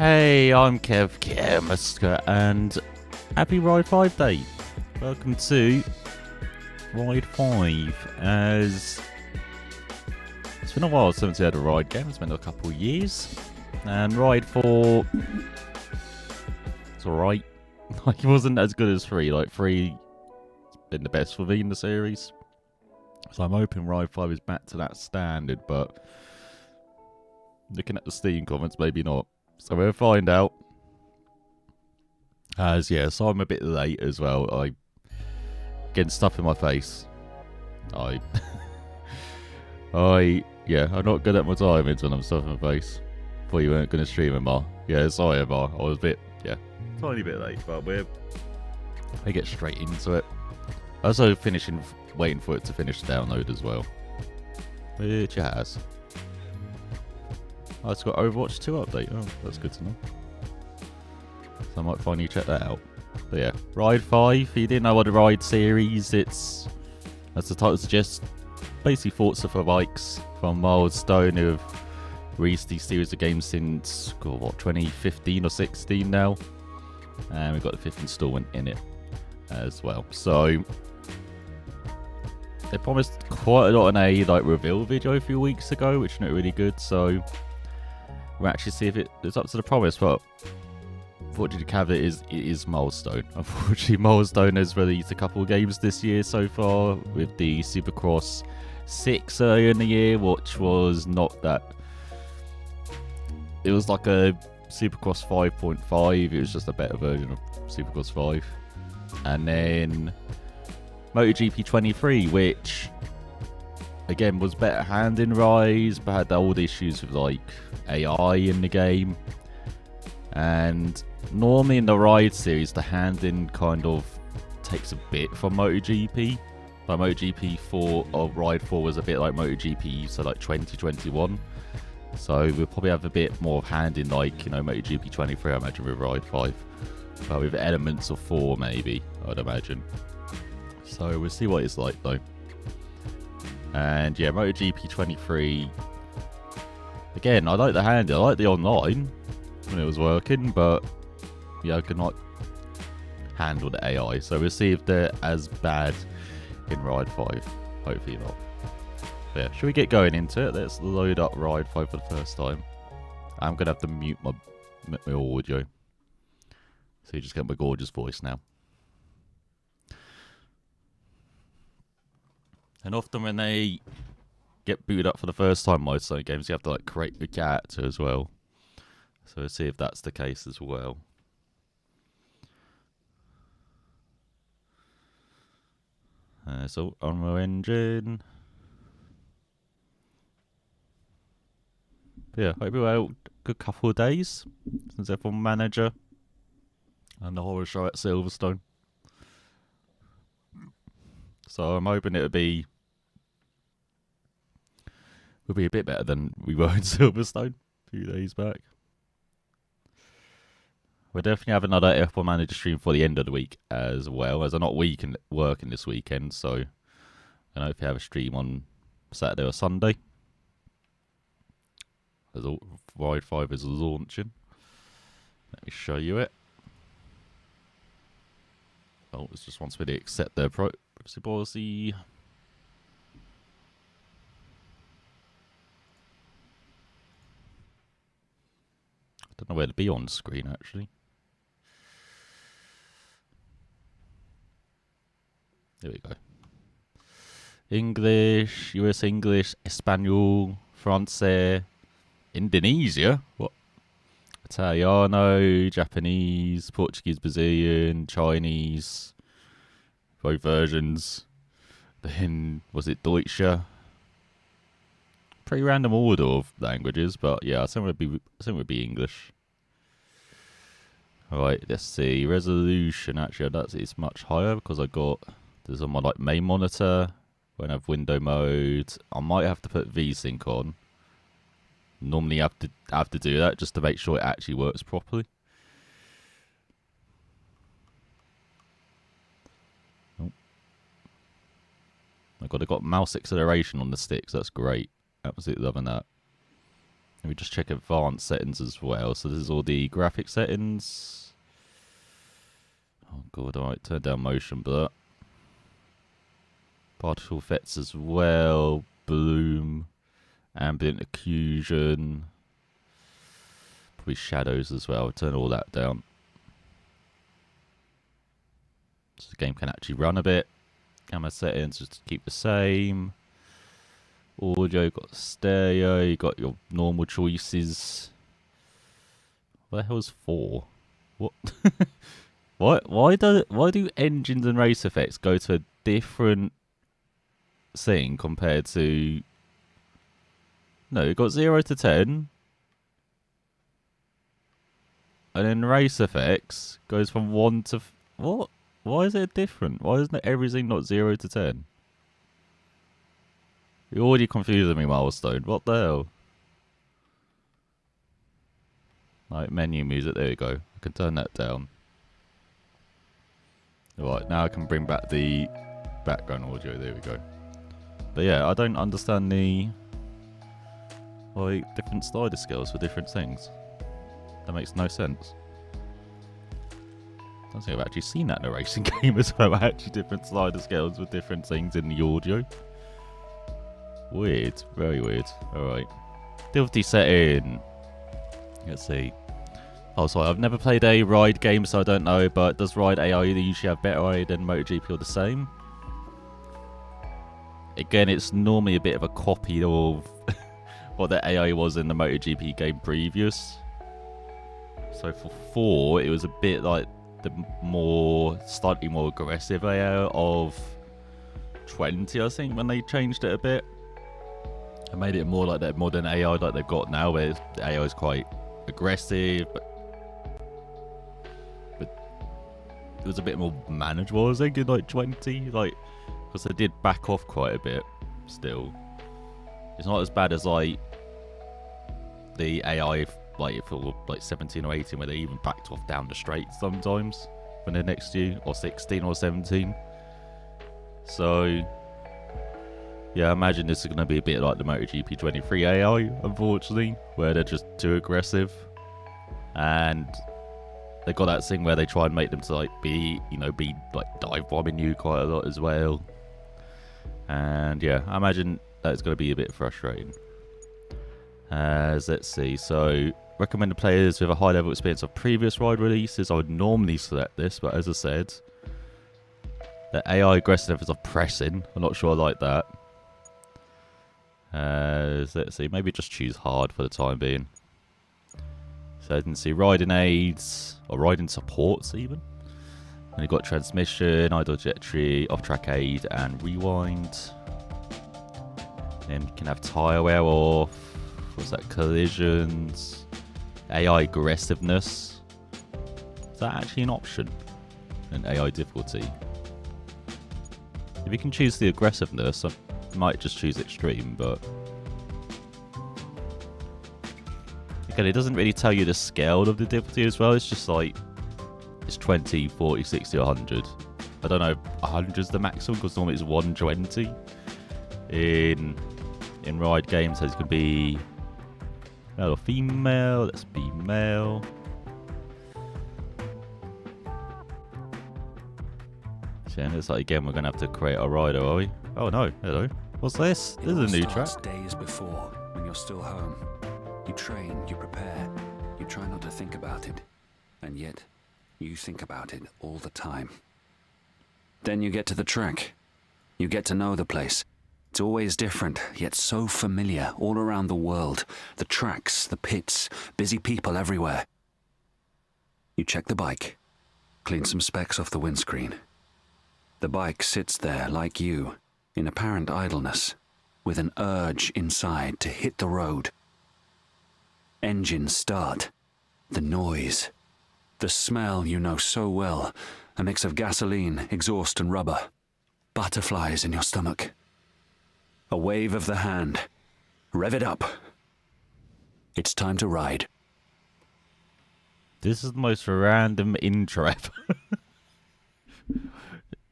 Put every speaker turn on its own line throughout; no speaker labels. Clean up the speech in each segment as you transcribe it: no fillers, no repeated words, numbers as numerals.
Hey, I'm Kev and happy Ride 5 Day. Welcome to Ride 5. As it's been a while since we had a ride game, it's been a couple of years. And Ride 4, it's alright. Like, it wasn't as good as 3. Like, 3's been the best for me in the series. So I'm hoping Ride 5 is back to that standard, but looking at the Steam comments, maybe not. So we'll find out. So I'm a bit late as well. I getting stuff in my face. I'm not good at my timings when I'm stuff in my face. Thought you weren't going to stream it, Mar. Yeah, sorry, Mar. I was a bit, tiny bit late, but we get straight into it. Also waiting for it to finish the download as well. Which it has. Oh, it's got Overwatch 2 update. Oh, that's good to know. So I might finally check that out. But yeah, Ride 5. If you didn't know what the Ride series, it's, as the title suggests, basically Forza for bikes from Milestone, who have released these series of games since 2015 or 16 now, and we've got the 5th installment in it as well. So they promised quite a lot in a reveal video a few weeks ago, which is not really good. So we'll actually see if it's up to the promise, but unfortunately the caveat is Milestone. Unfortunately, Milestone has released a couple of games this year so far, with the Supercross 6 earlier in the year, which was not that. It was like a Supercross 5.5, it was just a better version of Supercross 5. And then MotoGP 23, which again was better hand in rise, but had the old issues with AI in the game. And normally in the Ride series, the hand-in kind of takes a bit from MotoGP. Like MotoGP 4 or Ride 4 was a bit like MotoGP, so 2021. So we'll probably have a bit more of hand-in MotoGP 23, I imagine, with Ride 5. But with elements of 4 maybe, I'd imagine. So we'll see what it's like though. And yeah, MotoGP 23. Again, I like the hand-in, I like the online when it was working, but I could not handle the AI. So we'll see if they're as bad in Ride 5. Hopefully not. But yeah, should we get going into it? Let's load up Ride 5 for the first time. I'm going to have to mute my audio. So you just get my gorgeous voice now. And often when they get booted up for the first time, Milestone games, you have to create the character as well. So we'll see if that's the case as well. So Unreal Engine. But yeah, hope you had a good couple of days since F1 Manager and the horror show at Silverstone. So I'm hoping it'll be a bit better than we were in Silverstone a few days back. We'll definitely have another F1 Manager stream for the end of the week as well, as I'm not working this weekend, so I don't know if you have a stream on Saturday or Sunday. As Ride 5 is launching. Let me show you it. Oh, it just wants me to accept their privacy policy. I don't know where to be on screen actually. There we go. English, US English, Espanol, Francais, Indonesia. What? Italiano, Japanese, Portuguese, Brazilian, Chinese. Both versions. Then was it Deutsche? Pretty random order of languages, but yeah, I think it would be English. Alright, let's see. Resolution, actually, it's much higher because this is on my main monitor. When I have window mode, I might have to put VSync on. Normally I have to do that just to make sure it actually works properly. Oh. I got mouse acceleration on the sticks, that's great. Absolutely loving that. Let me just check advanced settings as well. So this is all the graphic settings. Oh god, alright, turn down motion blur. Particle effects as well. Bloom. Ambient occlusion. Probably shadows as well. Turn all that down. So the game can actually run a bit. Camera settings just to keep the same. Audio, got stereo, you got your normal choices. What the hell is 4? What? Why do engines and race effects go to a different thing compared to... No, you got 0 to 10. And then race effects goes from 1 to... What? Why is it different? Why isn't everything not 0 to 10? You're already confusing me, Milestone. What the hell? Right, menu music. There you go. I can turn that down. Right, now I can bring back the background audio. There we go. But yeah, I don't understand the... like, different slider scales for different things. That makes no sense. I don't think I've actually seen that in a racing game as well. Actually, different slider scales with different things in the audio. Weird. Very weird. Alright. Difficulty setting. Let's see. Oh, sorry. I've never played a ride game, so I don't know. But does ride AI usually have better AI than MotoGP or the same? Again, it's normally a bit of a copy of what the AI was in the MotoGP game previous. So for 4, it was a bit like the slightly more aggressive AI of 20, I think, when they changed it a bit. And made it more like that modern AI like they've got now, where the AI is quite aggressive, but it was a bit more manageable, I think, in like 20, like, because they did back off quite a bit. Still, it's not as bad as like the AI, like for like 17 or 18, where they even backed off down the straight sometimes when they're next to you, or 16 or 17. So. Yeah, I imagine this is going to be a bit like the MotoGP 23 AI, unfortunately, where they're just too aggressive. And they got that thing where they try and make them to like be like dive bombing you quite a lot as well. And yeah, I imagine that's going to be a bit frustrating. Let's see, so recommended players with a high level experience of previous ride releases. I would normally select this, but as I said, the AI aggressiveness is oppressing. I'm not sure I like that. Let's see, maybe just choose hard for the time being. So you can see riding aids, or riding supports even. And you've got transmission, idle trajectory, off-track aid, and rewind. Then you can have tyre wear off. What's that? Collisions. AI aggressiveness. Is that actually an option in AI difficulty? If you can choose the aggressiveness, I might just choose extreme, but again, it doesn't really tell you the scale of the difficulty as well. It's just like it's 20, 40, 60, 100. I don't know, 100 is the maximum because normally it's 120 in ride games. So it can be male or female. Let's be male. So it looks like again we're gonna have to create a rider, are we? Oh no, hello. What's this? This is a new track.
Days before, when you're still home, you train, you prepare, you try not to think about it, and yet you think about it all the time. Then you get to the track. You get to know the place. It's always different, yet so familiar all around the world. The tracks, the pits, busy people everywhere. You check the bike, clean some specks off the windscreen. The bike sits there like you, in apparent idleness, with an urge inside to hit the road. Engines start. The noise. The smell you know so well. A mix of gasoline, exhaust and rubber. Butterflies in your stomach. A wave of the hand. Rev it up. It's time to ride.
This is the most random intro ever.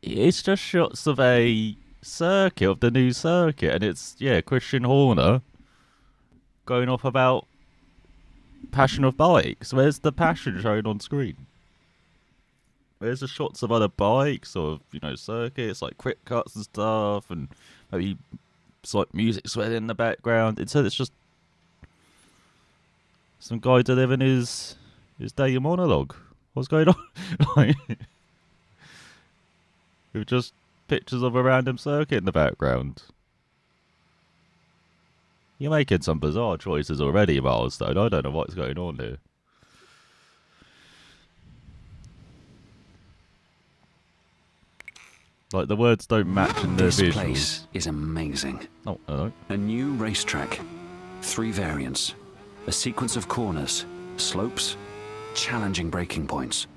It's just shots of a circuit, of the new circuit, and it's, yeah, Christian Horner going off about passion of bikes? Where's the passion shown on screen? Where's the shots of other bikes or, you know, circuits, like quick cuts and stuff, and maybe it's like music swelling in the background? Instead, it's just some guy delivering his daily monologue. What's going on? Like, with just pictures of a random circuit in the background. You're making some bizarre choices already, Milestone. I don't know what's going on here. Like, the words don't match in the visuals.
This place is amazing.
Oh, hello.
A new racetrack. 3 variants. A sequence of corners, slopes, challenging braking points.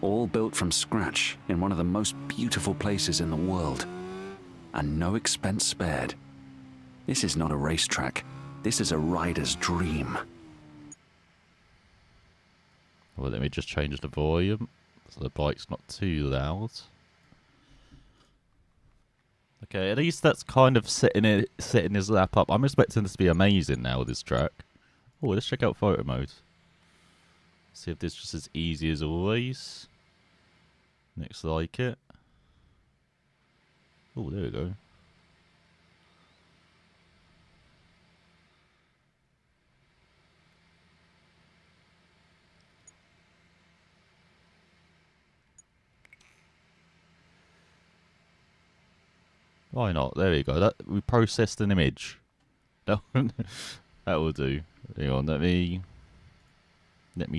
All built from scratch in one of the most beautiful places in the world. And no expense spared. This is not a racetrack. This is a rider's dream.
Well, let me just change the volume so the bike's not too loud. Okay, at least that's kind of setting his lap up. I'm expecting this to be amazing now with this track. Oh, let's check out photo mode. See if this is just as easy as always. Looks like it. Oh, there we go. Why not? There we go. We processed an image. That will do. Hang on, let me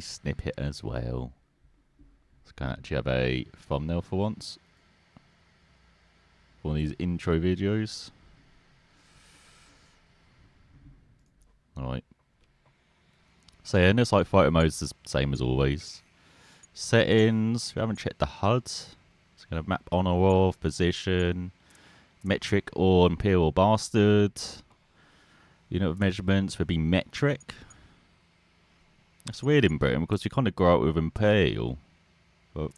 snip it as well. So can actually have a thumbnail for once. For one of these intro videos. Alright. So yeah, and it's like photo mode's the same as always. Settings, we haven't checked the HUD. It's gonna map on or off, position. Metric or imperial bastard. Unit of measurements would be metric. It's weird in Britain because we kind of grow up with imperial, but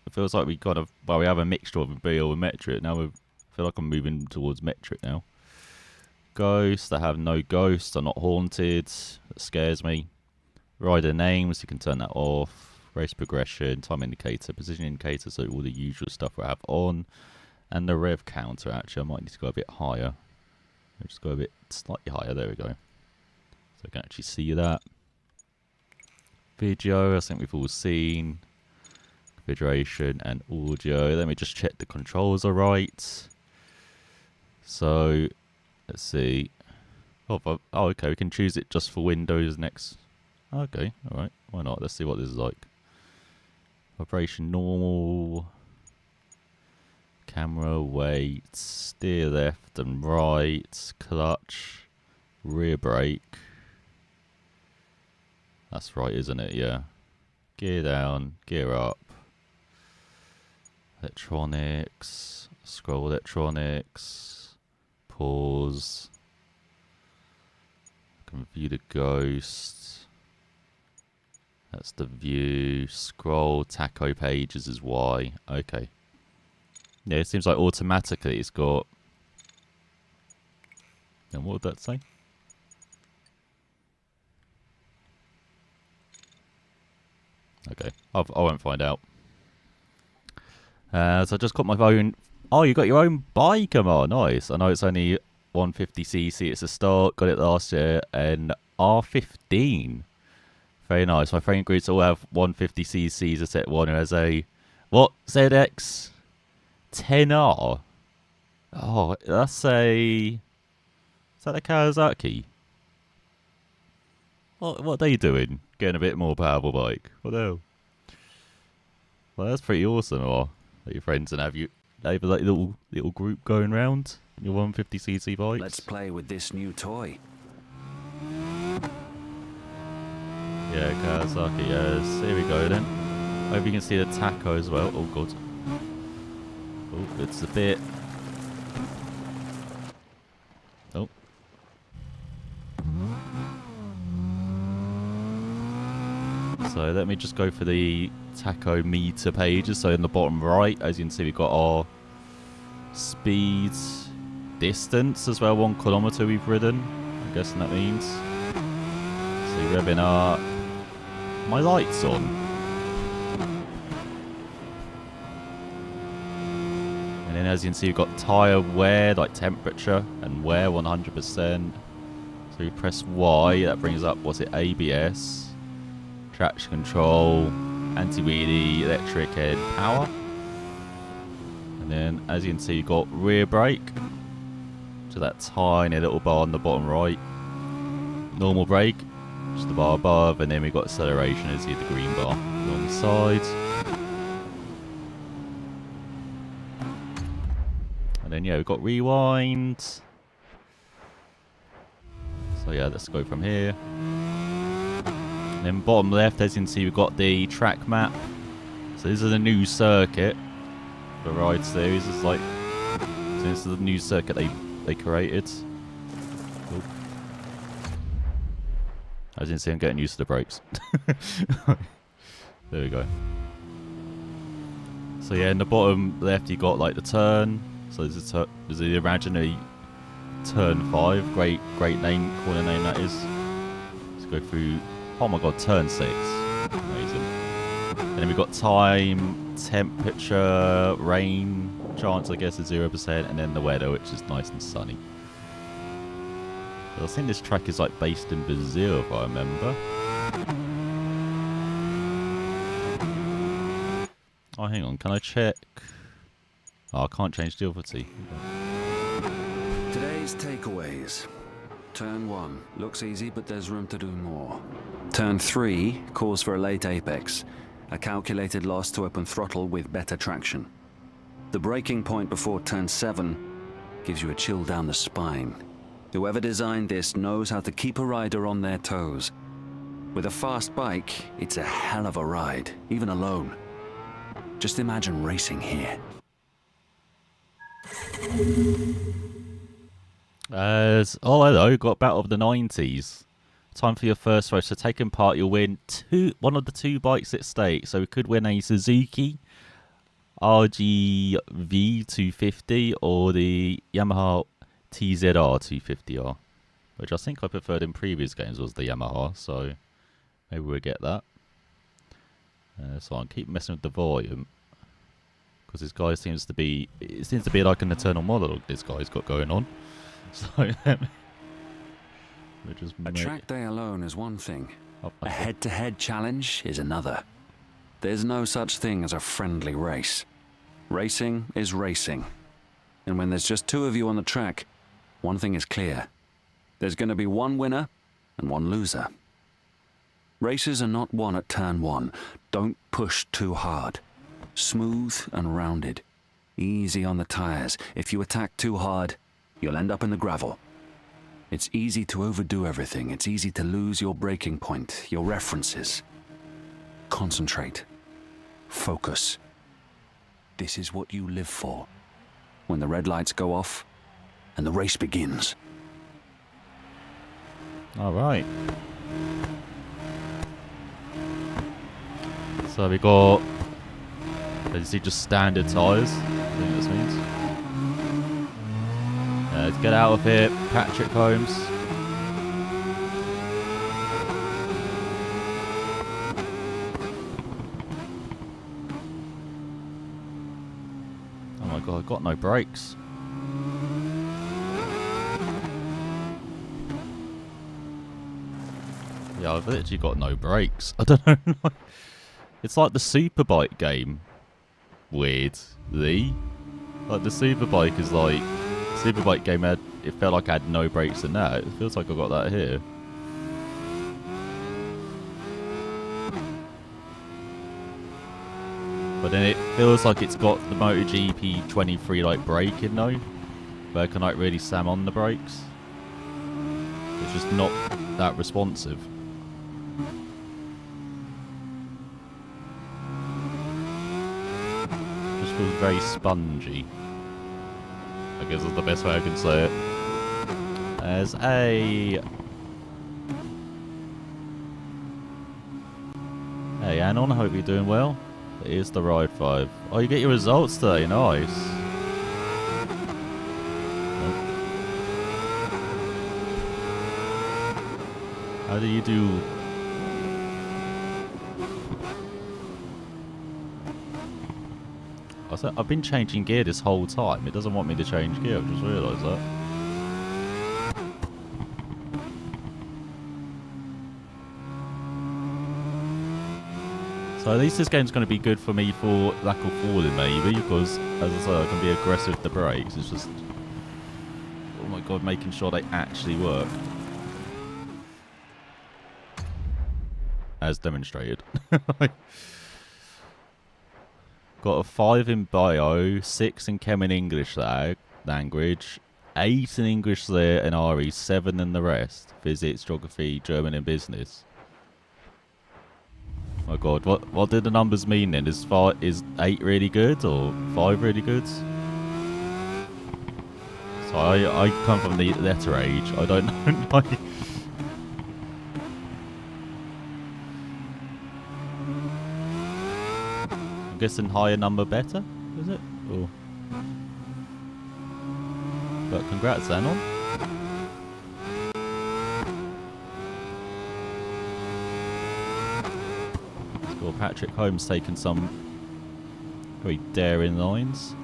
it feels like we kind of, well, we have a mixture of imperial and metric. Now I feel like I'm moving towards metric now. Ghosts, I have no ghosts. I'm not haunted. That scares me. Rider names, you can turn that off. Race progression, time indicator, position indicator, so all the usual stuff we have on. And the rev counter, actually, I might need to go a bit higher. I'll just go a bit slightly higher. There we go. So I can actually see that. Video, I think we've all seen. Configuration and audio. Let me just check the controls are right. So, let's see. Oh, okay, we can choose it just for Windows next. Okay, alright. Why not? Let's see what this is like. Vibration normal. Camera, weight, steer left and right, clutch, rear brake. That's right, isn't it? Yeah. Gear down, gear up. Electronics, scroll electronics, pause. Can view the ghost. That's the view. Scroll, tacho pages is Y. Okay. Yeah, it seems like automatically it's got... And what would that say? Okay, I won't find out. So I just got my own... Oh, you got your own bike, come on, nice. I know it's only 150cc, it's a stock, got it last year, and R15. Very nice. My friend groups all have 150cc's except one who has a... What? ZX? 10R. Oh, that's a... Is that a Kawasaki? What are they doing? Getting a bit more powerful bike. What the hell? Well, that's pretty awesome. Or that your friends and have like little group going round in your 150cc bikes.
Let's play with this new toy.
Yeah, Kawasaki. Yes. Here we go then. Hope you can see the tacho as well. Oh god. Oh, it's a bit... Oh. So let me just go for the tachometer pages. So in the bottom right, as you can see, we've got our speed, distance as well. 1 kilometer we've ridden. I'm guessing that means. So revving up. my lights on? And then as you can see, you've got tyre wear, like temperature and wear 100%. So you press Y, that brings up, what's it, ABS, traction control, anti-wheelie, electric head, power. And then as you can see, you've got rear brake. So that tiny little bar on the bottom right. Normal brake, just the bar above, and then we've got acceleration as you see the green bar along the sides. And then yeah, we've got rewind. So yeah, let's go from here. And then bottom left, as you can see, we've got the track map. So this is a new circuit for Ride Series. It's like, so this is the new circuit they created. Cool. As you can see, I'm getting used to the brakes. There we go. So yeah, in the bottom left, you got like the turn. So this is the imaginary turn 5. Great name, corner name that is. Let's go through. Oh my god, turn 6. Amazing. And then we've got time, temperature, rain chance, I guess, is 0%, and then the weather, which is nice and sunny. I think this track is like based in Brazil, if I remember. Oh, hang on, can I check? Oh, I can't change difficulty.
Today's takeaways. Turn 1 looks easy, but there's room to do more. Turn 3 calls for a late apex, a calculated loss to open throttle with better traction. The braking point before turn 7 gives you a chill down the spine. Whoever designed this knows how to keep a rider on their toes. With a fast bike, it's a hell of a ride, even alone. Just imagine racing here.
Oh hello, got Battle of the 90s. Time for your first race. So taking part, you'll win one of the 2 bikes at stake. So we could win a Suzuki RGV 250 or the Yamaha TZR 250R, which I think I preferred in previous games was the Yamaha, so maybe we'll get that. So I'll keep messing with the volume because this guy seems to be like an eternal monologue this guy's got going on. So
a track day alone is one thing. A head-to-head challenge is another. There's no such thing as a friendly race. Racing is racing. And when there's just 2 of you on the track, one thing is clear. There's going to be one winner and one loser. Races are not won at turn 1. Don't push too hard. Smooth and rounded. Easy on the tires. If you attack too hard, you'll end up in the gravel. It's easy to overdo everything. It's easy to lose your braking point, your references. Concentrate. Focus. This is what you live for. When the red lights go off and the race begins.
All right. So we got, as you see, just standard tyres. I think this means. Let's get out of here, Patrick Holmes. Oh my god, I've got no brakes. Yeah, I've literally got no brakes. I don't know. It's like the Superbike game. Weirdly. Like the Superbike is like... Superbike game it felt like I had no brakes in that. It feels like I got that here. But then it feels like it's got the MotoGP 23 like braking though. Where I can like really slam on the brakes. It's just not that responsive. Just feels very spongy. I guess that's the best way I can say it. As a... Hey Anon, I hope you're doing well. Here's the Ride 5. Oh, you get your results today, nice. Nope. How do you do? I've been changing gear this whole time. It doesn't want me to change gear. I've just realised that. So at least this game's going to be good for me for lack of falling maybe, because as I say, I can be aggressive with the brakes. It's just, oh my god, making sure they actually work. As demonstrated. Got a 5 in bio, 6 in Chem and English language, 8 in English there and RE, 7 in the rest. Physics, geography, German and business. Oh my god, what did the numbers mean then? Is 8 really good or 5 really good? So I come from the letter age. I don't know. I'm guessing higher number better, is it? Or... But congrats, Anon. Well, Patrick Holmes taking some very daring lines.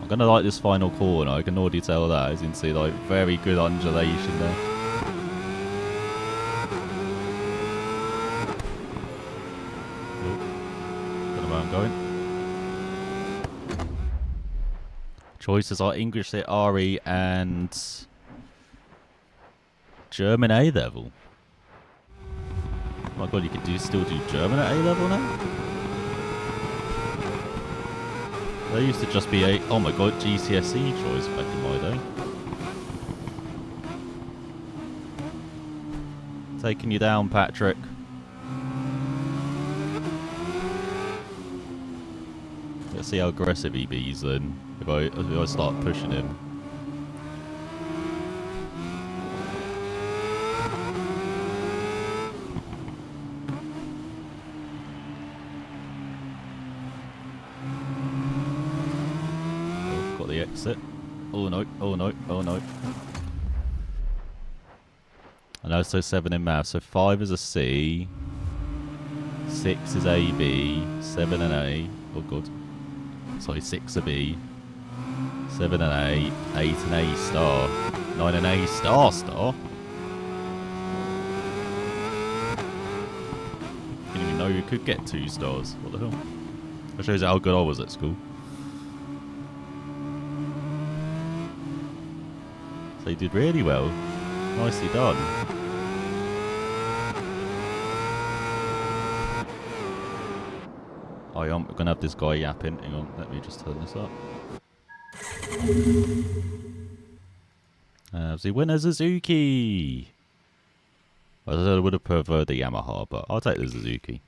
I'm gonna like this final corner. I can already tell that. As you can see, like very good undulation there. Don't know where I'm going. Choices are English at RE and German A level. Oh my god, you can still do German at A level now? There used to just be a, oh my god, GCSE choice back in my day. Taking you down, Patrick. Let's see how aggressive he is then, if I start pushing him. Exit. Oh no, oh no, oh no. I know, so 7 in math. So 5 is a C. 6 is A, B. 7 and A. Oh god. Sorry, 6 a B. 7 and A. 8 and A star. 9 and A star. Didn't even know you could get 2 stars. What the hell? That shows how good I was at school. So you did really well. Nicely done. I'm going to have this guy yapping. Hang on, let me just turn this up. The winner, Suzuki. I would have preferred the Yamaha, but I'll take the Suzuki.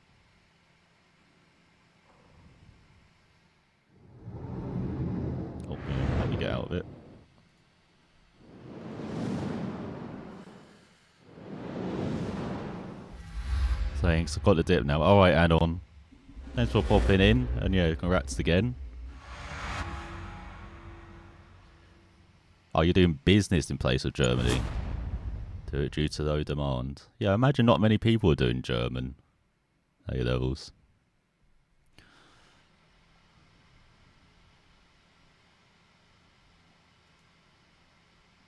Oh, yeah, let me get out of it. Thanks, I've got the dip now. Alright, Anon. Thanks for popping in, and yeah, congrats again. Oh, you're doing business in place of Germany? Due to low demand. Yeah, I imagine not many people are doing German A levels.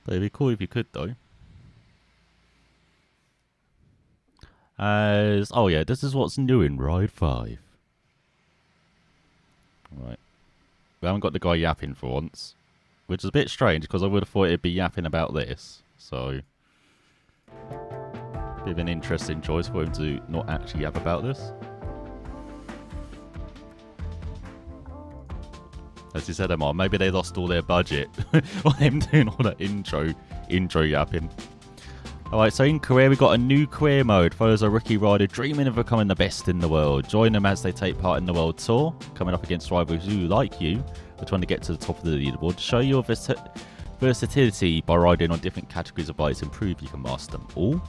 But it'd be cool if you could, though. Oh yeah, this is what's new in Ride 5. Right. We haven't got the guy yapping for once. Which is a bit strange, because I would have thought it'd be yapping about this. So... bit of an interesting choice for him to not actually yap about this. As you said, Emma, maybe they lost all their budget on him doing all that intro yapping. Alright, so in career, we got a new career mode. Follows a rookie rider dreaming of becoming the best in the world. Join them as they take part in the world tour, coming up against rivals who, like you, are trying to get to the top of the leaderboard. Show your versatility by riding on different categories of bikes and prove you can master them all.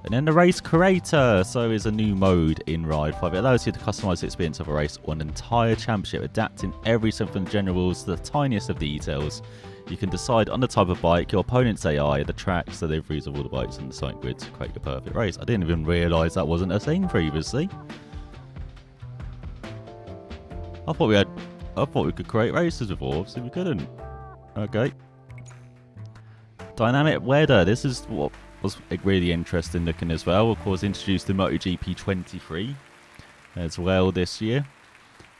And then the race creator, so is a new mode in Ride 5. It allows you to customize the experience of a race or an entire championship, adapting everything from the general rules to the tiniest of details. You can decide on the type of bike, your opponent's AI, the tracks, the liveries of all the bikes and the sight grid to create your perfect race. I didn't even realise that wasn't a thing previously. I thought we could create races before, obviously we couldn't. Okay. Dynamic weather. This is what was really interesting looking as well. Of course, introduced in MotoGP 23 as well this year.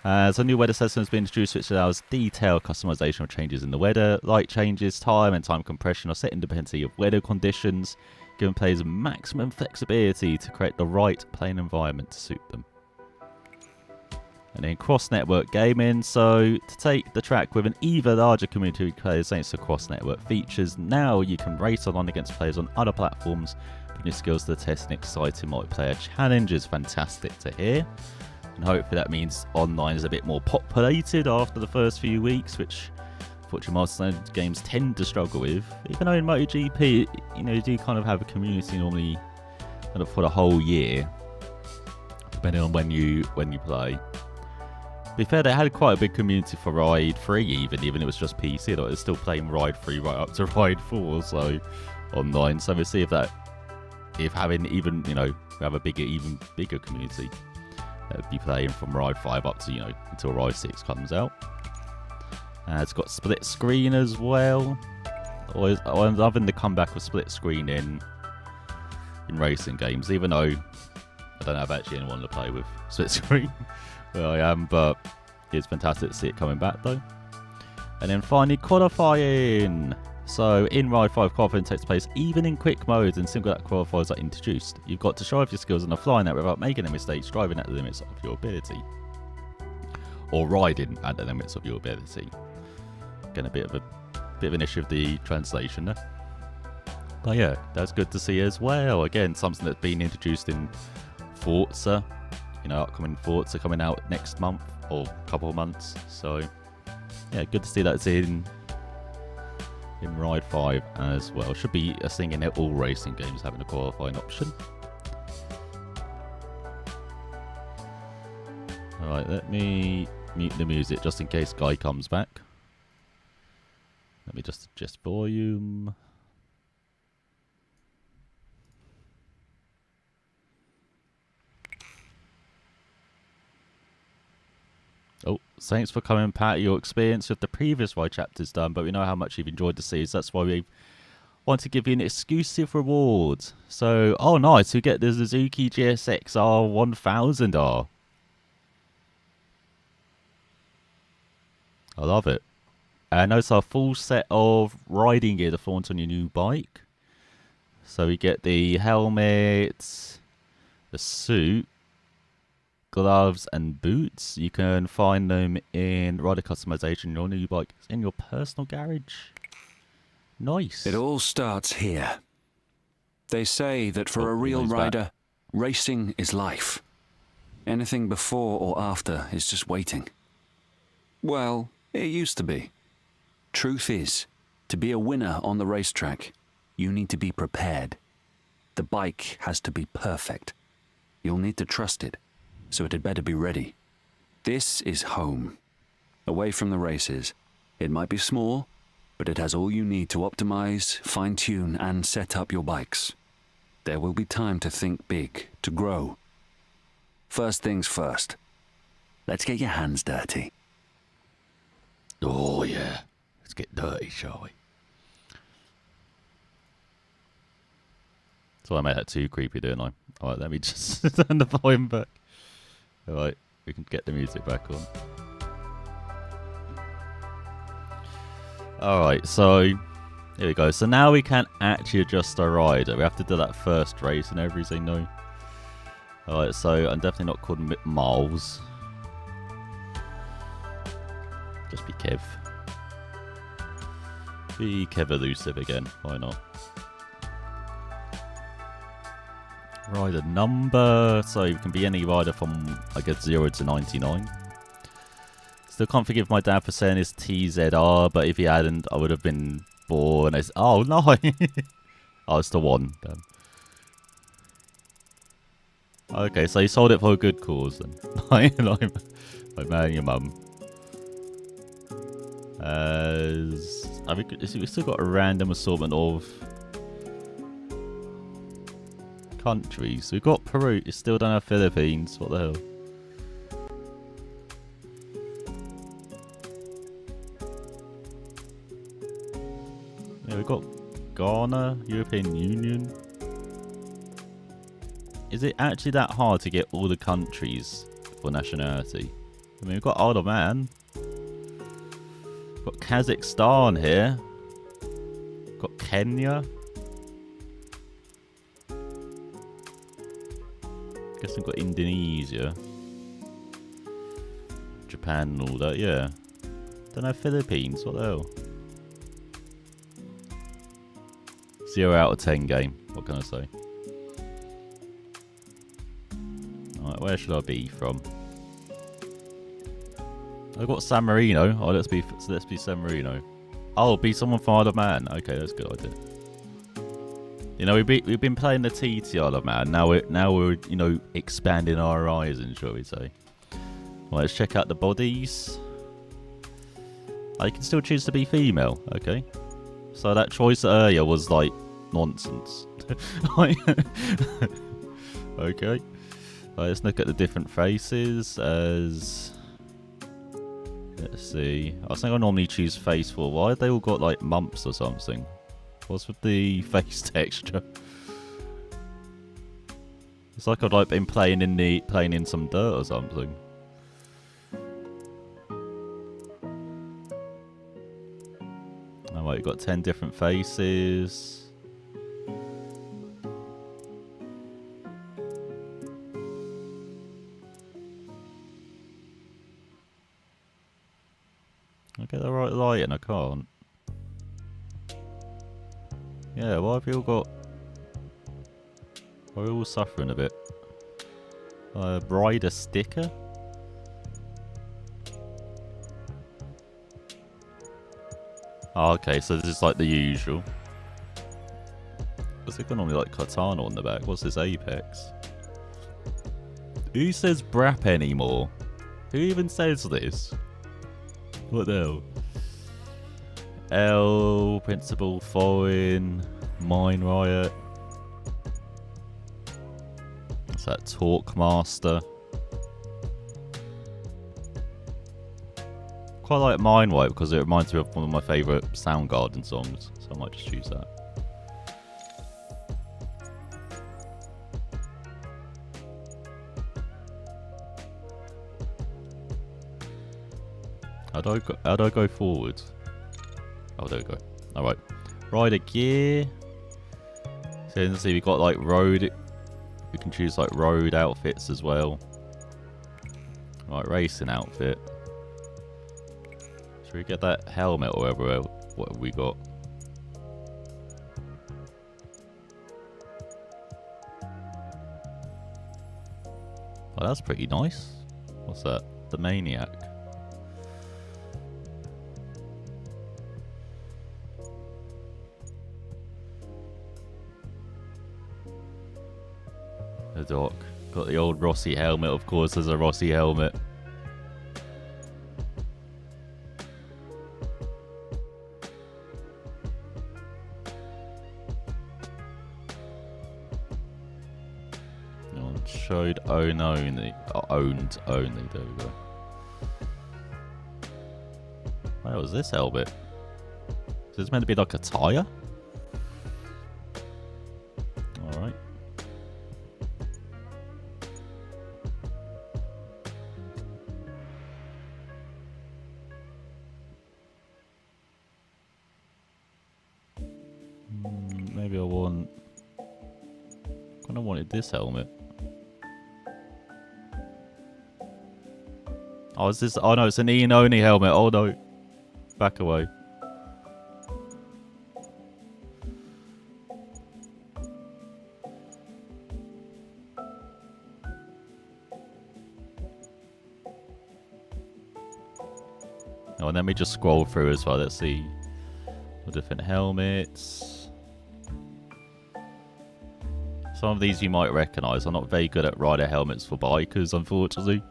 So a new weather system has been introduced which allows detailed customization of changes in the weather. Light changes, time and time compression are set independently of weather conditions, giving players maximum flexibility to create the right playing environment to suit them. And then cross-network gaming. So to take the track with an even larger community of players thanks to cross-network features, now you can race online against players on other platforms, putting your skills to the test in exciting multiplayer challenges. Fantastic to hear. And hopefully that means online is a bit more populated after the first few weeks, which unfortunately Milestone games tend to struggle with. Even though in MotoGP, you do kind of have a community normally kind of for the whole year, depending on when you play. To be fair, they had quite a big community for Ride 3 even it was just PC. Like, they're still playing Ride 3 right up to Ride 4, so online. So we'll see if having even, have a even bigger community. Be playing from Ride 5 up to, until Ride 6 comes out. It's got split screen as well. I'm loving the comeback of split screen in racing games, even though I don't have actually anyone to play with split screen where I am, but it's fantastic to see it coming back though. And then finally, qualifying. So in Ride 5, qualifying takes place even in quick modes and single lap qualifiers are introduced. You've got to show off your skills on a flying net without making any mistakes, driving at the limits of your ability. Or riding at the limits of your ability. Again, a bit of an issue with the translation there. But yeah, that's good to see as well. Again, something that's been introduced in Forza. Upcoming Forza coming out next month or a couple of months. So yeah, good to see that's in Ride 5 as well. Should be a thing in all racing games having a qualifying option. Alright, let me mute the music just in case Guy comes back. Let me just adjust volume. Oh, thanks for coming, Pat. Your experience with the previous Ride chapter's done, but we know how much you've enjoyed the series. That's why we want to give you an exclusive reward. So, oh nice, we get the Suzuki GSX-R 1000R. I love it. And notice our full set of riding gear to flaunt on your new bike. So we get the helmet, the suit, gloves and boots. You can find them in rider customization, your new bike, in your personal garage. Nice.
It all starts here. They say that for a real rider, racing is life. Anything before or after is just waiting. Well, it used to be. Truth is, to be a winner on the racetrack, you need to be prepared. The bike has to be perfect. You'll need to trust it, so it had better be ready. This is home. Away from the races. It might be small, but it has all you need to optimize, fine-tune, and set up your bikes. There will be time to think big, to grow. First things first. Let's get your hands dirty.
Oh yeah. Let's get dirty, shall we? So I made that too creepy, didn't I? Alright, let me just turn the volume back. Alright, we can get the music back on. Alright, so here we go. So now we can actually adjust our rider. We have to do that first race and everything, no? Alright, so I'm definitely not called Miles. Just be Kev. Be Kev elusive again, why not? Rider number, so you can be any rider from, I guess, 0 to 99. Still can't forgive my dad for saying it's TZR, but if he hadn't, I would have been born as... Oh, no! Oh, it's the 1, then. Okay, so you sold it for a good cause, then. Like man, your mum. I think we've still got a random assortment of countries. We've got Peru. You still don't have Philippines. What the hell? we've got Ghana, European Union. Is it actually that hard to get all the countries for nationality? I mean, we've got Isle of Man. We've got Kazakhstan here. We've got Kenya. Guess we've got Indonesia. Japan and all that, yeah. Don't know, Philippines, what the hell? 0 out of 10 game, what can I say? Alright, where should I be from? I've got San Marino. Oh, let's be San Marino. Oh, be someone from Isle of Man. Okay, that's a good idea. You know, we've been playing the TT Isle of Man. Now we're you know, expanding our horizons, shall we say? Well, let's check out the bodies. I can still choose to be female. Okay. So that choice earlier was like nonsense. Okay. Let's look at the different faces as. Let's see. I think I normally choose face for. Why have they all got like mumps or something? What's with the face texture? It's like I've like been playing in some dirt or something. Alright, you've got 10 different faces. I get the right light and I can't. Yeah, why have you all got... We're all suffering a bit. Brighter sticker? Oh, okay, so this is like the usual. What's it got normally like katana on the back? What's this Apex? Who says BRAP anymore? Who even says this? What the hell? L, Principal, Foreign, Mine Riot. What's that? Talk Master. Quite like Mine Riot because it reminds me of one of my favourite Soundgarden songs, so I might just choose that. How do I go forward? Oh, there we go. Alright. Rider gear. So you can see we've got like road. We can choose like road outfits as well. Right, racing outfit. Should we get that helmet or whatever? What have we got? Oh, that's pretty nice. What's that? The Maniac. The Doc. Got the old Rossi helmet, of course, there's a Rossi helmet. Showed owned only. There we go. Where was this helmet? Is this meant to be like a tyre? Alright. Maybe I want... I kind of wanted this helmet. Oh, is this? Oh no, it's an Ian only helmet. Oh no. Back away. Oh, and then we just scroll through as well. Let's see the different helmets. Some of these you might recognise. I'm not very good at rider helmets for bikers, unfortunately.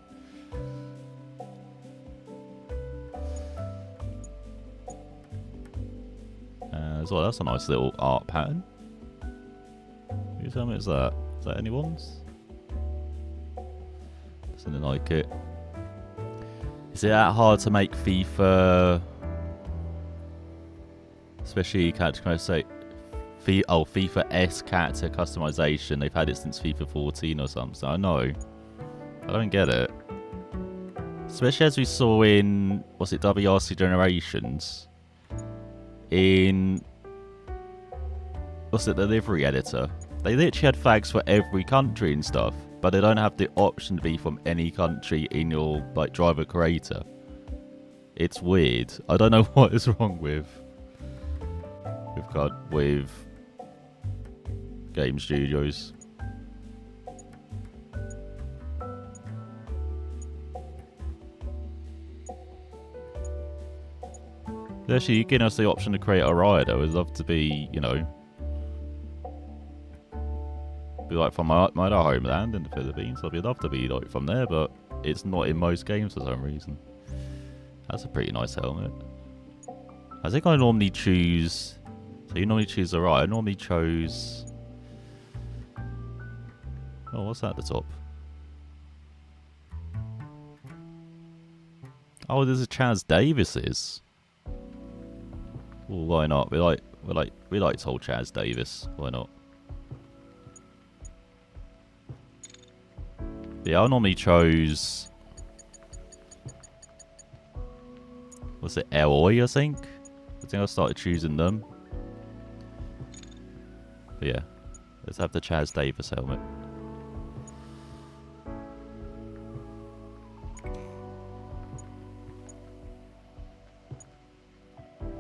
As well, that's a nice little art pattern. Whose helmet is that? Is that anyone's? Something like it. Is it that hard to make FIFA Especially character customization. FIFA S character customization. They've had it since FIFA 14 or something. I know. I don't get it. Especially as we saw in, was it WRC Generations? In, what's it, the delivery editor? They literally had flags for every country and stuff, but they don't have the option to be from any country in your like driver creator. It's weird. I don't know what is wrong with game studios. Actually, you give us the option to create a rider. I'd love to be, you know, be like from my other homeland in the Philippines. I'd love to be like from there, but it's not in most games for some reason. That's a pretty nice helmet. I think I normally choose. So you normally choose the right. I normally chose. Oh, what's that at the top? Oh, there's a Chaz Davis's. Well, why not? We like old Chaz Davis. Why not? Yeah, I normally chose. Was it Eloy? I think I started choosing them. But yeah, let's have the Chaz Davis helmet.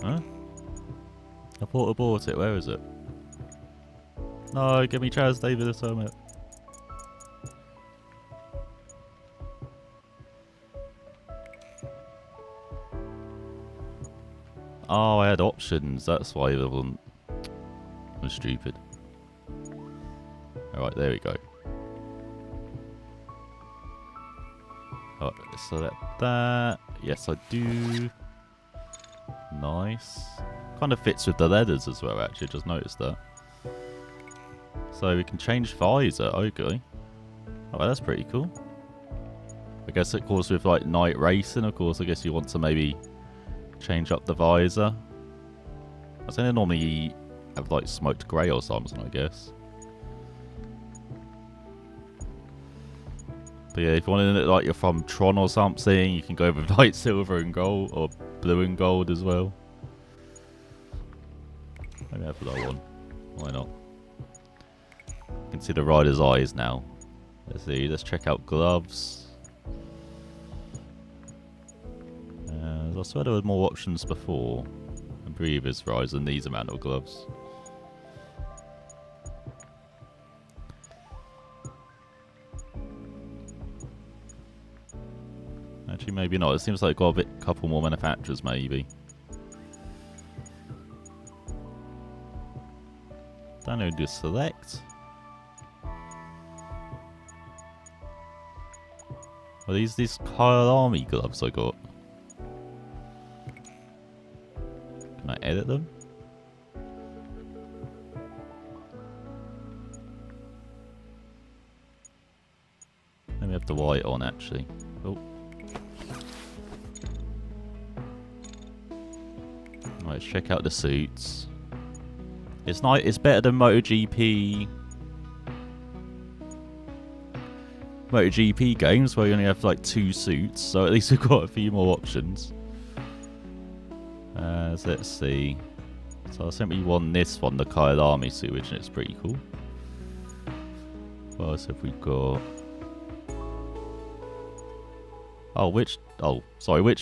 Huh? I thought I bought it. Where is it? No, give me Chaz Davis helmet. Oh, I had options. That's why I wasn't. I'm stupid. Alright, there we go. Alright, select that. Yes, I do. Nice. Kind of fits with the leathers as well, actually. Just noticed that. So we can change visor. Okay. Oh, that's pretty cool. I guess, of course, with like night racing, of course, I guess you want to maybe change up the visor. I think they normally have like smoked grey or something, I guess. But yeah, if you want to look like you're from Tron or something, you can go with like silver and gold, or blue and gold as well. Maybe have that one. Why not? You can see the rider's eyes now. Let's see, let's check out gloves. I swear there were more options before in previous rides than these amount of gloves. Actually, maybe not. It seems like got a couple more manufacturers, maybe. Don't know, do select. Are these Kyle Army gloves I got? Can I edit them? Let me have the white on, actually. Oh. Right, let's check out the suits. It's nice. It's better than MotoGP games where you only have like 2 suits, so at least we've got a few more options. So let's see. So I think we won this one, the Kyle Army suit, which is pretty cool. What else have we got? Oh, which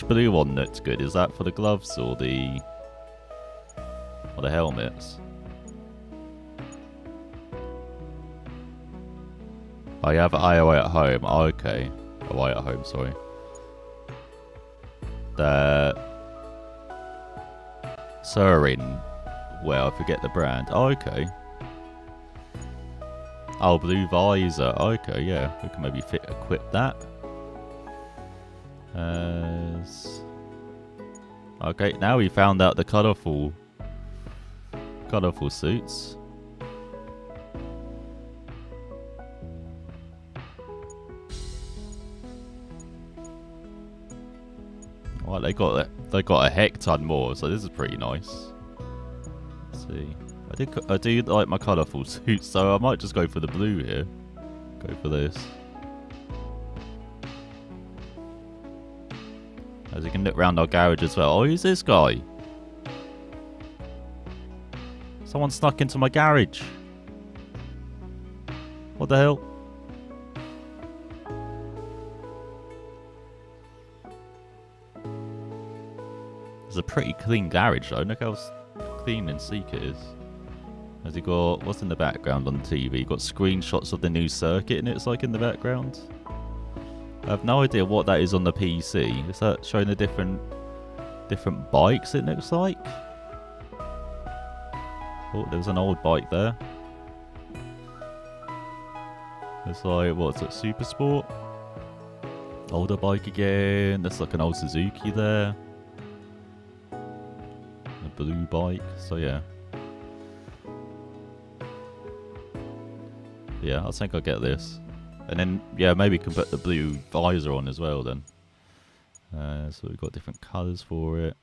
blue one looks good? Is that for the gloves or the helmets? Oh, you have IOA at home. Oh, okay. Away at home, sorry. The Surin. Well, I forget the brand. Oh, okay. Oh, blue visor. Okay, yeah. We can maybe equip that. Okay, now we found out the colourful suits. Well, they got a heck ton more, so this is pretty nice. see. I do like my colourful suits, so I might just go for the blue here. Go for this. As you can look around our garage as well. Oh, who's this guy? Someone snuck into my garage. What the hell? It's a pretty clean garage though. Look how clean and sleek it is. Has he got, what's in the background on the TV? Got screenshots of the new circuit and it's like in the background. I have no idea what that is on the PC. Is that showing the different bikes it looks like? Oh, there was an old bike there. It's like, what's it, Super Sport? Older bike again. There's like an old Suzuki there. A blue bike, so yeah. Yeah, I think I'll get this. And then, yeah, maybe we can put the blue visor on as well then. So we've got different colours for it.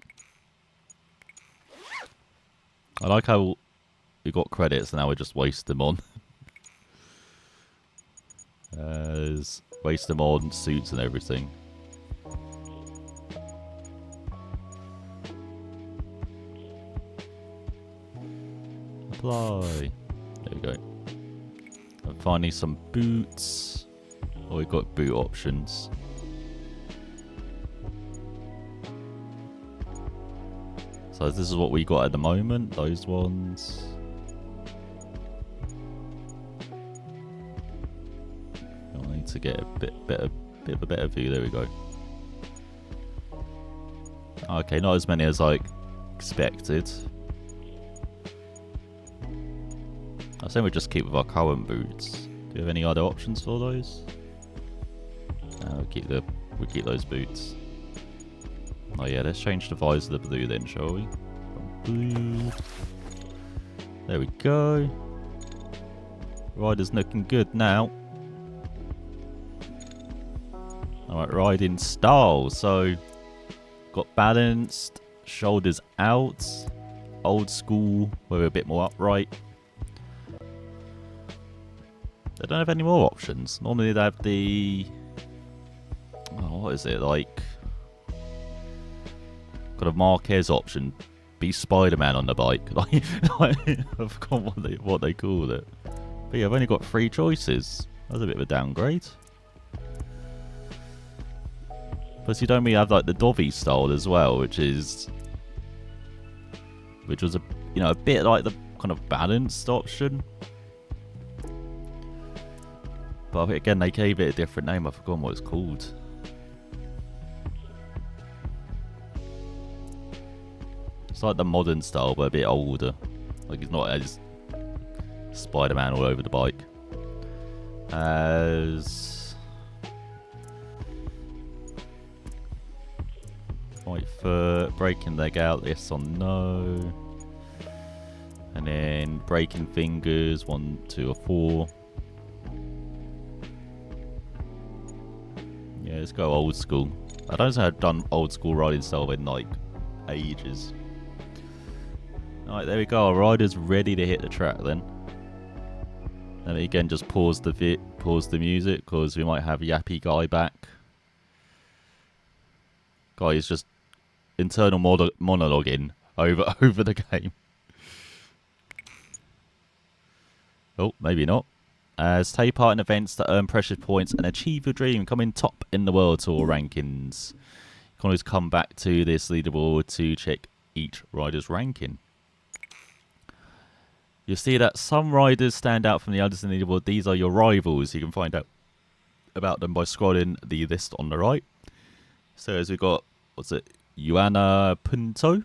I like how we got credits and now we just waste them on. Waste them on suits and everything. Apply. There we go. And finally some boots. Oh, we've got boot options. So this is what we got at the moment, those ones. I need to get a bit of a better view, there we go. Okay, not as many as I expected. I think we just keep with our current boots. Do you have any other options for those? We keep those boots. Oh yeah, let's change the visor to blue then, shall we? Blue. There we go. Rider's looking good now. Alright, riding style. So, got balanced, shoulders out, old school, where we're a bit more upright. They don't have any more options. Normally they have the... Oh, what is it? Like... Got a Marquez option. Be Spider-Man on the bike. I forgot what they called it. But yeah, I've only got 3 choices. That's a bit of a downgrade. Plus you don't really have like the Dovey style as well, which was a a bit like the kind of balanced option. But again, they gave it a different name. I've forgotten what it's called. It's like the modern style, but a bit older. Like it's not as Spider-Man all over the bike. As right foot, braking leg out, yes or no. And then braking fingers, 1, 2 or 4. Yeah, let's go old school. I don't think I've done old school riding style in like ages. Alright, there we go. Our rider's ready to hit the track then. And again, just pause the music because we might have Yappy Guy back. Guy is just internal monologuing over the game. Oh, maybe not. Take part in events that earn precious points and achieve your dream. Come in top in the World Tour rankings. You can always come back to this leaderboard to check each rider's ranking. You'll see that some riders stand out from the others in the leaderboard. These are your rivals. You can find out about them by scrolling the list on the right. So as we've got, what's it, Joanna Punto,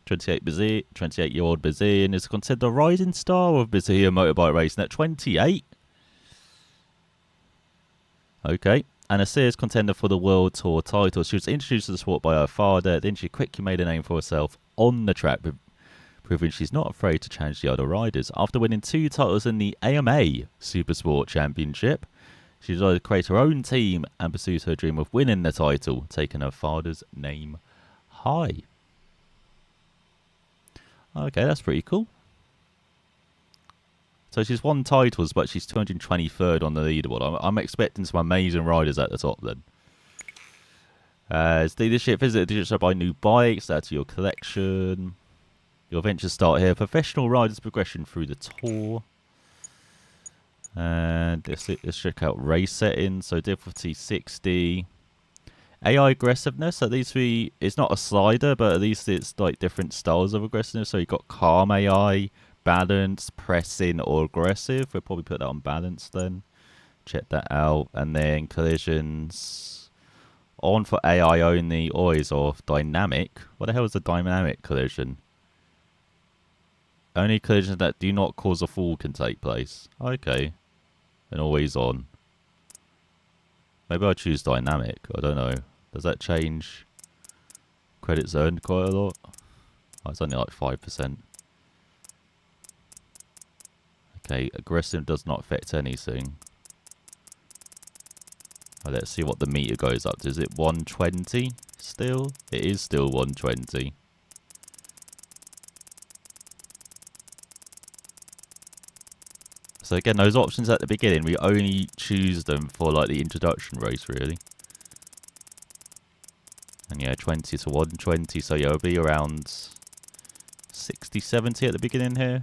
28-year-old Brazilian, is considered the rising star of Brazilian motorbike racing at 28. Okay. And a serious contender for the World Tour title. She was introduced to the sport by her father. Then she quickly made a name for herself on the track, proving she's not afraid to challenge the other riders. After winning 2 titles in the AMA Supersport Championship, she decided to create her own team and pursued her dream of winning the title, taking her father's name high. Okay, that's pretty cool. So she's won titles, but she's 223rd on the leaderboard. I'm expecting some amazing riders at the top then. As leadership, visit the digital buy new bikes, add to your collection. Your ventures start here. Professional riders progression through the tour. And let's check out race settings. So difficulty 60. AI aggressiveness, at least it's not a slider, but at least it's like different styles of aggressiveness. So you've got calm AI, balance, pressing, or aggressive. We'll probably put that on balance then. Check that out. And then collisions on for AI only, always off. Dynamic. What the hell is a dynamic collision? Only collisions that do not cause a fall can take place. Okay. And always on. Maybe I'll choose dynamic. I don't know. Does that change credits earned quite a lot? Oh, it's only like 5%. Okay, aggressive does not affect anything. Oh, let's see what the meter goes up to. Is it 120 still? It is still 120. So again, those options at the beginning, we only choose them for like the introduction race, really. And yeah, 20 to 120, so yeah, it'll be around 60, 70 at the beginning here.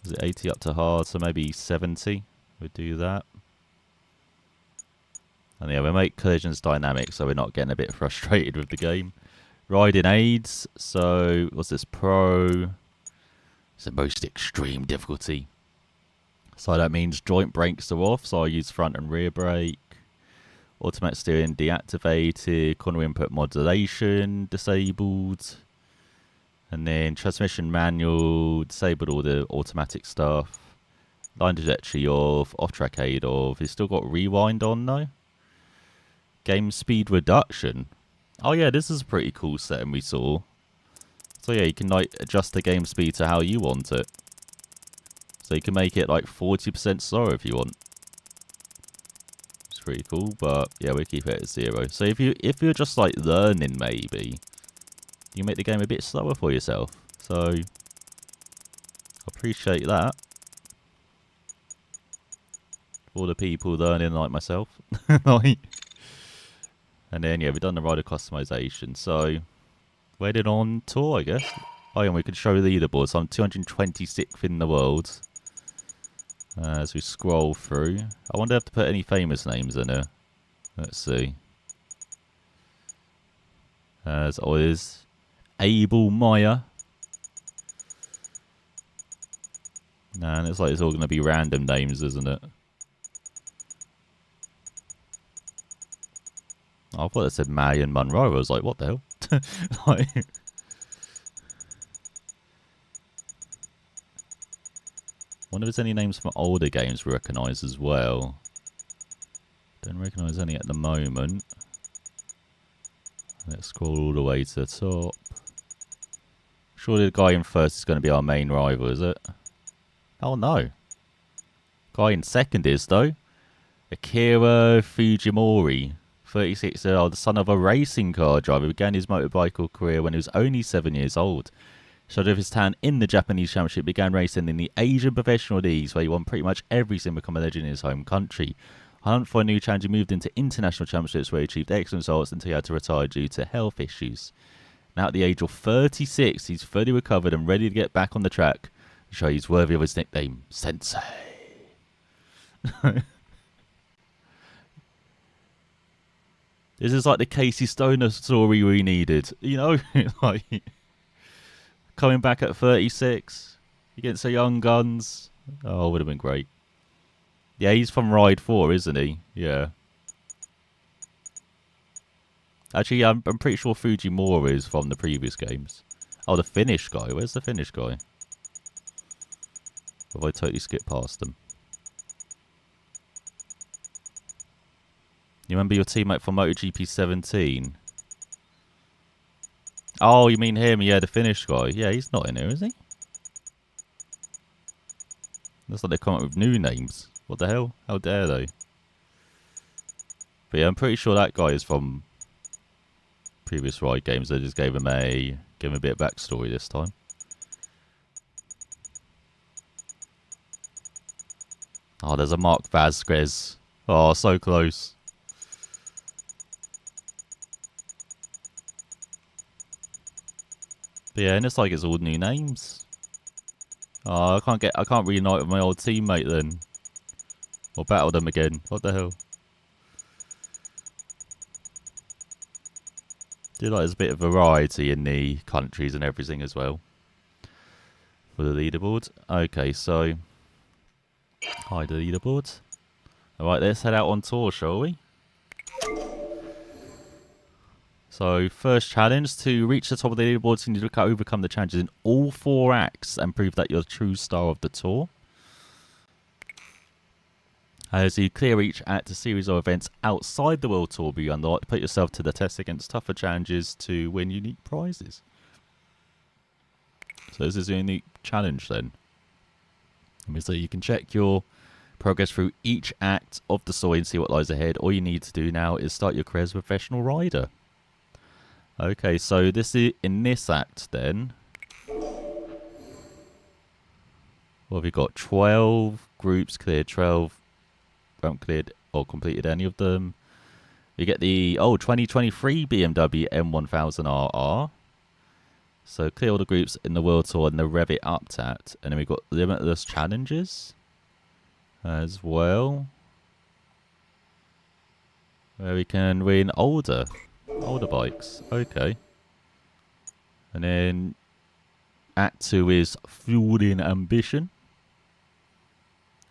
Is it 80 up to hard, so maybe 70, we'll do that. And yeah, we'll make collisions dynamic, so we're not getting a bit frustrated with the game. Riding aids, so what's this, pro? It's the most extreme difficulty. So that means joint brakes are off, so I use front and rear brake. Automatic steering deactivated. Corner input modulation disabled. And then transmission manual disabled, all the automatic stuff. Line trajectory off. Off-track aid off. It's still got rewind on though. Game speed reduction. Oh yeah, this is a pretty cool setting we saw. So yeah, you can like adjust the game speed to how you want it. So you can make it like 40% slower if you want. It's pretty cool, but yeah, we'll keep it at 0. So if you're just like learning, maybe you make the game a bit slower for yourself. So I appreciate that. For the people learning like myself. Like, and then yeah, we've done the rider customization. So we're heading on tour, I guess. Oh, and we can show the leaderboard. So I'm 226th in the world. As we scroll through. I wonder if I have to put any famous names in here. Let's see. As always, Abel Meyer. Nah, and it's like it's all going to be random names, isn't it? Oh, I thought it said Marion Monroe. I was like, what the hell? Like, wonder if there's any names from older games we recognise as well. Don't recognise any at the moment. Let's scroll all the way to the top. Surely the guy in first is going to be our main rival, is it? Oh no. Guy in second is, though. Akira Fujimori. 36-year-old, the son of a racing car driver, began his motorcycle career when he was only 7 years old. Showed off his talent in the Japanese Championship, began racing in the Asian Professional Leagues, where he won pretty much everything, become a legend in his home country. Hunt for a new challenge, he moved into international championships, where he achieved excellent results until he had to retire due to health issues. Now at the age of 36, he's fully recovered and ready to get back on the track to show he's worthy of his nickname, Sensei. This is like the Casey Stoner story we needed, you know? Like, coming back at 36 against the young guns. Oh, would have been great. Yeah, he's from Ride 4, isn't he? Yeah. Actually, yeah, I'm pretty sure Fujimura is from the previous games. Oh, the Finnish guy. Where's the Finnish guy? Have I totally skipped past them? You remember your teammate from MotoGP 17? Oh, you mean him? Yeah, the Finnish guy. Yeah, he's not in here, is he? Looks like they come up with new names. What the hell? How dare they? But yeah, I'm pretty sure that guy is from previous Ride games. They just gave him a bit of backstory this time. Oh, there's a Mark Vasquez. Oh, so close. But yeah, and it's like it's all new names. Oh, I can't reunite with my old teammate then. Or battle them again. What the hell? Do like there's a bit of variety in the countries and everything as well. For the leaderboard. Okay, so hide the leaderboard. Alright, let's head out on tour, shall we? So, first challenge, to reach the top of the leaderboard, you need to overcome the challenges in all 4 acts and prove that you're the true star of the tour. As you clear each act, a series of events outside the World Tour will be unlocked. Put yourself to the test against tougher challenges to win unique prizes. So this is a unique challenge then. So you can check your progress through each act of the story and see what lies ahead. All you need to do now is start your career as a professional rider. Okay, so this is in this act then. What have we got? 12 groups cleared, 12 haven't cleared or completed any of them. You get the 2023 BMW M1000RR. So clear all the groups in the World Tour and the Rev It Up tat. And then we've got limitless challenges as well, where we can win older bikes. Okay. And then Act 2 is Fueling Ambition.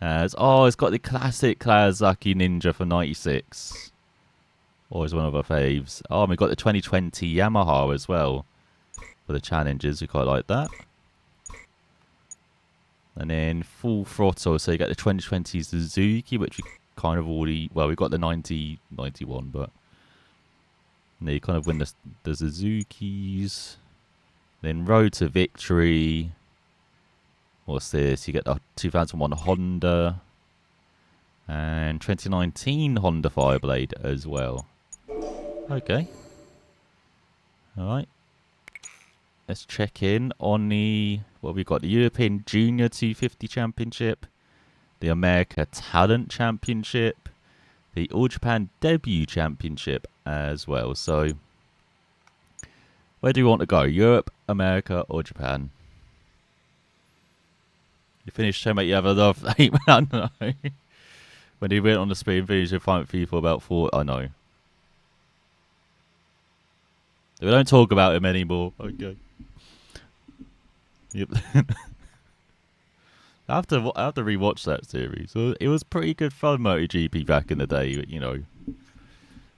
It's got the classic Kawasaki Ninja for 96. Always one of our faves. Oh, and we've got the 2020 Yamaha as well for the challenges. We quite like that. And then Full Throttle, so you get the 2020 Suzuki, which we kind of already... Well, we've got the 91, but... You kind of win the Suzukis. Then Road to Victory. What's this? You get the 2001 Honda. And 2019 Honda Fireblade as well. Okay. Alright. Let's check in on the... What we've got. The European Junior 250 Championship. The America Talent Championship. The All Japan Debut Championship as well. So, where do you want to go? Europe, America, or Japan? You finished teammate, you have enough 8 man. No. When he went on the speed and finished, you find people about 4. I know. We don't talk about him anymore. Okay. Yep. I have to rewatch that series. So it was pretty good fun, MotoGP back in the day. You know,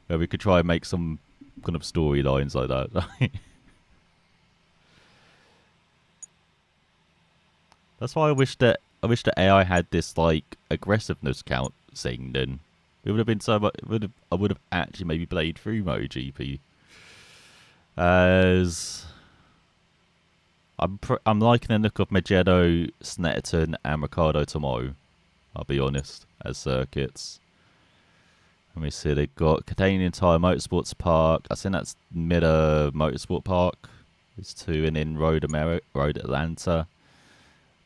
where we could try and make some kind of storylines like that. That's why I wish that AI had this like aggressiveness count thing. Then it would have been so much. I would have actually maybe played through MotoGP. As I'm liking the look of Magello, Snetterton, and Ricardo Tomo. I'll be honest, as circuits. Let me see. They've got Canadian Tire Motorsports Park. I think that's Miller Motorsport Park. There's 2, and then Road Atlanta.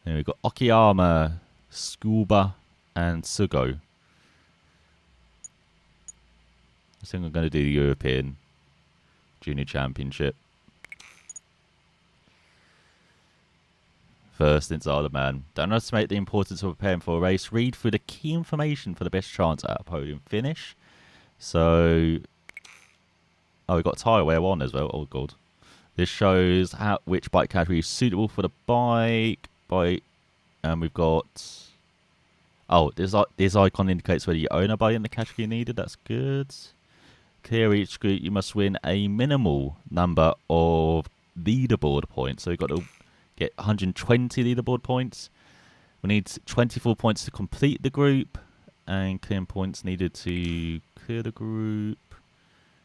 Then we've got Okayama, Scuba, and Sugo. I think I'm going to do the European Junior Championship first since Isle of Man. Don't underestimate the importance of preparing for a race. Read through the key information for the best chance at a podium finish. So, we've got tyre wear 1 as well. Oh god, this shows which bike category is suitable for the bike. And we've got this icon indicates whether you own a bike in the category needed. That's good. Clear each group, you must win a minimal number of leaderboard points. So we've got to get 120 leaderboard points. We need 24 points to complete the group, and clearing points needed to clear the group.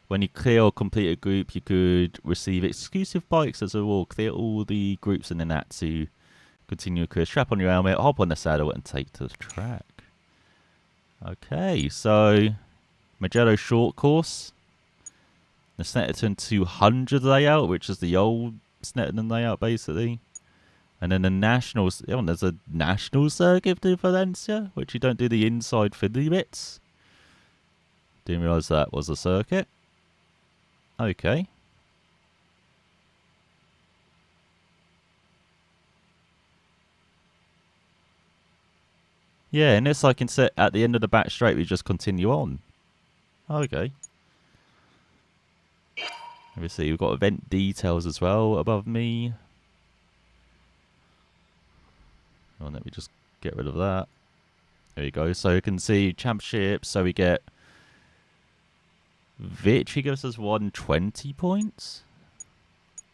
When you clear or complete a group, you could receive exclusive bikes as a reward. Clear all the groups in the nat to continue a career. Strap on your helmet, hop on the saddle, and take to the track. Okay, so Magello short course. The Snetterton 200 layout, which is the old Snetterton layout, basically. And then there's a national circuit to Valencia, which you don't do the inside fiddly bits. Didn't realise that was a circuit. Okay. Yeah, and this I can set at the end of the back straight, we just continue on. Okay. Obviously, we've got event details as well above me. Oh, let me just get rid of that. There you go. So you can see championships. So we get victory gives us 120 points.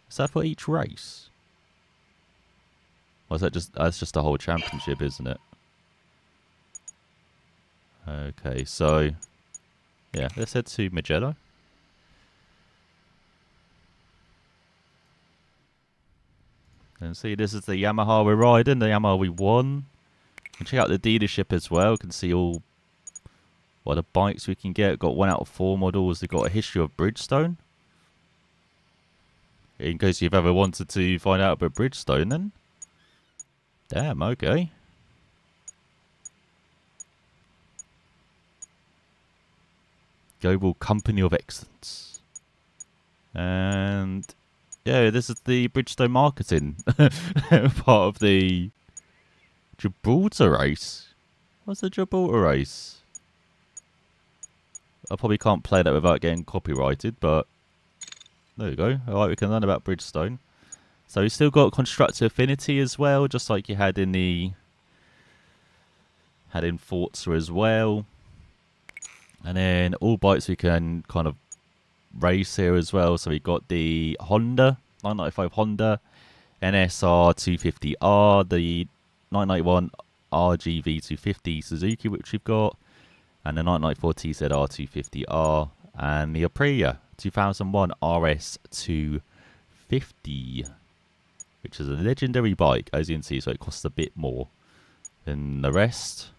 Is that for each race? Or is that that's just the whole championship, isn't it? Okay, so yeah, let's head to Magello. And see, this is the Yamaha we're riding, the Yamaha we won. And check out the dealership as well. You can see all what the bikes we can get. Got 1 out of 4 models. They've got a history of Bridgestone. In case you've ever wanted to find out about Bridgestone, then. Damn, okay. Global Company of Excellence. And yeah, this is the Bridgestone marketing part of the Gibraltar race. What's the Gibraltar race? I probably can't play that without getting copyrighted, but there you go. Alright, we can learn about Bridgestone. So you still got constructor affinity as well, just like you had in Forza as well. And then all bikes we can kind of race here as well. So we got the Honda 995 Honda, NSR 250R, the 991 RGV 250 Suzuki, which we've got, and the 994 TZR 250R, and the Aprilia 2001 RS 250, which is a legendary bike, as you can see. So it costs a bit more than the rest.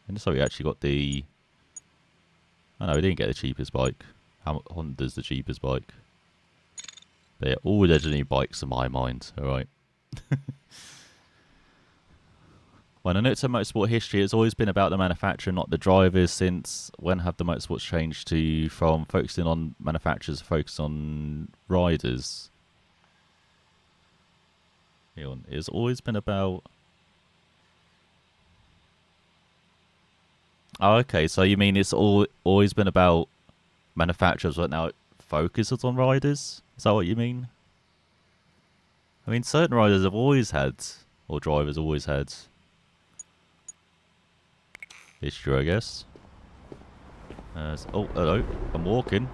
And so we actually got the. Oh no, we didn't get the cheapest bike. Honda's the cheapest bike. They're all legendary bikes in my mind. Alright. When I know it's a motorsport history, it's always been about the manufacturer, not the drivers. Since when have the motorsports changed from focusing on manufacturers to focus on riders? It's always been about. Oh, okay, so you mean it's always been about manufacturers, but now it focuses on riders? Is that what you mean? I mean, certain riders have always had, or drivers always had, history, I guess. Oh, hello, I'm walking.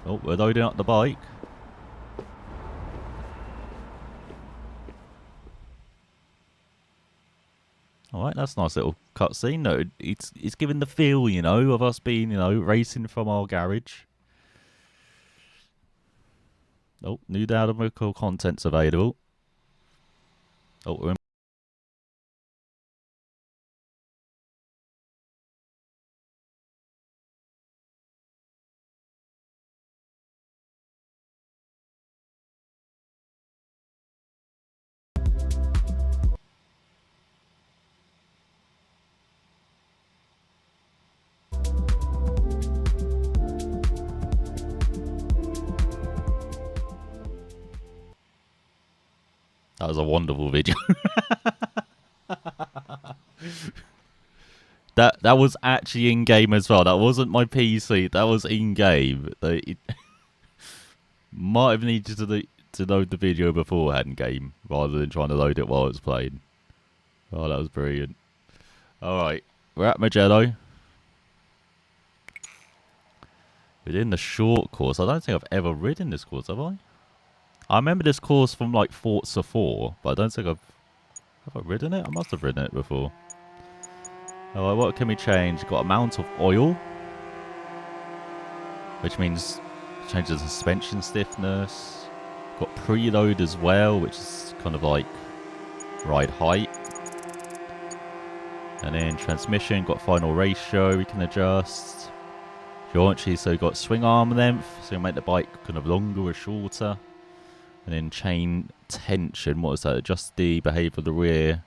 Oh, we're loading up the bike. Alright, that's a nice little cutscene. No, it's giving the feel, of us being, racing from our garage. Oh, new downloadable content's available. Oh, we're in. That was a wonderful video. That was actually in game as well. That wasn't my PC. That was in game. It might have needed to load the video beforehand game rather than trying to load it while it's playing. Oh, that was brilliant. All right, we're at Magello. We're in the short course. I don't think I've ever ridden this course, have I? I remember this course from like Forza 4, but I don't think have I ridden it? I must have ridden it before. Alright, what can we change? Got amount of oil, which means changes the suspension stiffness. Got preload as well, which is kind of like ride height. And then transmission, got final ratio we can adjust. Geometry, so we've got swing arm length, so we make the bike kind of longer or shorter. And then chain tension, what is that? Adjust the behaviour of the rear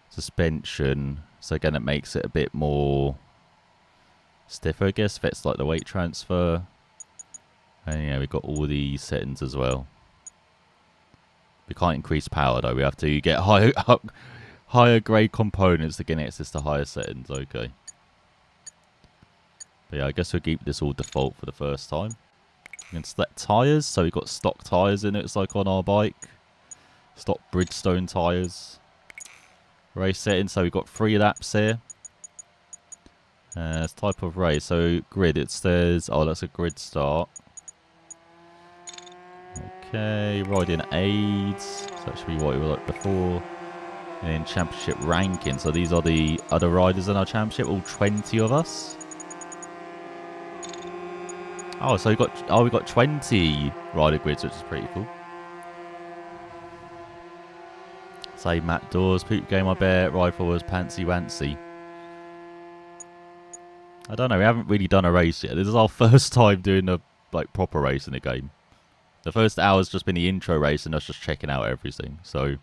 suspension. So again, it makes it a bit more stiffer, I guess. Affects like the weight transfer. And yeah, we've got all these settings as well. We can't increase power though. We have to get higher grade components to get access to higher settings. Okay. But yeah, I guess we'll keep this all default for the first time. We can select tyres. So we've got stock tyres in it. It's like on our bike. Stock Bridgestone tyres. Race settings. So we've got 3 laps here. It's type of race. So grid, it says, oh, that's a grid start. Okay, riding aids. So that should be what we were like before. And then championship ranking. So these are the other riders in our championship, all 20 of us. Oh, so we got 20 rider grids, which is pretty cool. Say Matt Dawes, Poop Game I Bet, Ride Forward, Pantsy Wantsy. I don't know, we haven't really done a race yet. This is our first time doing a proper race in the game. The first hour's just been the intro race and us just checking out everything. So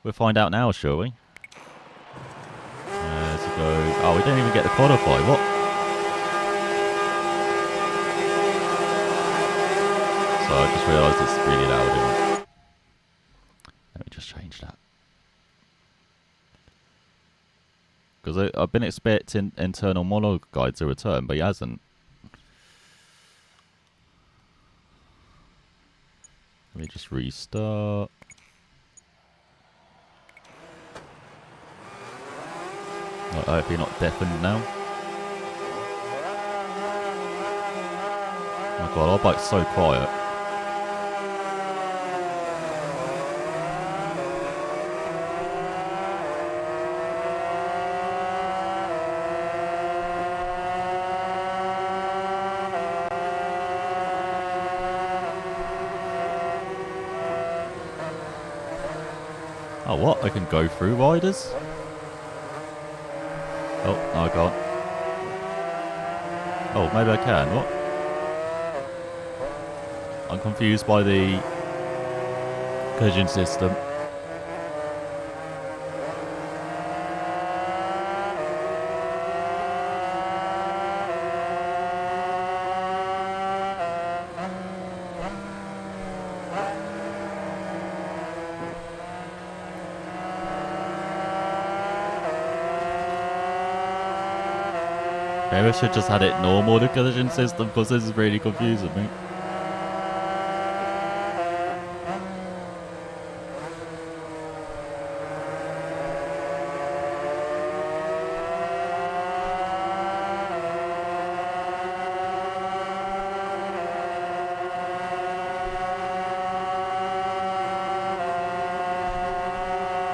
we'll find out now, shall we? Let's go. Oh, we don't even get to qualify. What? So I just realised it's really loud. Let me just change that. Because I've been expecting internal monologue guide to return, but he hasn't. Let me just restart. I hope you're not deafened now. Oh my god, our bike's so quiet. Oh, what? I can go through riders? Oh, no, I can't. Oh, maybe I can. What? I'm confused by the collision system. Maybe I should just had it normal, the collision system, because this is really confusing me.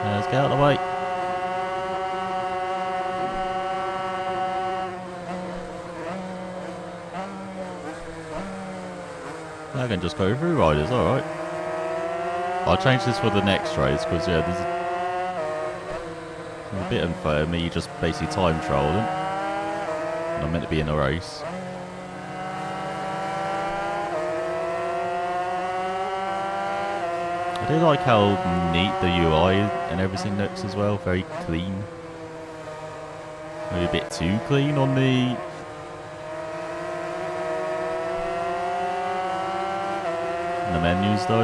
Let's get out of the way. I can just go through riders, alright. I'll change this for the next race, because yeah, this is a bit unfair, me just basically time trolling. And I'm meant to be in a race. I do like how neat the UI and everything looks as well, very clean. Maybe a bit too clean on the menus though.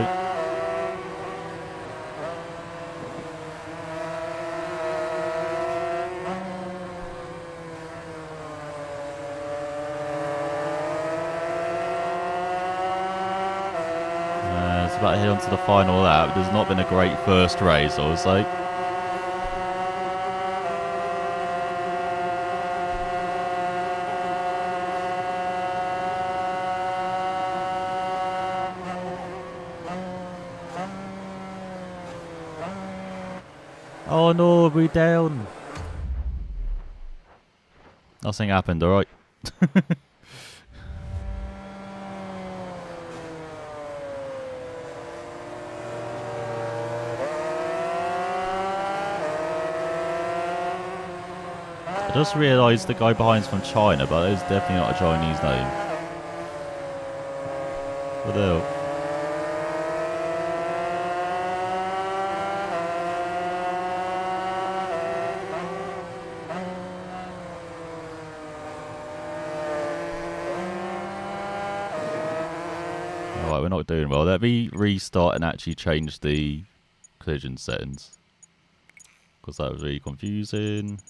It's about to head on to the final lap. There's not been a great first race, I would say. Oh no, we're down. Nothing happened, alright. I just realised the guy behind's from China, but it's definitely not a Chinese name. What the hell? Right, we're not doing well. Let me restart and actually change the collision settings. Because that was really confusing.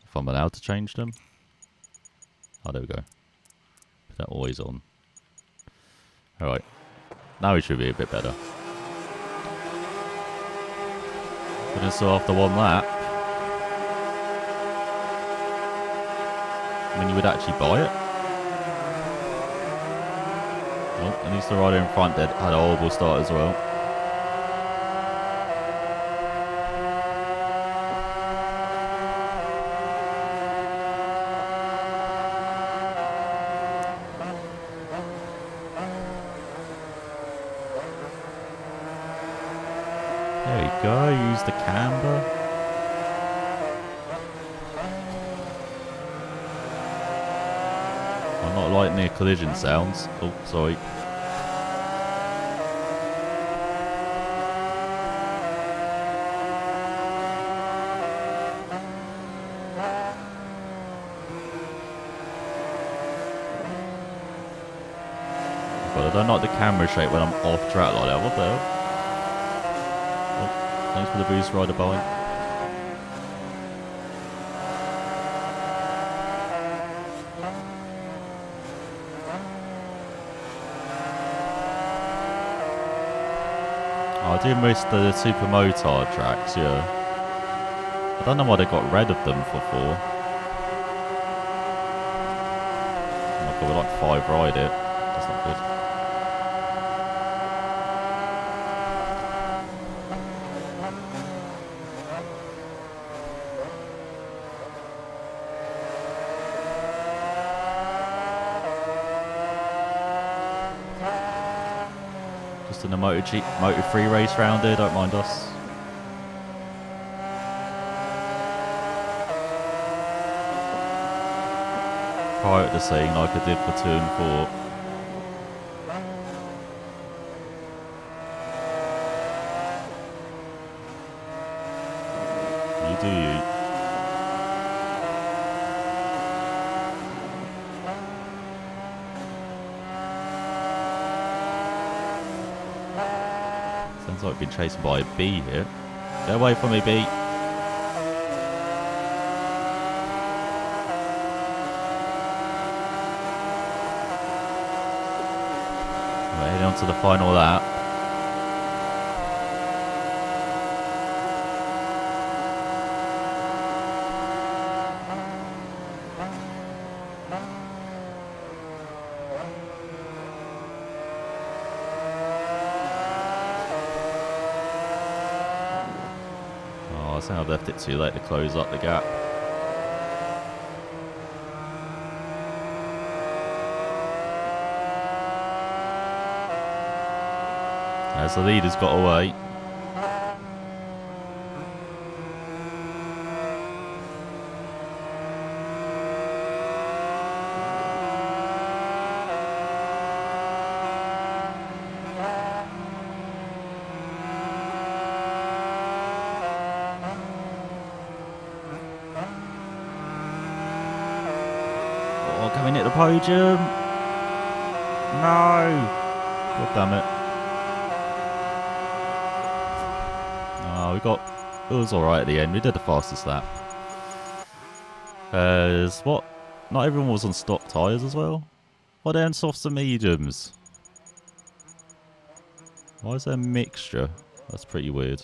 If I'm allowed to change them. Oh, there we go. Put that always on. Alright. Now we should be a bit better. But it's still after one lap. I mean, you would actually buy it. Oh, at least the rider in front had a horrible start as well. There we go, use the camber. I'm not liking the collision sounds. Oh, sorry. But I don't like the camera shape when I'm off track like that. What the hell? Oh, thanks for the boost, rider buying. Oh, I do miss the super motard tracks, yeah. I don't know why they got rid of them for 4. Oh my god, we're like 5 ride it. That's not good. Just in a Moto 3 race round here, don't mind us. Prior to saying like I did for 2 and 4. You do you. Sounds like we've been chased by a bee here. Get away from me, bee. We're heading on to the final lap. Oh, I think I've left it too late to close up the gap. As the leader's got away. Oh, coming at the podium. No. God damn it. It was alright at the end. We did the fastest lap. What? Not everyone was on stock tyres as well? Why are they on softs and mediums? Why is there a mixture? That's pretty weird.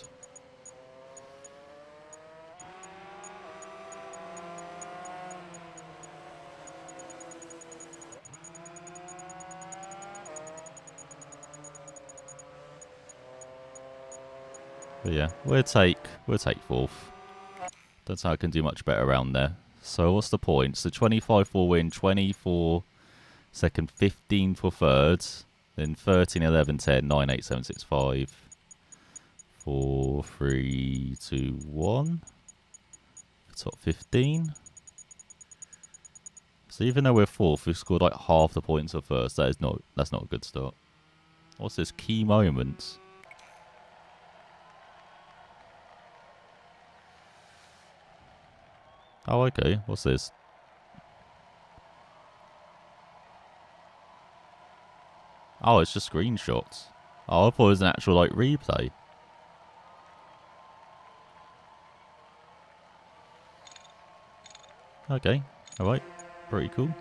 But yeah, we'll take 4th. Don't think I can do much better around there. So what's the points? The 25 for win, 20 for second, 15 for third, then 13, 11, 10, 9, 8, 7, 6, 5, 4, 3, 2, 1. Top 15. So even though we're 4th, we've scored like half the points of first. That's not a good start. What's this? Key moments. Oh, okay. What's this? Oh, it's just screenshots. Oh, I thought it was an actual, like, replay. Okay. Alright. Pretty cool.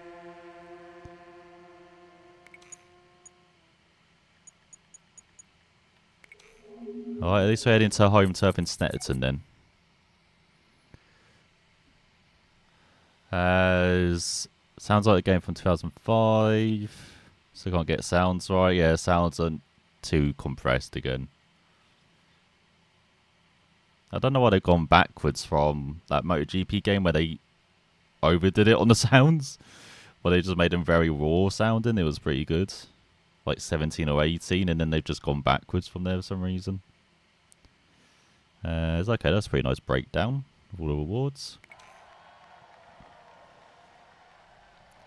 Alright, at least we're heading to home turf in Snetterton then. Sounds like a game from 2005. So I can't get sounds right. Yeah, sounds are too compressed again. I don't know why they've gone backwards from that MotoGP game where they overdid it on the sounds. Where they just made them very raw sounding. It was pretty good. Like 17 or 18, and then they've just gone backwards from there for some reason. It's okay, that's a pretty nice breakdown of all the rewards.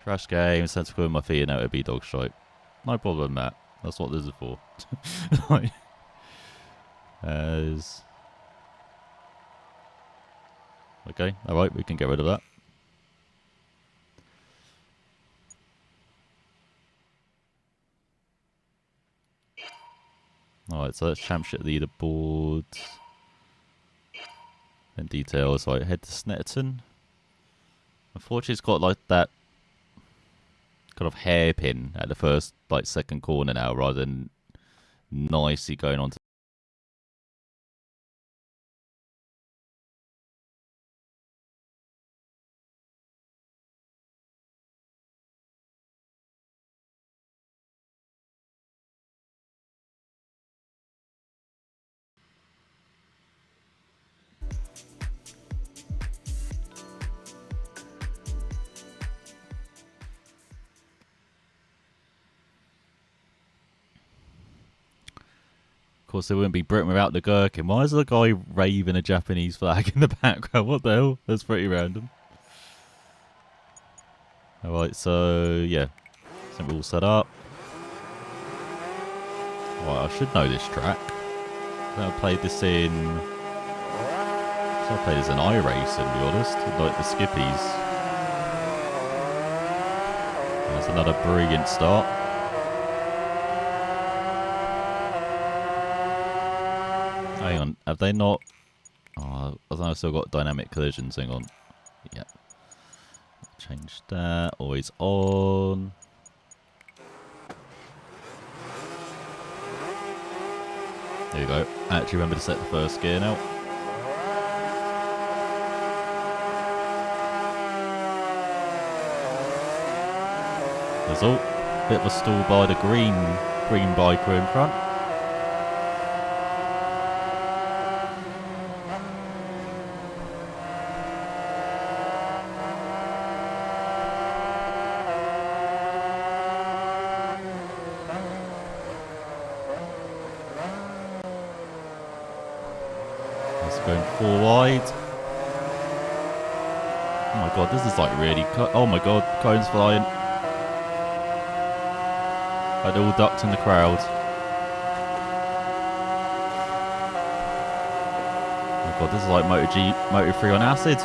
Crash game, sense of my feet and out of B dog stripe. No problem, Matt. That's what this is for. Like, okay, alright, we can get rid of that. Alright, so that's championship leaderboard. And details, right, head to Snetterton. Unfortunately, it's got like that kind of hairpin at the first, like, second corner now, rather than nicely going on to. Of course, there wouldn't be Britain without the gherkin. Why is the guy raving a Japanese flag in the background? What the hell? That's pretty random. Alright, so, yeah. I think we're all set up. Right, I should know this track. I played this in... I played this in iRacing, to be honest. Like the Skippies. That's another brilliant start. Hang on, have they not... Oh, I think I've still got dynamic collisions, hang on. Yeah. Change that, always on. There you go. I actually remember to set the first gear now. Result. Bit of a stall by the green biker in front. Going 4 wide. Oh my god, this is like really... Oh my god, cones flying. Like they're all ducked in the crowd. Oh my god, this is like Moto3 on acid.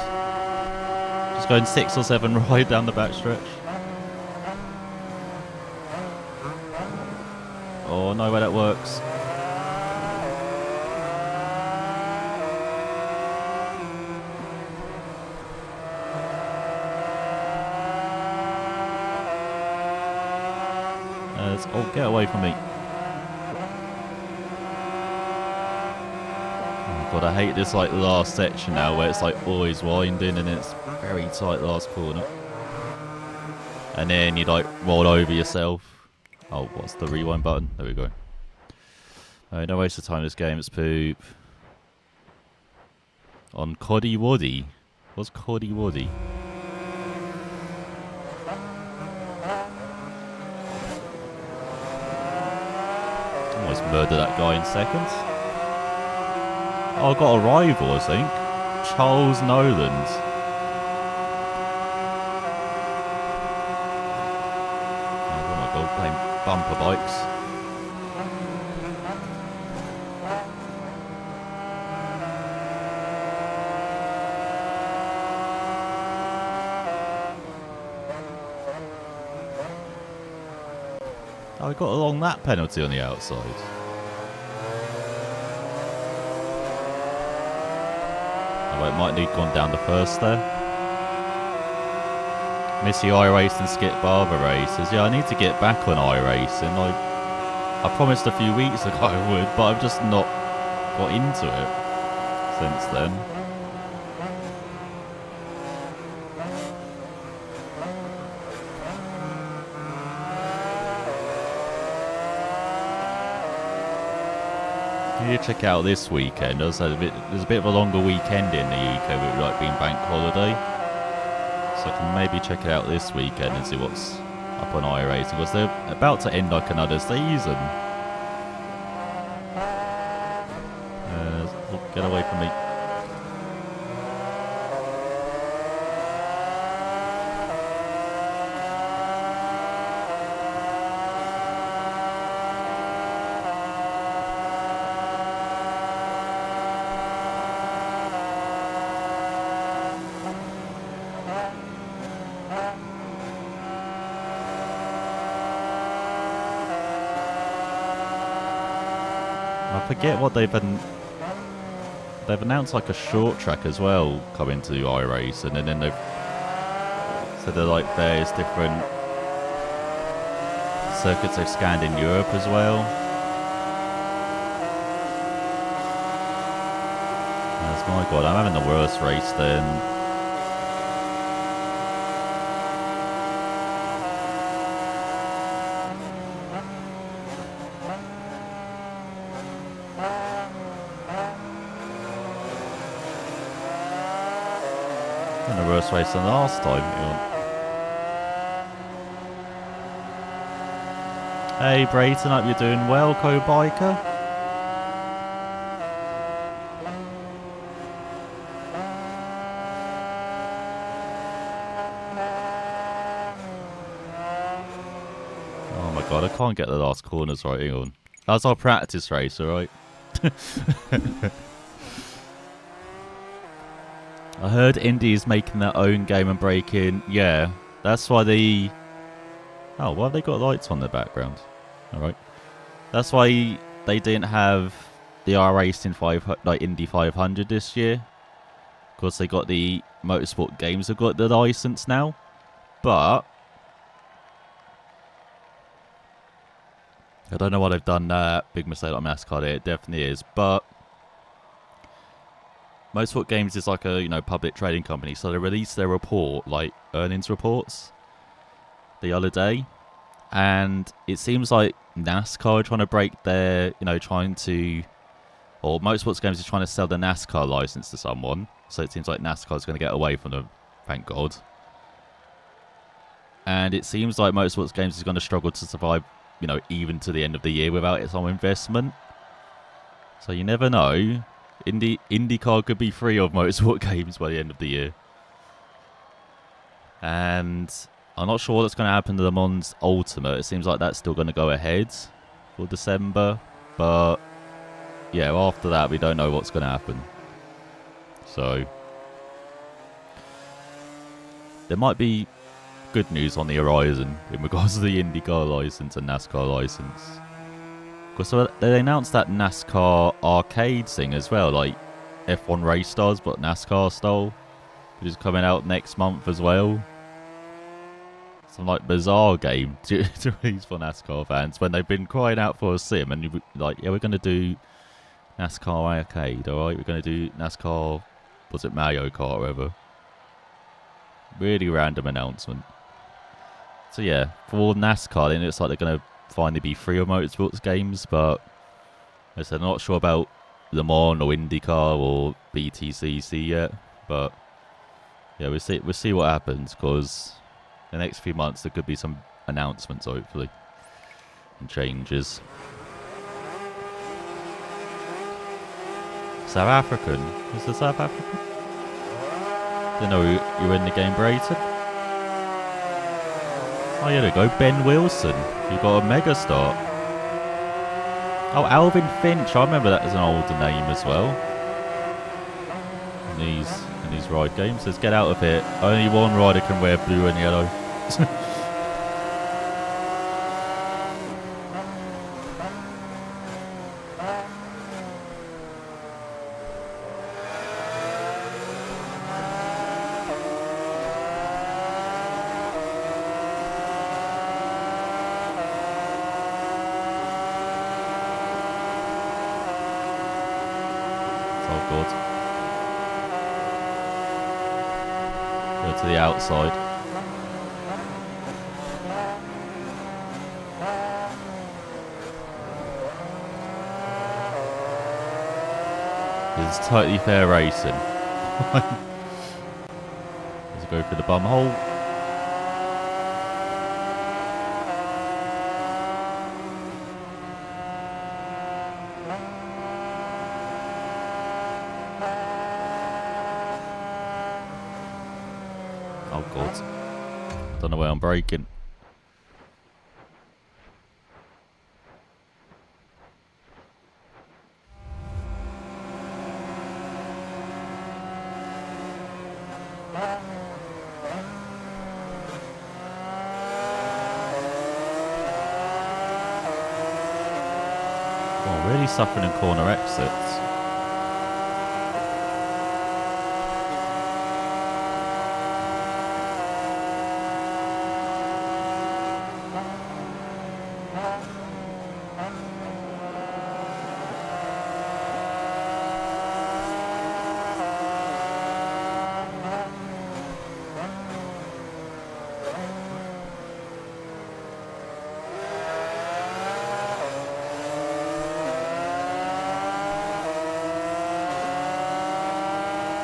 Just going 6 or 7 right down the backstretch. Oh, no way that works. Oh, get away from me. Oh god, I hate this like last section now where it's like always winding and it's very tight last corner. And then you like roll over yourself. Oh, what's the rewind button? There we go. No waste of time this game, it's poop. On Coddy Waddy. What's Coddy Waddy? Almost murdered that guy in seconds. Oh, I got a rival, I think. Charles Noland. Oh my god, playing bumper bikes. Oh, we got along that penalty on the outside. Oh, it might need gone down the first there. Missy iRacing, Skip Barber races. Yeah, I need to get back on iRacing. I promised a few weeks ago I would, but I've just not got into it since then. You need to check out this weekend. There's a bit of a longer weekend in the UK with like being bank holiday. So I can maybe check it out this weekend and see what's up on iRacing, because they're about to end like another season. Get away from me. I forget what they've announced, like a short track as well coming to iRacing, and then they've said they're like various different circuits they've scanned in Europe as well. Yes, my god, I'm having the worst race then. The worst race than last time. Hey Brayton, hope you're doing well, co-biker. Oh my god, I can't get the last corners right, hang on. That's our practice race, alright? I heard Indy's making their own game and breaking. Yeah, that's why they... Oh, why have they got lights on their background? Alright. That's why they didn't have the iRacing 5, like Indy 500 this year. Of course, they got the Motorsport Games have got the license now. But... I don't know why they've done that. Big mistake on NASCAR there. It definitely is. But... Motorsport Games is like a, public trading company, so they released their report, like earnings reports, the other day, and it seems like NASCAR are trying to break their, or Motorsport Games is trying to sell the NASCAR license to someone, so it seems like NASCAR is going to get away from them, thank God. And it seems like Motorsport Games is going to struggle to survive, even to the end of the year without its own investment. So you never know. IndyCar could be free of Motorsport Games by the end of the year. And I'm not sure what's going to happen to Le Mans Ultimate. It seems like that's still going to go ahead for December. But, yeah, after that, we don't know what's going to happen. So, there might be good news on the horizon in regards to the IndyCar license and NASCAR license. So they announced that NASCAR arcade thing as well, like F1 Race Stars, but NASCAR style, which is coming out next month as well. Some like bizarre game to release for NASCAR fans when they've been crying out for a sim, and you're like, yeah, we're going to do NASCAR arcade, alright? We're going to do NASCAR, was it Mario Kart or whatever? Really random announcement. So yeah, for NASCAR, then it's like they're going to finally be free of Motorsports Games, but I said I'm not sure about Le Mans or IndyCar or BTCC yet, but yeah, we'll see what happens, because the next few months there could be some announcements hopefully and changes. South African? Is the South African? Didn't know you were in the game, Brayton. Oh, here we go, Ben Wilson. You got a mega start. Oh, Alvin Finch. I remember that as an older name as well. In these ride games. Let's get out of here. Only one rider can wear blue and yellow. god. Go to the outside. This is totally fair racing. Let's go for the bum hole. Oh god. Don't know where I'm braking. Oh, really suffering in corner exits.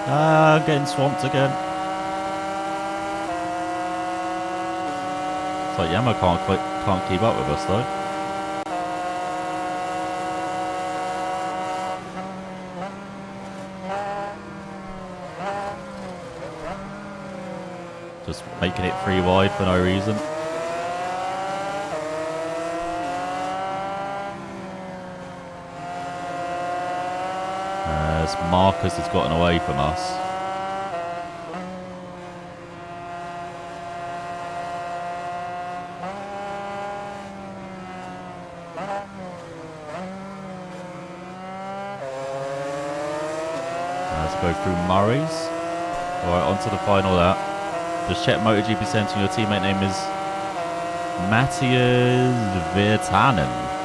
Ah, getting swamped again. It's like Yama can't keep up with us though. Just making it 3 wide for no reason. As Marcus has gotten away from us. Let's go through Murray's. Alright, on to the final lap. Just check MotoGP Centre, your teammate name is Matthias Virtanen.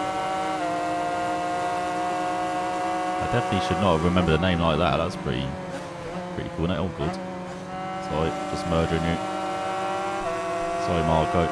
I definitely should not remember the name like that. That's pretty cool, isn't it? Oh, good. Sorry, just murdering you. Sorry, Marco.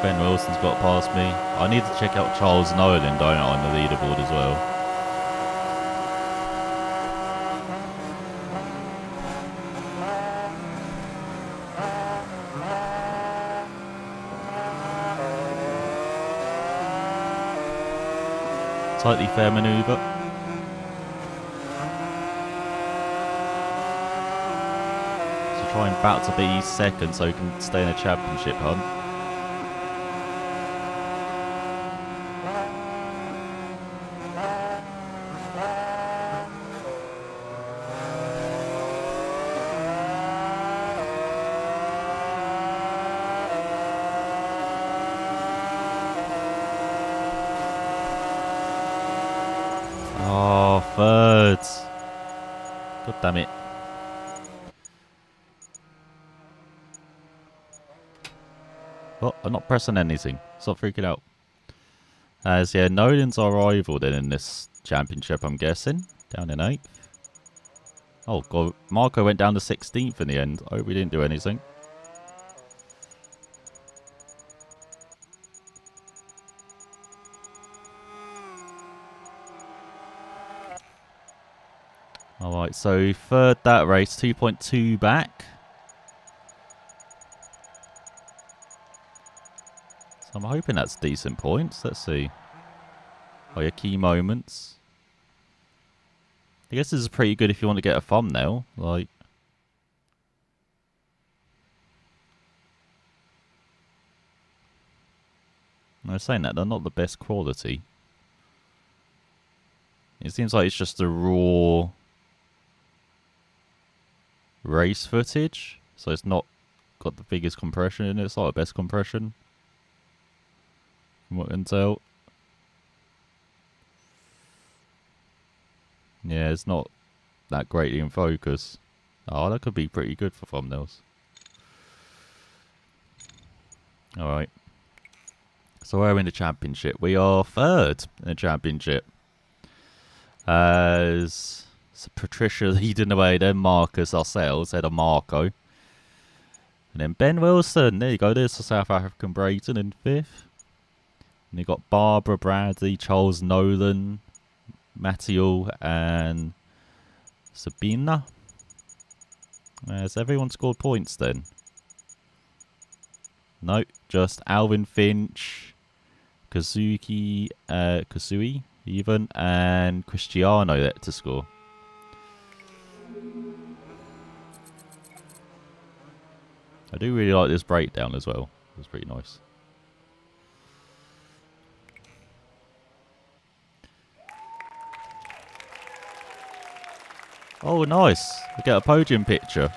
Ben Wilson's got past me. I need to check out Charles Nolan, don't I, on the leaderboard as well. Slightly fair manoeuvre. So try and bat to be second so he can stay in a championship hunt. Oh, thirds. God damn it. Oh, I'm not pressing anything. Stop freaking out. As yeah, Nolan's our rival then in this championship, I'm guessing. Down in 8th. Oh god, Marco went down to 16th in the end. I hope we didn't do anything. Alright, so third that race, 2.2 back. So I'm hoping that's decent points. Let's see. Oh, your key moments. I guess this is pretty good if you want to get a thumbnail. Like, I was saying that they're not the best quality. It seems like it's just the raw race footage, so it's not got the biggest compression in it. It's not the best compression from what I can tell. Yeah, it's not that greatly in focus. Oh, that could be pretty good for thumbnails. Alright. So we're in the championship. We are third in the championship. As Patricia leading away, then Marcus, ourselves, ahead of Marco. And then Ben Wilson. There you go. There's the South African Brayton in fifth. And you got Barbara Bradley, Charles Nolan, Mattiel, and Sabina. Has everyone scored points then? No, just Alvin Finch, Kazuki, Kasui even, and Cristiano yet to score. I do really like this breakdown as well. It's pretty nice. Oh, nice. We get a podium picture.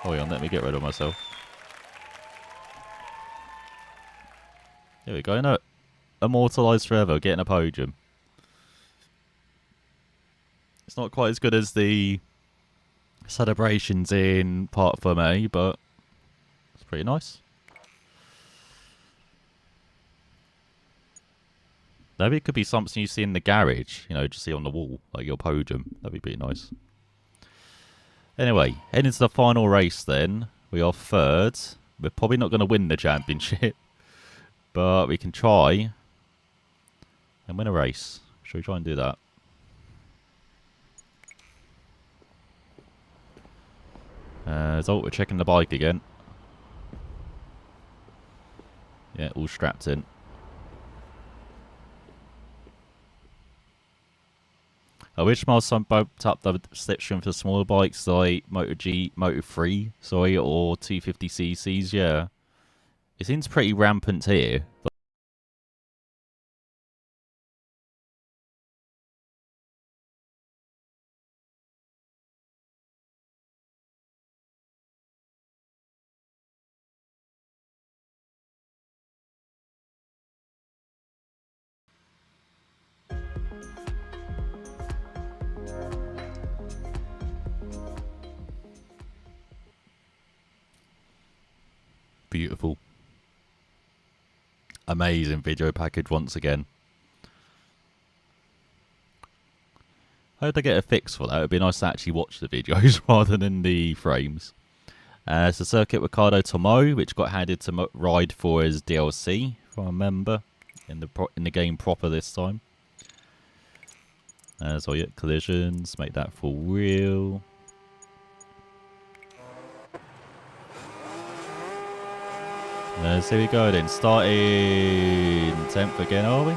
Hold on, let me get rid of myself. There we go. No, immortalised forever, getting a podium. It's not quite as good as the celebrations in Part 4A, but it's pretty nice. Maybe it could be something you see in the garage, you know, just see on the wall, like your podium. That'd be pretty nice. Anyway, heading to the final race then. We are third. We're probably not going to win the championship, but we can try and win a race. Shall we try and do that? So we're checking the bike again. Yeah, all strapped in. I wish Milestone bumped up the slipstream for smaller bikes like Moto 3, sorry, or 250cc's, yeah. It seems pretty rampant here. But beautiful. Amazing video package once again. I hope they get a fix for that. It would be nice to actually watch the videos rather than the frames. It's the Circuit Ricardo Tomo, which got handed to ride for as DLC from a member in the game proper this time. So yeah, collisions, make that for real. So here we go then, starting 10th again, are we?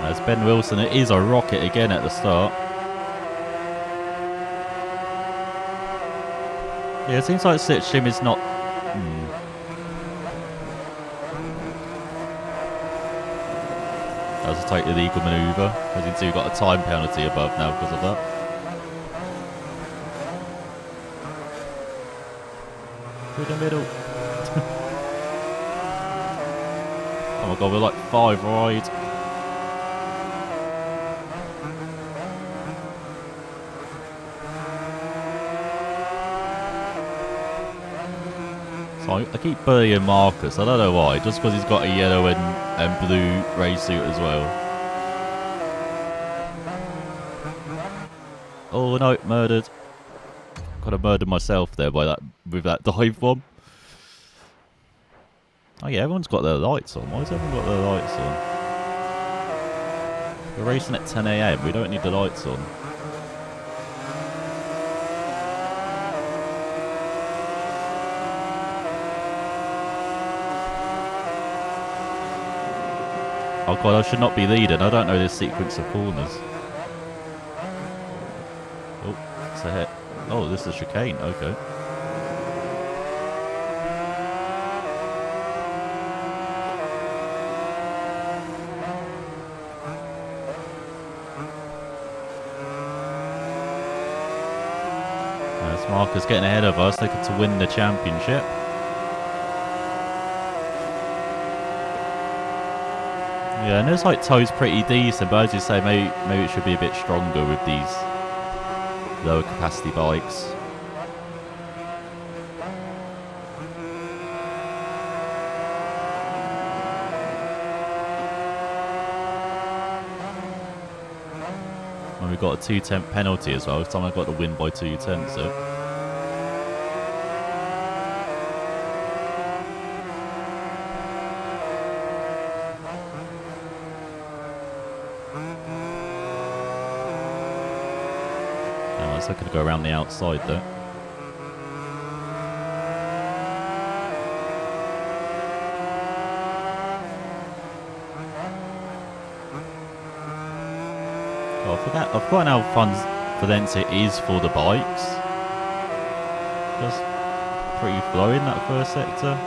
There's Ben Wilson. It is a rocket again at the start. Yeah, it seems like slipstream is not... That was a totally legal manoeuvre. As you can see, we've got a time penalty above now because of that. Through the middle. Oh my god, we're like 5 wide. So I keep bullying Marcus, I don't know why, just because he's got a yellow and blue race suit as well. Oh no, murdered. Could have murdered myself there with that dive bomb. Oh yeah, everyone's got their lights on. Why has everyone got their lights on? We're racing at 10 AM, we don't need the lights on. Oh god, I should not be leading. I don't know this sequence of corners. Oh, it's a hit. Oh, this is a chicane. Okay. As Marcus getting ahead of us, looking to win the championship. Yeah, and it's like tow's pretty decent, but as you say, maybe it should be a bit stronger with these lower capacity bikes. And we got a 2/10 penalty as well. Someone got the win by 2/10. So. So I could go around the outside though. Oh, I've forgotten how fun Valencia is for the bikes. Just pretty flowing that first sector.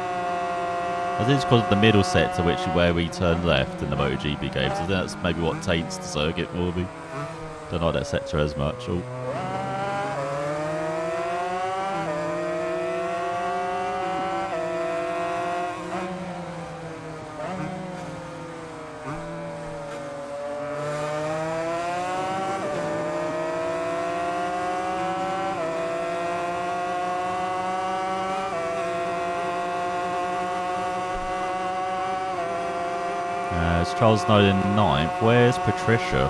I think it's because of the middle sector, which is where we turn left in the MotoGP games. I think that's maybe what taints the circuit more. Don't like that sector as much. Oh. It's Charles Nolan 9th. Where's Patricia?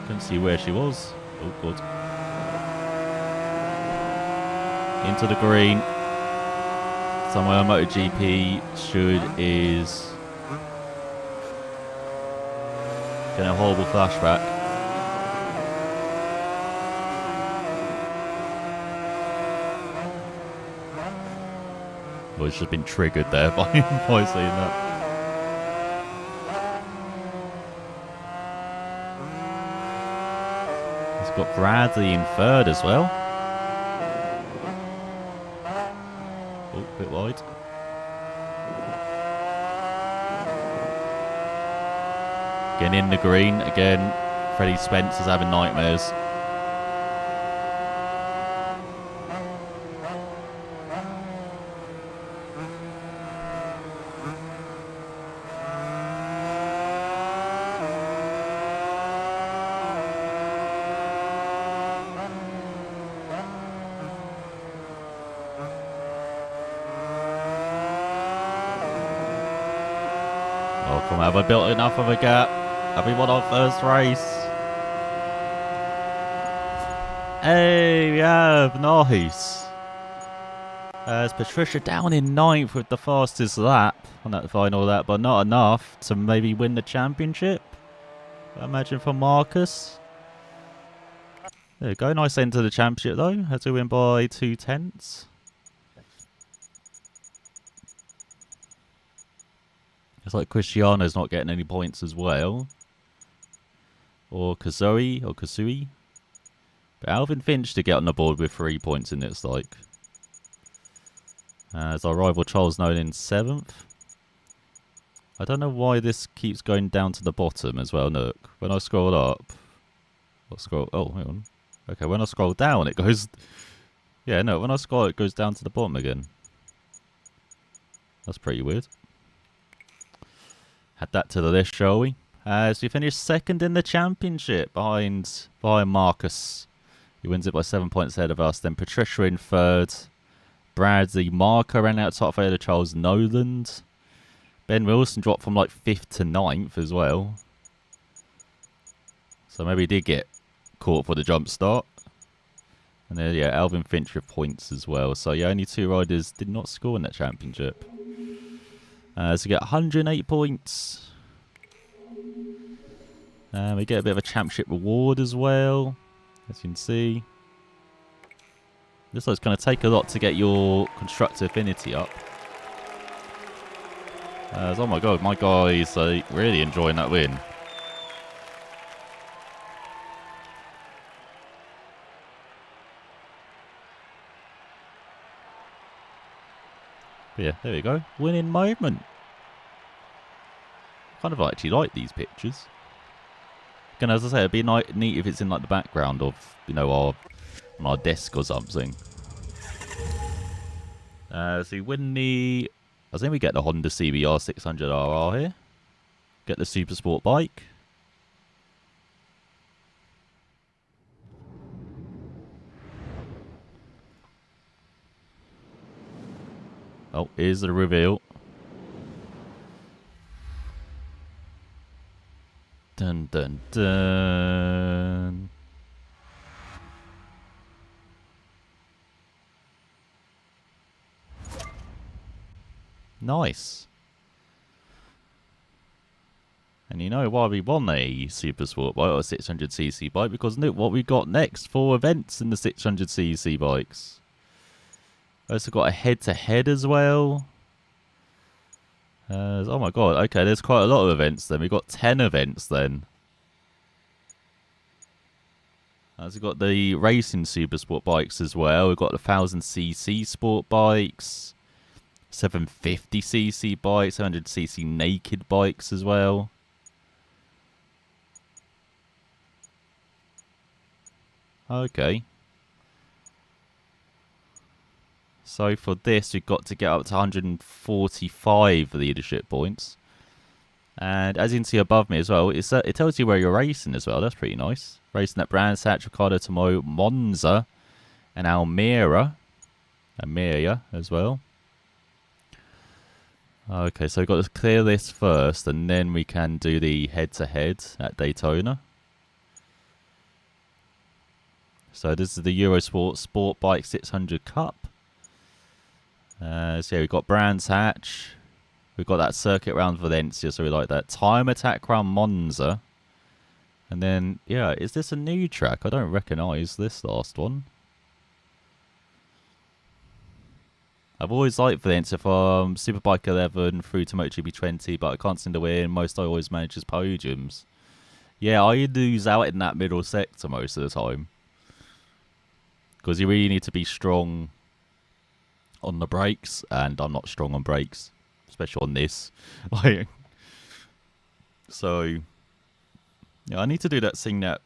Couldn't see where she was. Oh, God. Into the green. Somewhere on MotoGP is getting a horrible flashback. Well, it's just been triggered there by seeing that. He's got Bradley in third as well. Oh, a bit wide. Getting in the green again. Freddie Spencer's having nightmares. Have I built enough of a gap? Have we won our first race? Hey, we have. Nice. It's Patricia down in 9th with the fastest lap on that final lap, but not enough to maybe win the championship. I imagine for Marcus. There we go. Nice end to the championship though. Had to win by 2/10. It's like Cristiano's not getting any points as well. Or Kasui. But Alvin Finch to get on the board with 3 points in this, like. As our rival Charles Nolan 7th. I don't know why this keeps going down to the bottom as well, look. When I scroll up. Oh, hang on. Okay, when I scroll down it goes... Yeah, no, when I scroll it goes down to the bottom again. That's pretty weird. Add that to the list, shall we? As we finish second in the championship behind Marcus. He wins it by 7 points ahead of us. Then Patricia in third. Bradley Marker ran out top ahead of Charles Noland. Ben Wilson dropped from like 5th to 9th as well. So maybe he did get caught for the jump start. And then, yeah, Alvin Finch with points as well. So, yeah, only 2 riders did not score in that championship. So we get 108 points. We get a bit of a championship reward as well, as you can see. This is going to take a lot to get your constructor affinity up. Oh my god, my guys are really enjoying that win. But yeah, there we go. Winning moment. Kind of actually like these pictures. Again, as I say, it'd be neat if it's in like the background of, you know, on our desk or something. So you win the I think we get the Honda CBR 600RR here. Get the Super Sport bike. Oh, here's the reveal. Dun dun dun. Nice. And you know why we want a Super Sport bike or a 600cc bike? Because look what we got next for events in the 600cc bikes. Also got a head-to-head as well. Oh my god, okay, there's quite a lot of events then. We've got 10 events then. We've got the racing Super Sport bikes as well. We've got the 1000cc sport bikes. 750cc bikes, 700cc naked bikes as well. Okay. So for this, we've got to get up to 145 leadership points. And as you can see above me as well, it tells you where you're racing as well. That's pretty nice. Racing at Brands Hatch, Ricardo Tomo, Monza, and Almira as well. Okay, so we've got to clear this first, and then we can do the head-to-head at Daytona. So this is the Eurosport Sport Bike 600 Cup. So yeah, we've got Brands Hatch. We've got that circuit round Valencia, so we like that. Time Attack round Monza. And then, yeah, is this a new track? I don't recognise this last one. I've always liked Valencia from Superbike 11 through to MotoGP 20, but I can't seem to win. Most I always manage as podiums. Yeah, I lose out in that middle sector most of the time. Because you really need to be strong on the brakes, and I'm not strong on brakes. Especially on this. So, yeah, I need to do that thing that,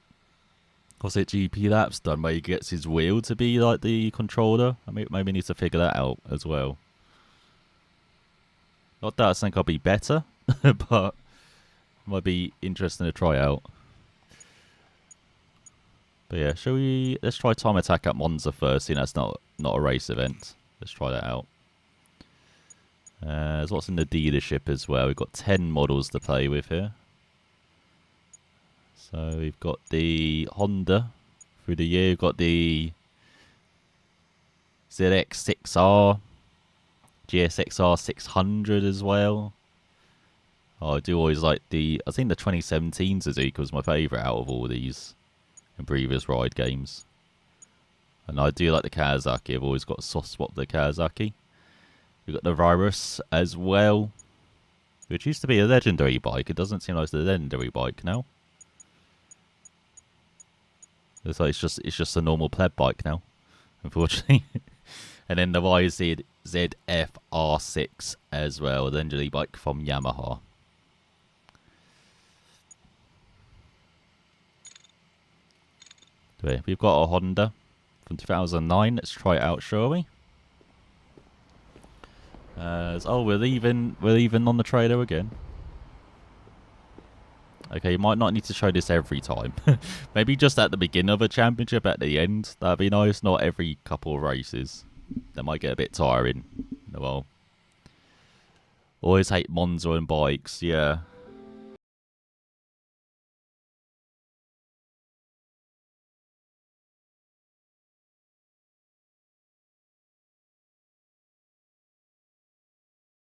what's it, GP Lap's done, where he gets his wheel to be like the controller. I maybe need to figure that out as well. Not that I think I'll be better, but it might be interesting to try out. But yeah, let's try Time Attack at Monza first. That's not a race event. Let's try that out. There's what's in the dealership as well. We've got 10 models to play with here. So we've got the Honda through the year. We've got the ZX6R, GSXR 600 as well. Oh, I do always like I think the 2017 Suzuka was my favourite out of all these in previous ride games. And I do like the Kawasaki. I've always got a soft spot for the Kawasaki. We've got the Virus as well, which used to be a legendary bike. It doesn't seem like it's a legendary bike now. It's like it's just a normal pleb bike now, unfortunately. And then the YZ ZF-R6 as well, a legendary bike from Yamaha. We've got a Honda from 2009. Let's try it out, shall we? We're leaving on the trailer again. Okay, you might not need to show this every time. Maybe just at the beginning of a championship, at the end. That'd be nice. Not every couple of races. That might get a bit tiring. Well, always hate Monza and bikes. Yeah.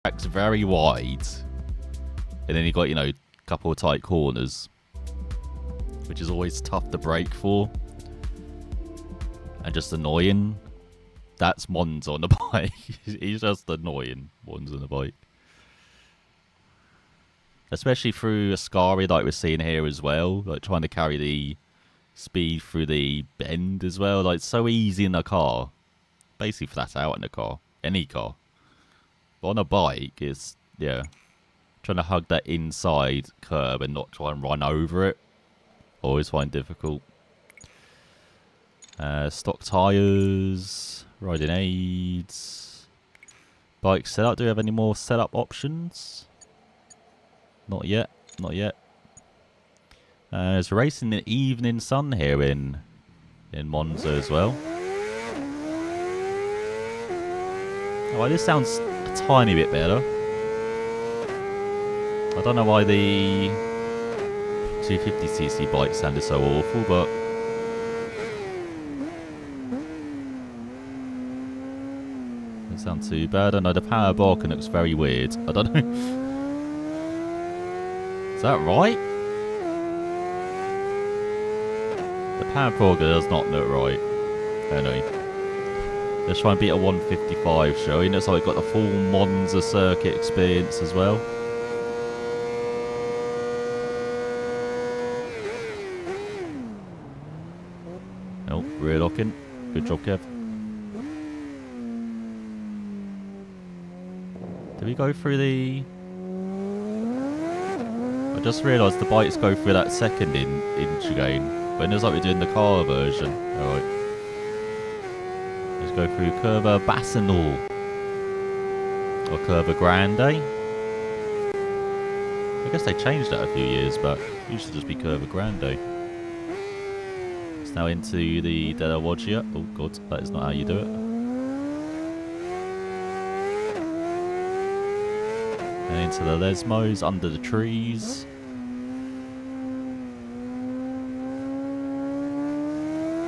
Track's very wide, and then you got a couple of tight corners, which is always tough to brake for, and just annoying. That's Mons on the bike. He's just annoying. Mons on the bike, especially through Ascari, like we're seeing here as well. Like trying to carry the speed through the bend as well. Like so easy in a car, basically flat out in a car, any car. But on a bike, it's trying to hug that inside curb and not try and run over it. Always find difficult. Stock tyres, riding aids, bike setup. Do we have any more setup options? Not yet. Not yet. There's racing in the evening sun here in Monza as well. Oh, this sounds a tiny bit better. I don't know why the 250cc bike sounded so awful, but doesn't sound too bad. I know the power Balkan looks very weird. I don't know. Is that right? The power Balkan does not look right. Anyway. Let's try and beat a 155 show. It looks like we've got the full Monza circuit experience as well. Oh, rear locking. Good job, Kev. Did we go through the... I just realised the bikes go through that second inch again. But it looks like we're doing the car version. Alright. Let's go through Curva Bassanol. Or Curva Grande. I guess they changed that a few years back. It used to just be Curva Grande. It's now into the Della Loggia. Oh god, that is not how you do it. And into the Lesmos, under the trees.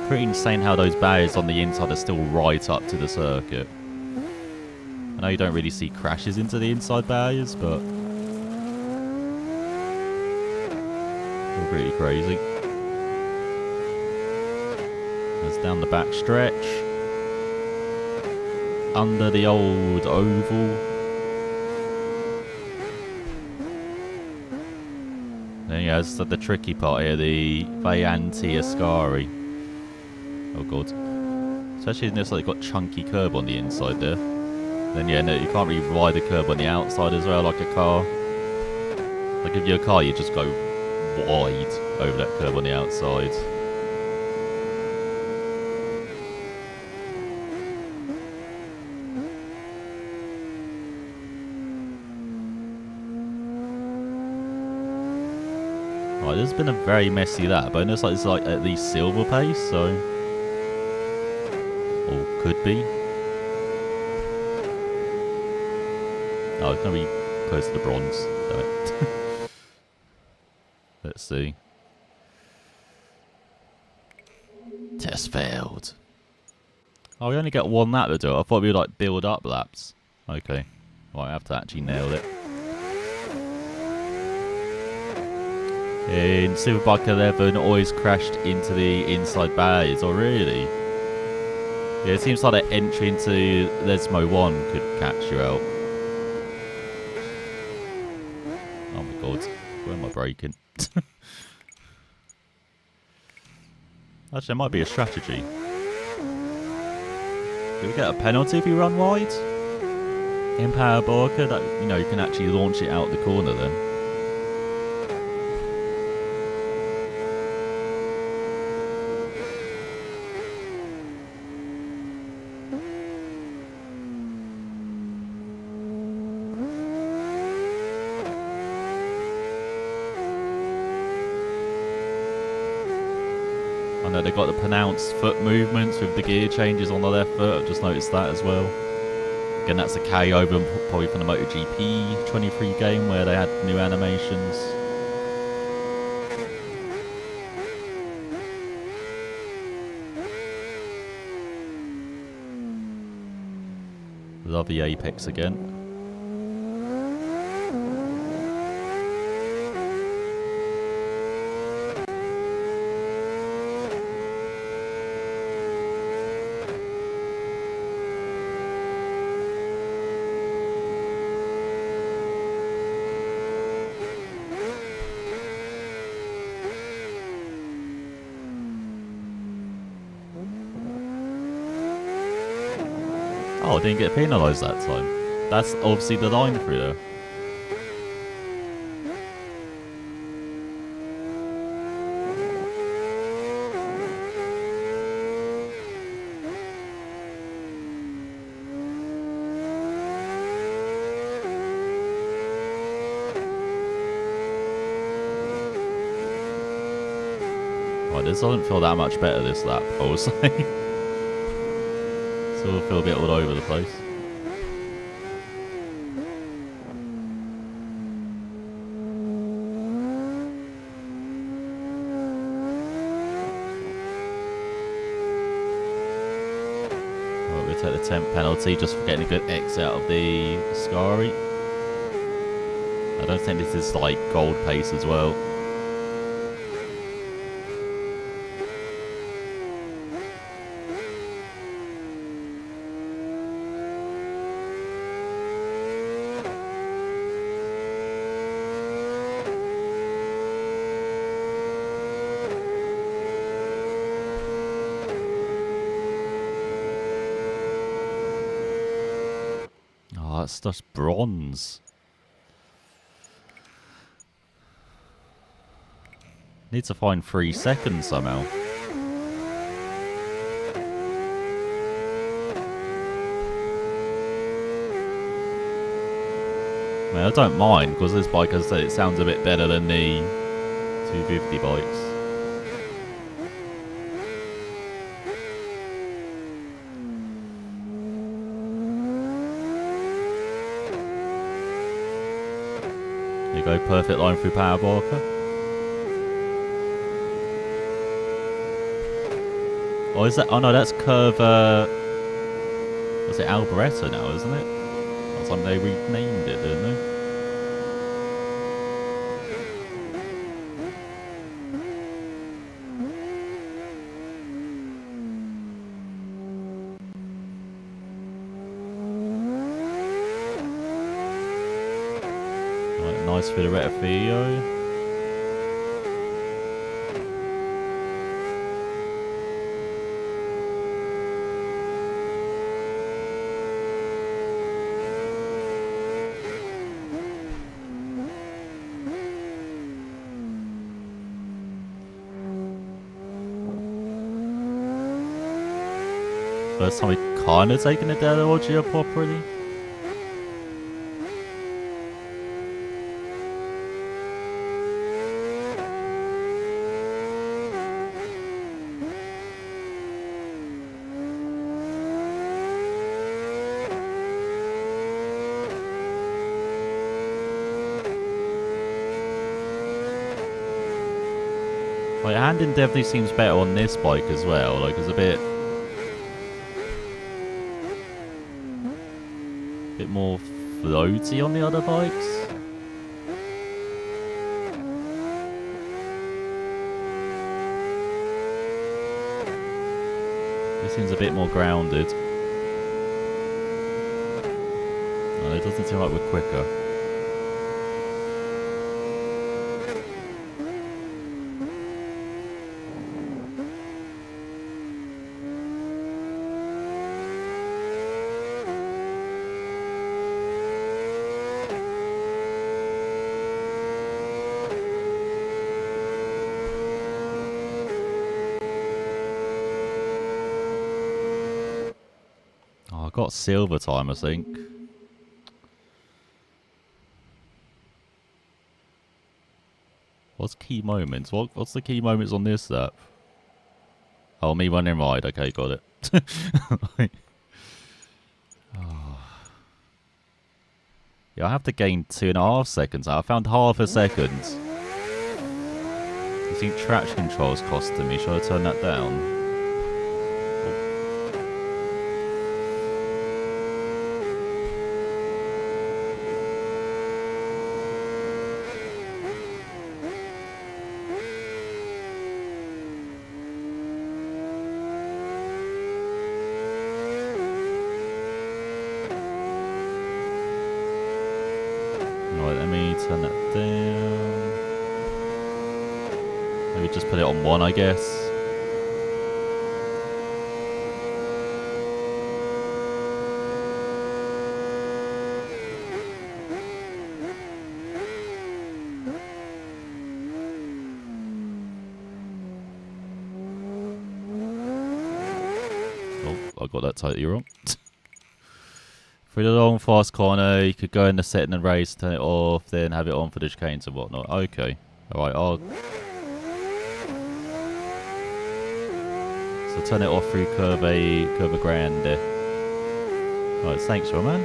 Pretty insane how those barriers on the inside are still right up to the circuit. I know you don't really see crashes into the inside barriers, but... they're pretty crazy. It's down the back stretch. Under the old oval. Then yeah, it's the tricky part here, the Vaianti Ascari. Oh god. Especially in this, like, got chunky curb on the inside there. Then yeah, no, you can't really ride the curb on the outside as well, like a car. Like if you're a car, you just go wide over that curb on the outside. Right, this has been a very messy lap, but it looks like it's like at least silver pace, so... or could be. Oh, it's going to be close to the bronze. Damn it. Let's see. Test failed. Oh, we only get one lap to do it. I thought we would like build up laps. Okay. Right, I have to actually nail it. In Superbike 11, always crashed into the inside barriers. Oh, really? Yeah, it seems like the entry into Lesmo 1 could catch you out. Oh my god, where am I braking? Actually, there might be a strategy. Do we get a penalty if you run wide? In Power Borka, that, you know, you can actually launch it out the corner then. I know they've got the pronounced foot movements with the gear changes on the left foot. I've just noticed that as well. Again, that's a carryover probably from the MotoGP 23 game where they had new animations. Love the apex again. Oh, I didn't get penalised that time. That's obviously the line through there. Right, this doesn't feel that much better this lap, I will say. Still feel a bit all over the place. Right, we'll take the 10th penalty just for getting a good X out of the Scari. I don't think this is like gold pace as well. Oh, that's just bronze. Need to find 3 seconds somehow. I mean, I don't mind because this bike, as I said, it sounds a bit better than the 250 bikes. There you go, perfect line through Power Barker. Oh, is that? Oh no, that's Curve. Was it Alberetta now, isn't it? Last time they renamed it, didn't they? Right, nice bit of Retafio. First time we kind of taken it down the Audio properly. Like, handling definitely seems better on this bike as well. Like, it's a bit more floaty on the other bikes. This seems a bit more grounded. No, it doesn't seem like we're quicker. I got silver time, I think. What's key moments? What's the key moments on this lap? Oh, me running wide. Okay, got it. Oh. Yeah, I have to gain 2.5 seconds. I found half a second. You think traction control's costing me? Should I turn that down? Right, let me turn that down. Maybe just put it on 1, I guess. Oh, I got that totally wrong. For the long fast corner, you could go in the setting and race, turn it off, then have it on for the chicanes and whatnot. Okay. Alright, So turn it off through Curva Grande. Right, thanks, Roman.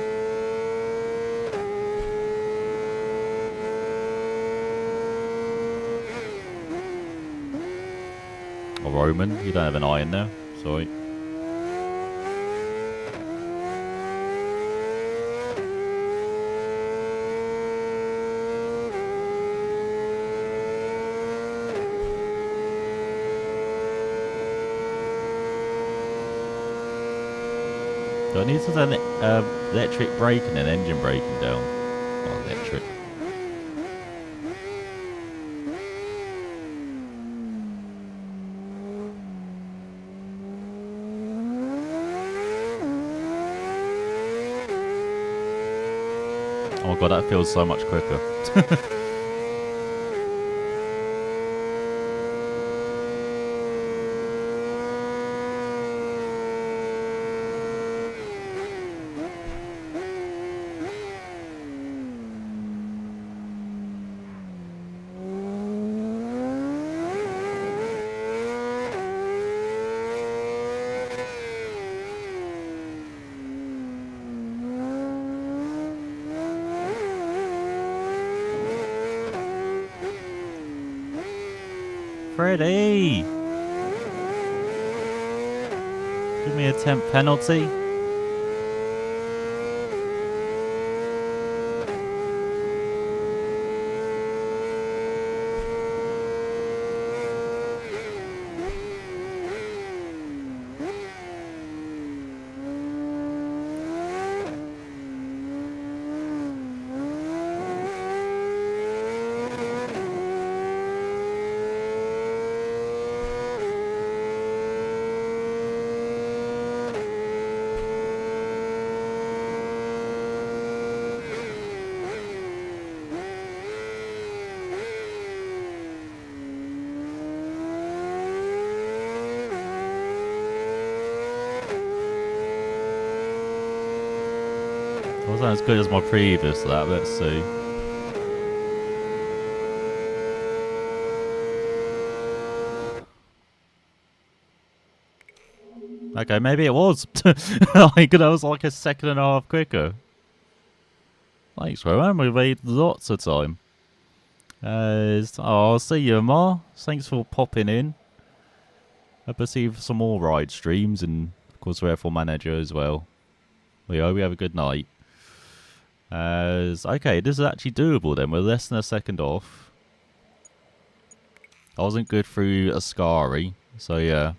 Or Roman, you don't have an I in there. Sorry. Do I need to turn electric braking and engine braking down? Oh, electric. Oh my god, that feels so much quicker. Freddy! Give me a 10th penalty. Wasn't as good as my previous lap, let's see. Okay, maybe it was. Like, that was like a second and a half quicker. Thanks, Rowan. We waited lots of time. I'll see you, Ma. Thanks for popping in. I perceive some more ride streams, and of course, we're F1 Manager as well. We hope we have a good night. Okay, this is actually doable then. We're less than a second off. I wasn't good through Ascari, so yeah.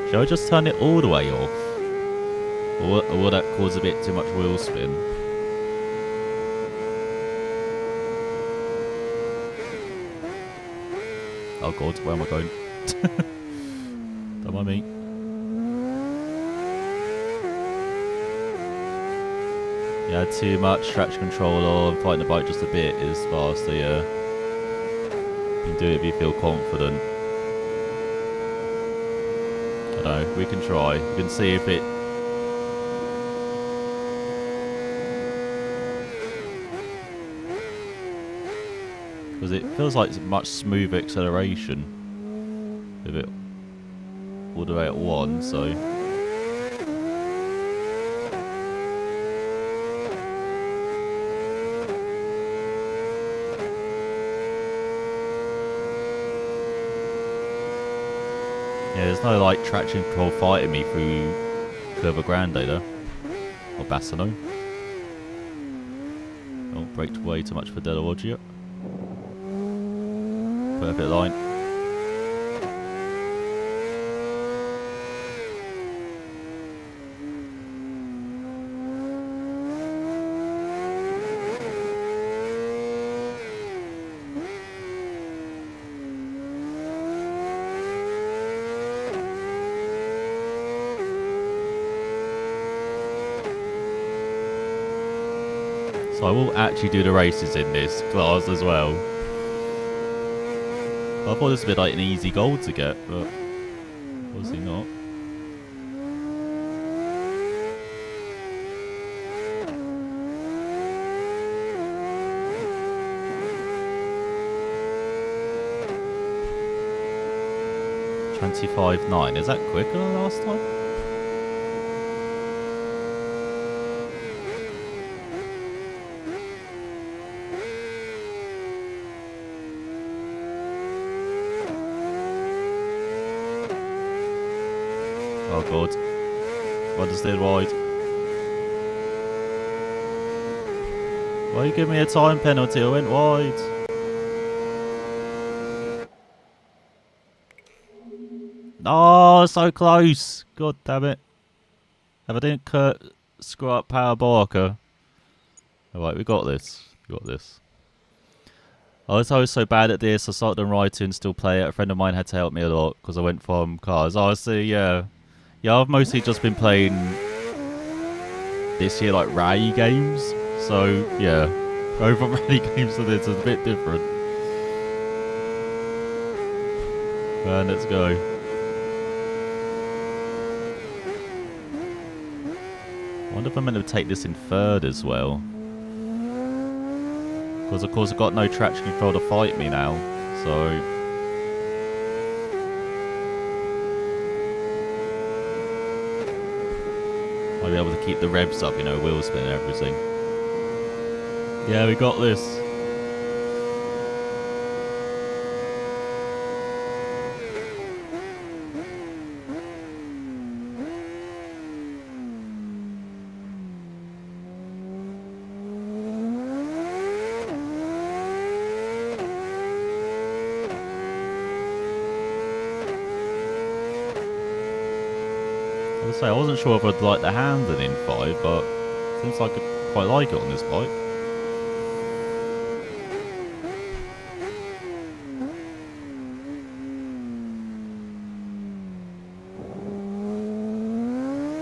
Shall I just turn it all the way off? Or will that cause a bit too much wheel spin? Oh god, where am I going? Don't mind me. Yeah, too much traction control on, fighting the bike just a bit is faster, yeah. You can do it if you feel confident. I don't know, we can try. We can see if it... Because it feels like it's much smoother acceleration. With it all the way at one, so... Yeah, there's no like traction control fighting me through Curva Grande though. Or Bassano. Don't brake way too much for Della Oggia. Perfect line. So I will actually do the races in this class as well. I thought this would be like an easy goal to get, but obviously not. 25.9. Is that quicker than last time? Oh god. I just did wide. Why you give me a time penalty? I went wide. Oh, so close. God damn it. If I didn't screw up Power Barker. Alright, we got this. We got this. I was always so bad at this. I started on Ride 2 and still play it. A friend of mine had to help me a lot because I went from cars. Oh, see, yeah. Yeah, I've mostly just been playing this year like rally games. So, yeah. Going from rally games to this is a bit different. And let's go. I wonder if I'm meant to take this in third as well. Because of course I've got no traction control to fight me now. So... I'll be able to keep the revs up, you know, wheel spin and everything. Yeah, we got this. I wasn't sure if I'd like the handling in 5, but it seems like I quite like it on this bike.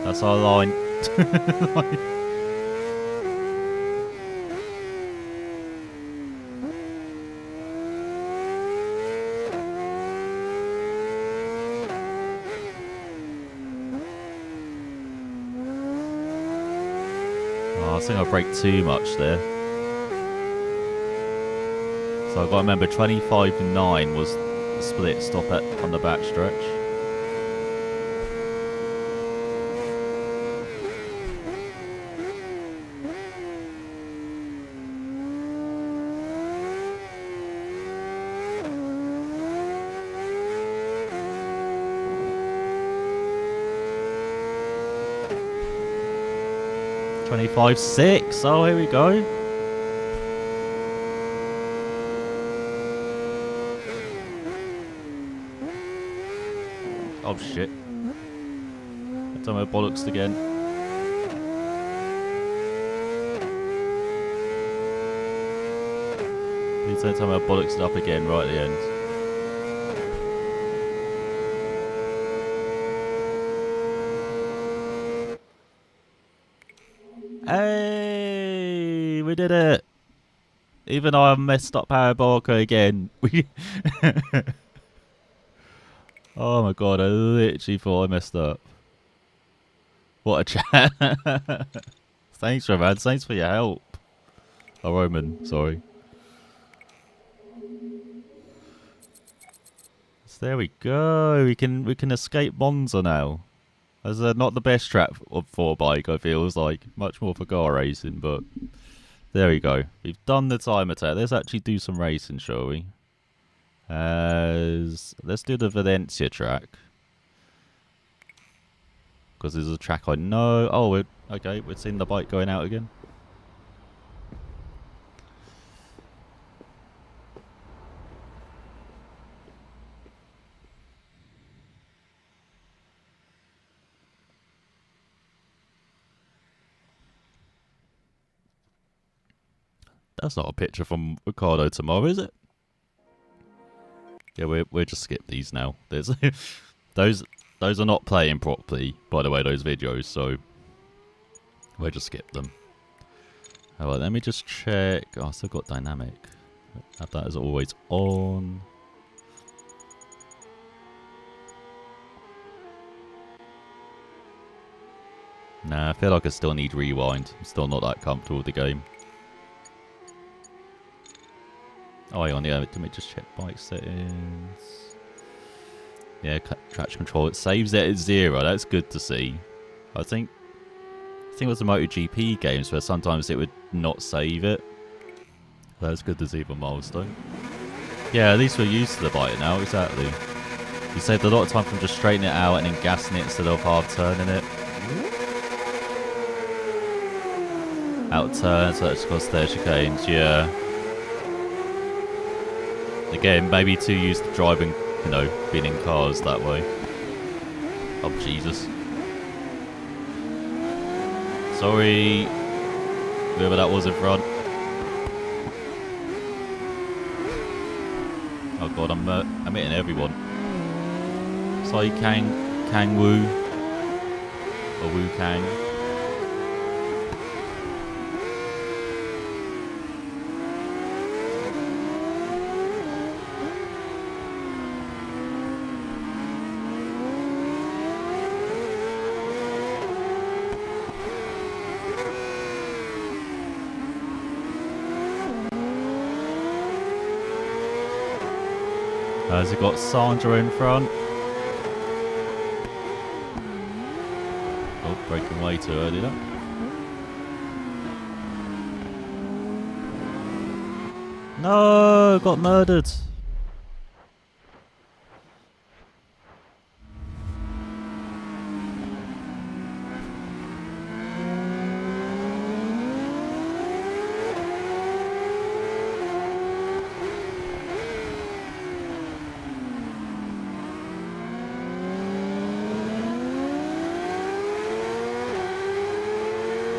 That's our line. I think I braked too much there. So I've got to remember 25.9 was the split stop at on the back stretch. .25.6. Oh, here we go. Oh shit! I've done my bollocks again. Please don't tell me I bollocks it up again right at the end. Hey, we did it! Even though I messed up Power Barker again. Oh my god, I literally thought I messed up. What a chat. Thanks, Roman. Thanks for your help. Oh, Roman, sorry. So there we go. We can escape Monza now. As not the best track for a bike, I feel. It's like much more for car racing, but there we go. We've done the time attack. Let's actually do some racing, shall we? Let's do the Valencia track. Because there's a track I know. Oh, okay, we're seeing the bike going out again. That's not a picture from Ricardo tomorrow, is it? Yeah, we'll just skip these now. There's those are not playing properly, by the way, those videos, so we'll just skip them. Alright, let me just check. Oh, I still got dynamic. Have that as always on. Nah, I feel like I still need rewind. I'm still not that comfortable with the game. Oh, hang on, yeah, let me just check bike settings. Yeah, traction control. It saves it at 0. That's good to see. I think it was the MotoGP games where sometimes it would not save it. That's good to see for Milestone. Yeah, at least we're used to the bike now, exactly. You saved a lot of time from just straightening it out and then gassing it instead of hard turning it. Out turns, so that's across their chicanes, yeah. Again, maybe too used to driving, you know, being in cars that way. Oh, Jesus. Sorry, whoever that was in front. Oh god, I'm hitting everyone. Sorry, Kang Wu. Or Wu Kang. Has it got Sandra in front? Oh, breaking way too early there. No, got murdered.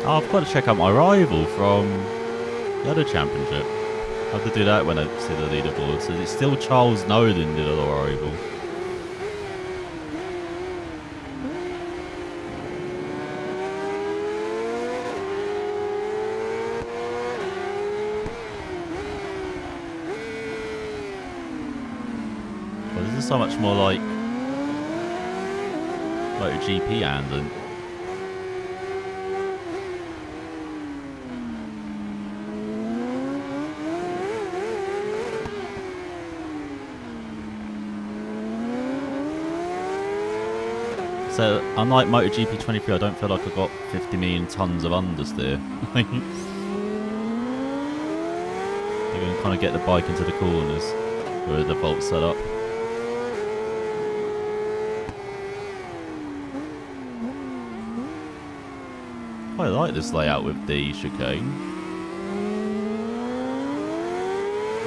Oh, I've got to check out my rival from the other championship. I have to do that when I see the leaderboard. So it's still Charles Nolan, the other rival. Well, this is so much more like MotoGP handling. So, unlike MotoGP 23, I don't feel like I've got 50 million tons of understeer. You can kind of get the bike into the corners with the default setup. Quite like this layout with the chicane.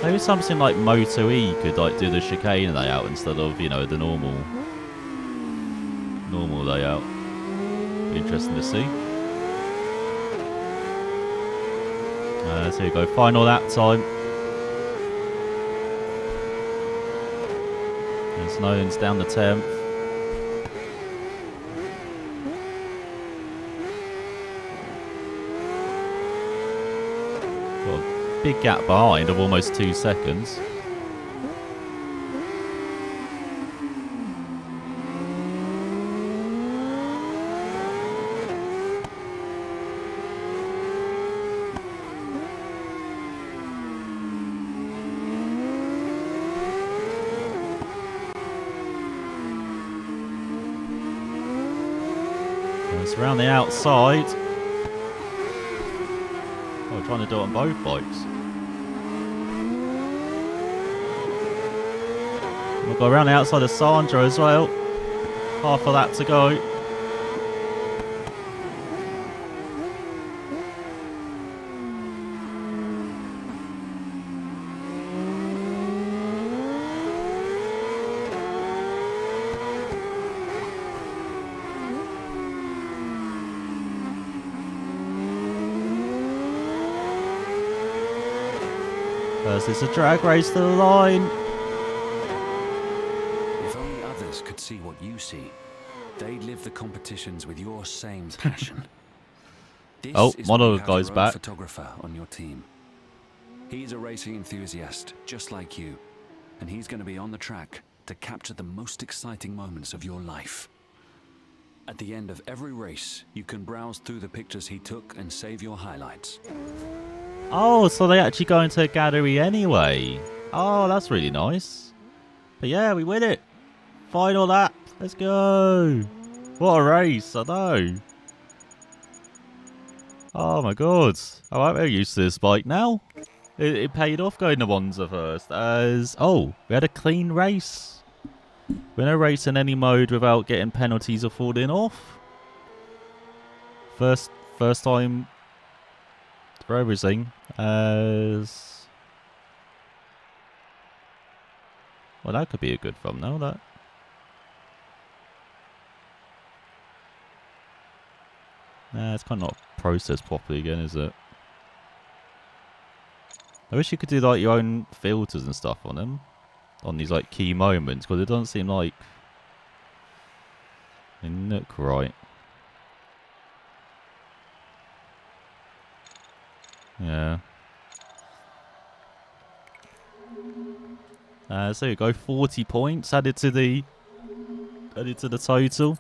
Maybe something like Moto E could like do the chicane layout instead of, you know, the normal layout. Be interesting to see. So here we go, final lap time. And Snowden's down the 10th. Got a big gap behind of almost 2 seconds. It's around the outside. Oh, trying to do it on both bikes. We'll go around the outside of Sandra as well. Half of that to go. First, it's a drag race to the line.
If only others could see what you see, they'd live the competitions with your same passion.
Oh, one of the guys back.
Photographer on your team. He's a racing enthusiast, just like you, and he's going to be on the track to capture the most exciting moments of your life. At the end of every race, you can browse through the pictures he took and save your highlights.
Oh, so they actually go into a gallery anyway. Oh, that's really nice. But yeah, we win it. final lap. Let's go. What a race, I know. Oh my god. Oh, I'm very used to this bike now. It paid off going to Monza first. Oh, we had a clean race. We're no race in any mode without getting penalties or falling off. First time for everything. Well, that could be a good thumbnail, that. Nah, it's kind of not processed properly again, is it? I wish you could do like your own filters and stuff on them. On these like key moments, because it doesn't seem like they look right. Yeah. So you go, 40 points added to the total.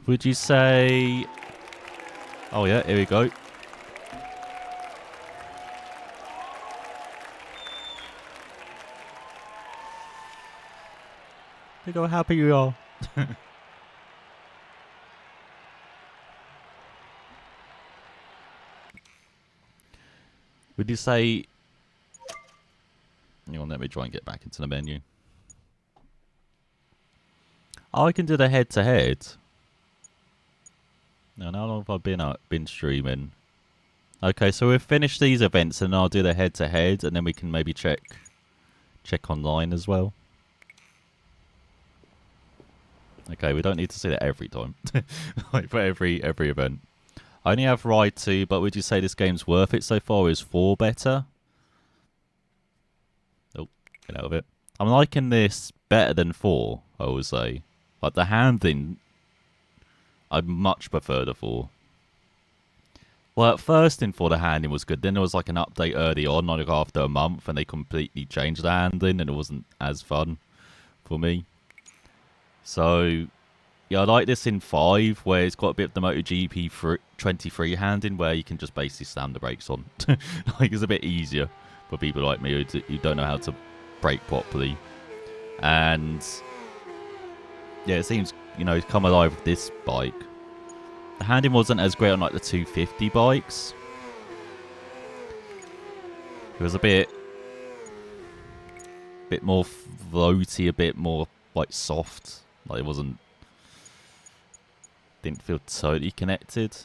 Would you say? Oh yeah, here we go. Look how happy you are. Would you say? Hang on, let me try and get back into the menu. Oh, I can do the head-to-head. Now, how long have I been streaming? Okay, so we'll finish these events and I'll do the head-to-head, and then we can maybe check online as well. Okay, we don't need to see that every time. Like for every event. I only have Ride 2, but would you say this game's worth it so far? Is 4 better? Oh, get out of it. I'm liking this better than 4, I would say. Like the handling, I much prefer the 4. Well, at first in 4 the handling was good. Then there was like an update early on, like after a month, and they completely changed the handling, and it wasn't as fun for me. So, yeah, I like this in 5, where it's got a bit of the MotoGP 23 handling, where you can just basically slam the brakes on. Like, it's a bit easier for people like me who don't know how to brake properly. And, yeah, it seems, you know, come alive with this bike. The handling wasn't as great on, like, the 250 bikes. It was a bit more floaty, a bit more, like, soft. Like, it didn't feel totally connected.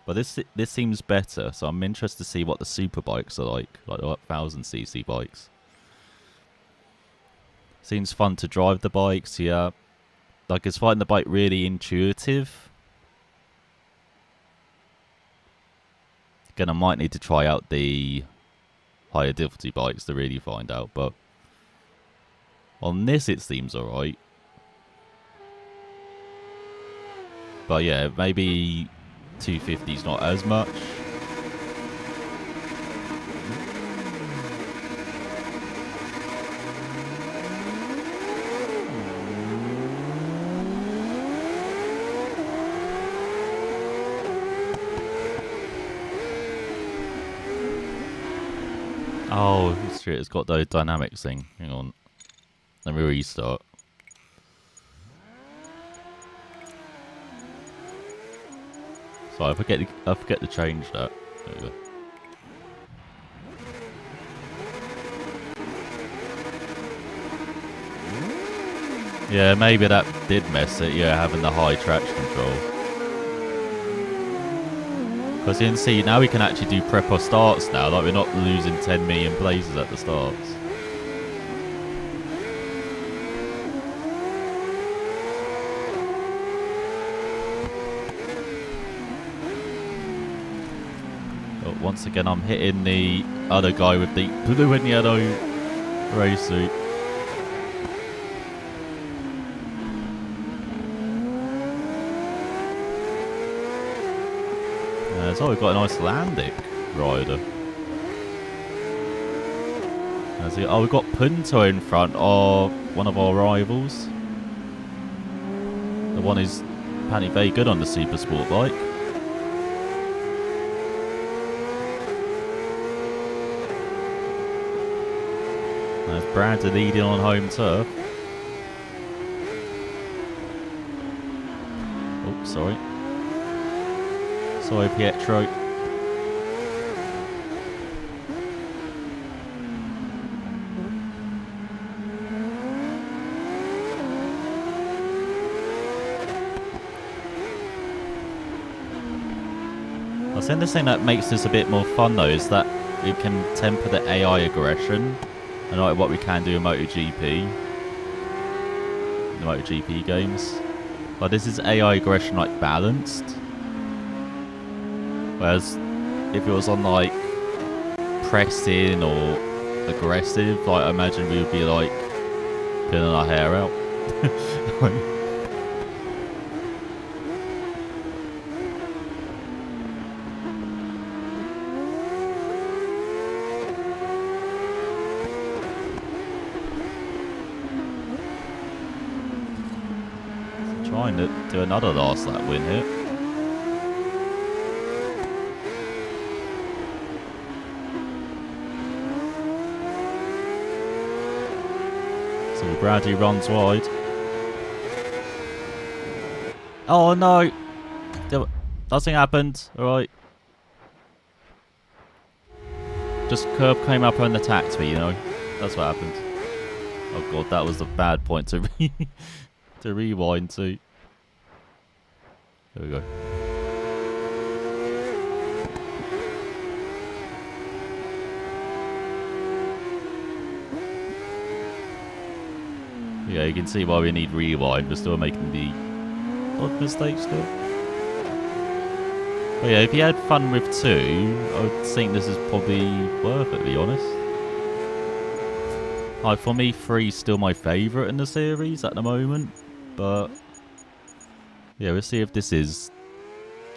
But this seems better, so I'm interested to see what the super bikes are like the 1000cc bikes. Seems fun to drive the bikes, yeah. Like, is finding the bike really intuitive? Again, I might need to try out the higher difficulty bikes to really find out, but on this it seems alright. But yeah, maybe 250's not as much. Oh, shit, it's got the dynamics thing. Hang on. Let me restart. So I forget to change that. There we go. Yeah, maybe that did mess it, yeah, having the high traction control. Because you can see, now we can actually do prep or starts now, like we're not losing 10 million places at the starts. But once again, I'm hitting the other guy with the blue and yellow race suit. So we've got an Icelandic rider. Oh, we've got Punto in front of one of our rivals. The one who's apparently very good on the super sport bike. Brandon leading on home turf. Oh, sorry. Sorry, Pietro. I think the thing that makes this a bit more fun though is that we can temper the AI aggression, and like what we can do in MotoGP, the MotoGP games. Like this is AI aggression like balanced, whereas if it was on like pressing or aggressive, like I imagine we would be like pulling our hair out. Trying to do another last lap win here. So Bradley runs wide. Oh no! Nothing happened, alright. Just curb came up and attacked me, you know. That's what happened. Oh god, that was a bad point to to rewind to. There we go. Yeah, you can see why we need rewind. We're still making the odd mistakes still. But yeah, if you had fun with 2, I would think this is probably worth it, to be honest. Like, for me, 3's still my favourite in the series at the moment. But yeah, we'll see if this is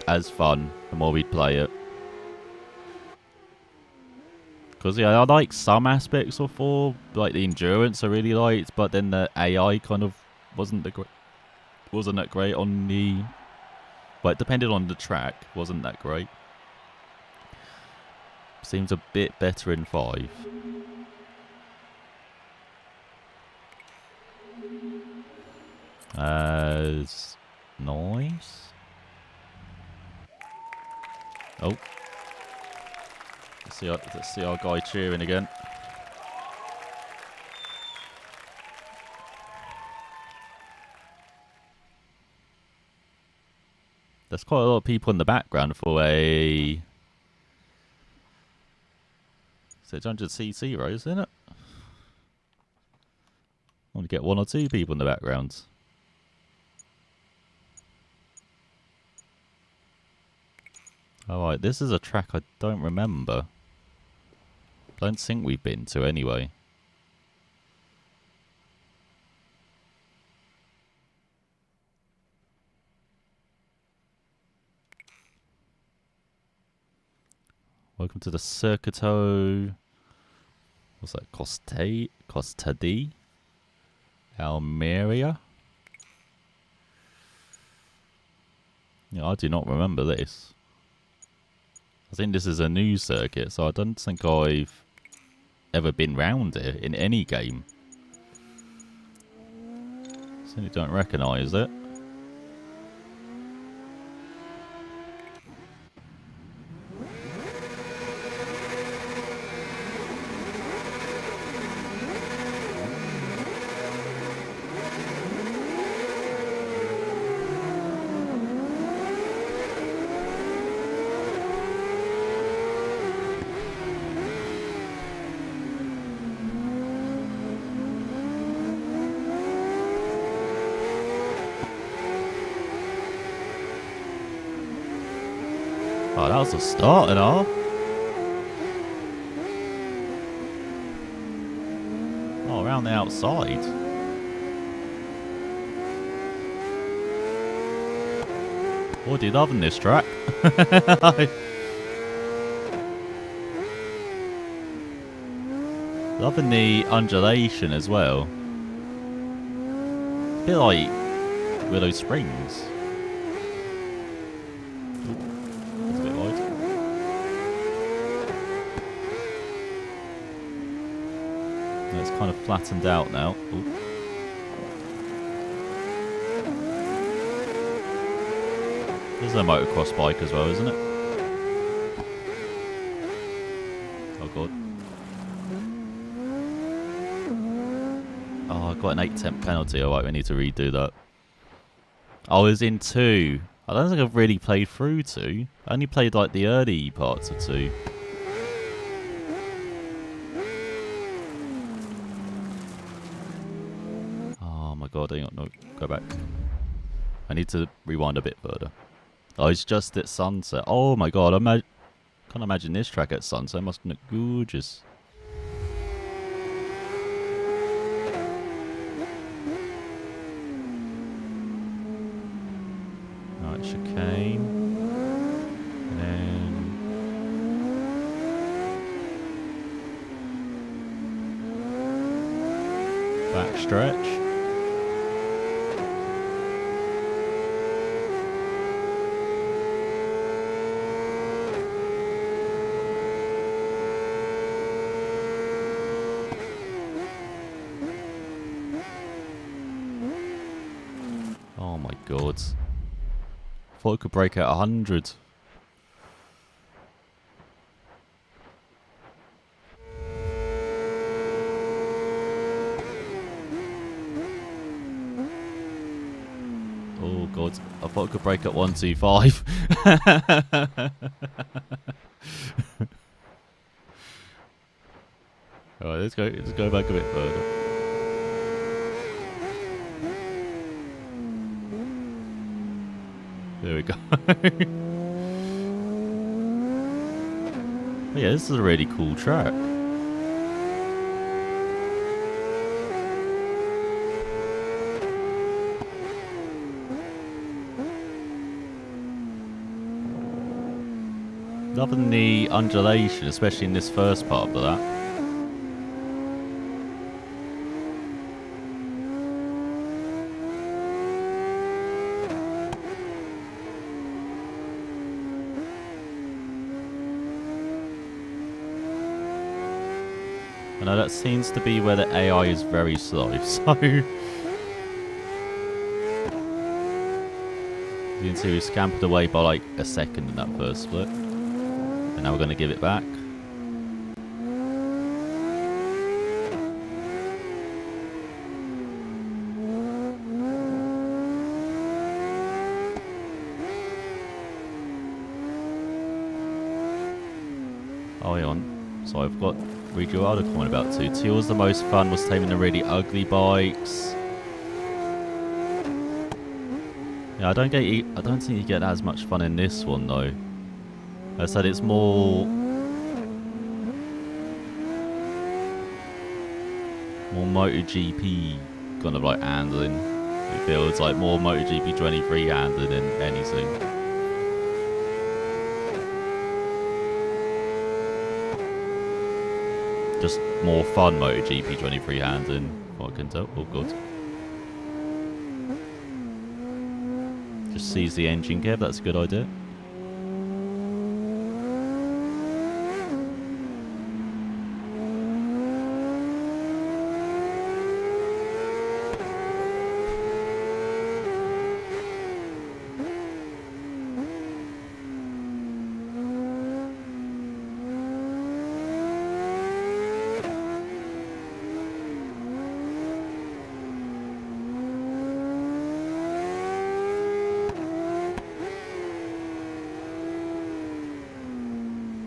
as fun the more we play it. Because yeah, I like some aspects of 4, like the endurance I really liked, but then the AI kind of wasn't that great on the. Well, it depended on the track, wasn't that great. Seems a bit better in 5. As nice. Oh. Let's see our guy cheering again. There's quite a lot of people in the background for a 600cc race, isn't it? I want to get 1 or 2 people in the background. Alright, this is a track I don't remember. Don't think we've been to anyway. Welcome to the Circuito. What's that? Costa di Almeria? Yeah, I do not remember this. I think this is a new circuit, so I don't think I've ever been round it in any game. Certainly don't recognise it. Oh, that was a start and all. Oh, around the outside. What do you love in this track? Loving the undulation as well. A bit like Willow Springs. kind of flattened out now. Ooh. There's a motocross bike as well, isn't it? Oh god. Oh, I got an 8-10 penalty. Alright, we need to redo that. I was in 2. I don't think I've really played through 2. I only played like the early parts of 2. Oh my god, hang on, no, go back. I need to rewind a bit further. Oh, it's just at sunset. Oh my god, can't imagine this track at sunset. It must look gorgeous. Right, chicane. And then... back stretch. Oh my god. Thought I could break out 100. Oh god, I thought I could break at 125. Alright, let's go back a bit further. There we go. Oh yeah, this is a really cool track. Loving the undulation, especially in this first part of that. I know that seems to be where the AI is very slow, so... You can see we scampered away by like a second in that first split. And now we're going to give it back. Oh, hang on. So I've got... read your other comment about 2. 2 was the most fun, was taming the really ugly bikes. Yeah, I don't think you get as much fun in this one though. I said it's more MotoGP kind of like handling. It feels like more MotoGP 23 handling than anything. Just more fun MotoGP 23 handling, what I can tell. Oh god. Just seize the engine gear, that's a good idea.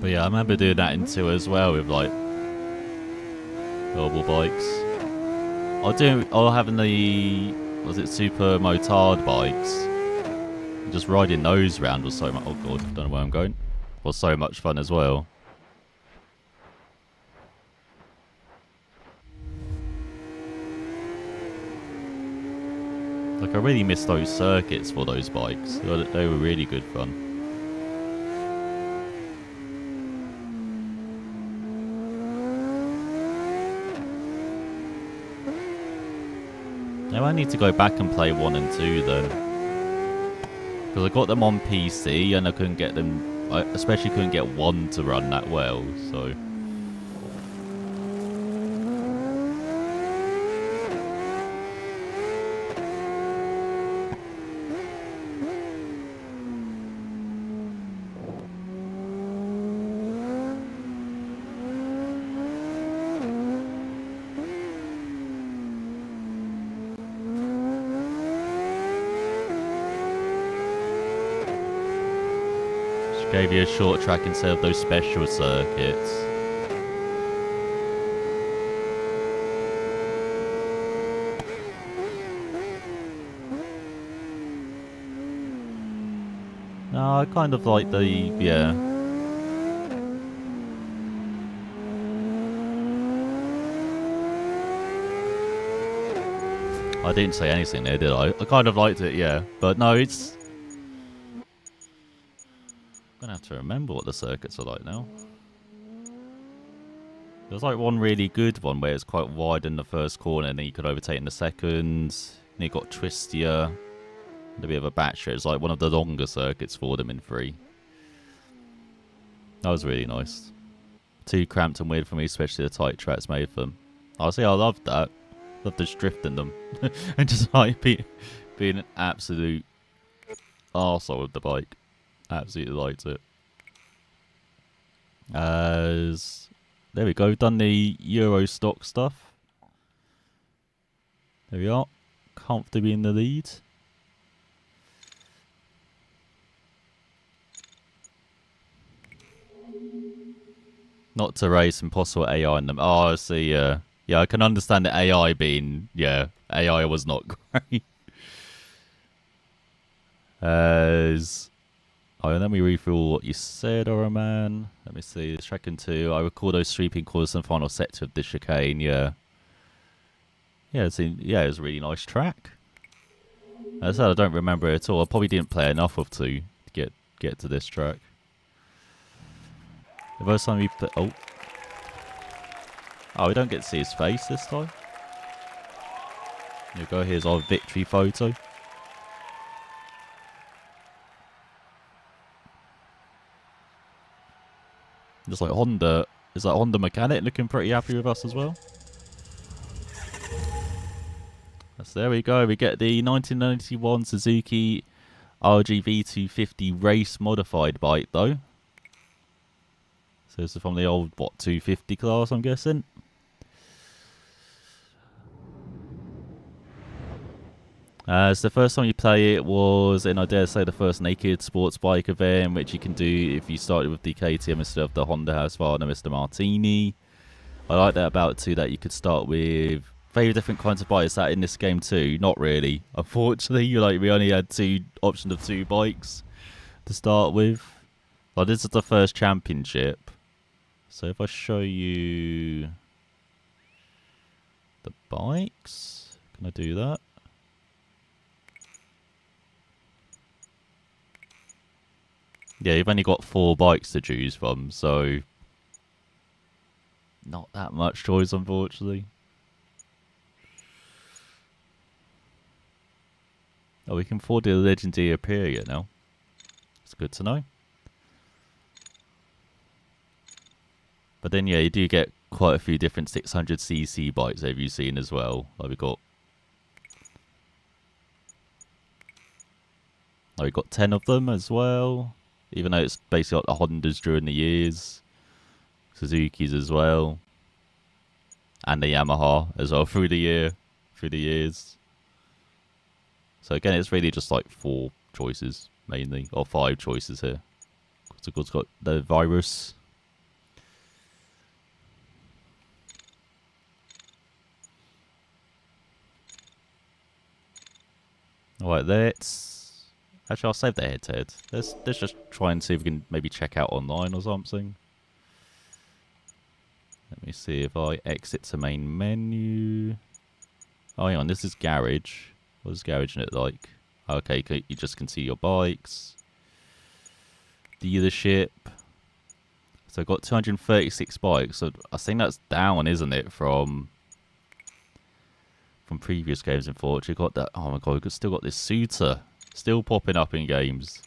But yeah, I remember doing that in 2 as well with like normal bikes. Or having the, was it super motard bikes? Just riding those around was so much, oh god, I don't know where I'm going. Was so much fun as well. Like I really miss those circuits for those bikes. They were really good fun. Now I need to go back and play 1 and 2 then. Because I got them on PC and I couldn't get them, I especially couldn't get 1 to run that well, so. Gave you a short track instead of those special circuits. No, I kind of like the, yeah. I didn't say anything there, did I? I kind of liked it, yeah. But no, it's... I'm gonna have to remember what the circuits are like now. There's like one really good one where it's quite wide in the first corner and then you could overtake in the second. And you got twistier. And a bit of a battery. It's like one of the longer circuits for them in 3. That was really nice. Too cramped and weird for me, especially the tight tracks made for them. Honestly, I loved that. Loved just drifting them. And just like being an absolute arsehole with the bike. Absolutely liked it. There we go. Done the Euro stock stuff. There we are. Comfortably in the lead. Not to raise impossible AI in them. Oh, I see. Yeah, I can understand the AI being... Yeah, AI was not great. Let me read through what you said, man. Let me see. Track and 2. I recall those sweeping corners in the final sector of the chicane. Yeah. Yeah, it was a really nice track. As I said, I don't remember it at all. I probably didn't play enough of 2 to get to this track. The first time we play... Oh, we don't get to see his face this time. Here we go. Here's our victory photo. Just like Honda, is that Honda mechanic looking pretty happy with us as well? So there we go. We get the 1991 Suzuki RGV 250 race modified bike though. So this is from the old, what, 250 class, I'm guessing? So the first time you play it was in, I dare say, the first naked sports bike event, which you can do if you started with the KTM instead of the Honda Husqvarna Mr. Martini. I like that about it too, that you could start with very different kinds of bikes. That in this game too, not really. Unfortunately, we only had 2 options of 2 bikes to start with. Like this is the first championship. So if I show you the bikes, can I do that? Yeah, you've only got 4 bikes to choose from, so not that much choice, unfortunately. Oh, we can afford the legendary Aperia now. It's good to know. But then, yeah, you do get quite a few different 600cc bikes, have you seen as well? Like we've got 10 of them as well. Even though it's basically like the Hondas during the years. Suzuki's as well. And the Yamaha as well through the years. So again, it's really just like 4 choices mainly, or 5 choices here. So it's got the Virus. Alright, let's... Actually, I'll save the head-to-head. Let's just try and see if we can maybe check out online or something. Let me see if I exit to main menu. Oh, hang on, this is Garage. What does Garage look like? Okay, you just can see your bikes. Dealership. So I've got 236 bikes. So I think that's down, isn't it, from previous games in Forza. You've got that. Oh my god, we've still got this Suter still popping up in games.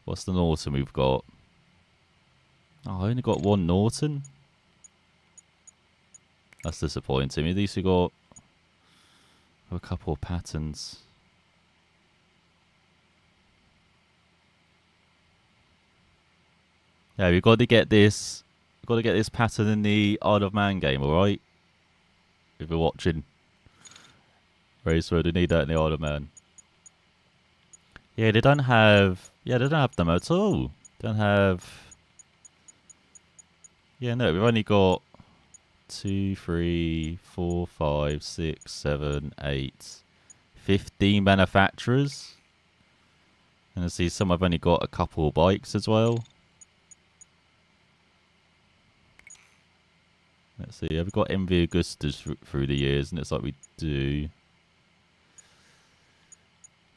What's the Norton we've got? Oh, I only got 1 Norton. That's disappointing. At least we got a couple of patterns. Yeah, we've got to get this. We've got to get this pattern in the Isle of Man game, all right? If you're watching. Racer, they need that in the Isle of Man. Yeah, they don't have them at all. Don't have... Yeah, no, we've only got 2, 3, 4, 5, 6, 7, 8, 15 manufacturers. And I see some have only got a couple of bikes as well. Let's see, have we got MV Augustas through the years? And it's like we do.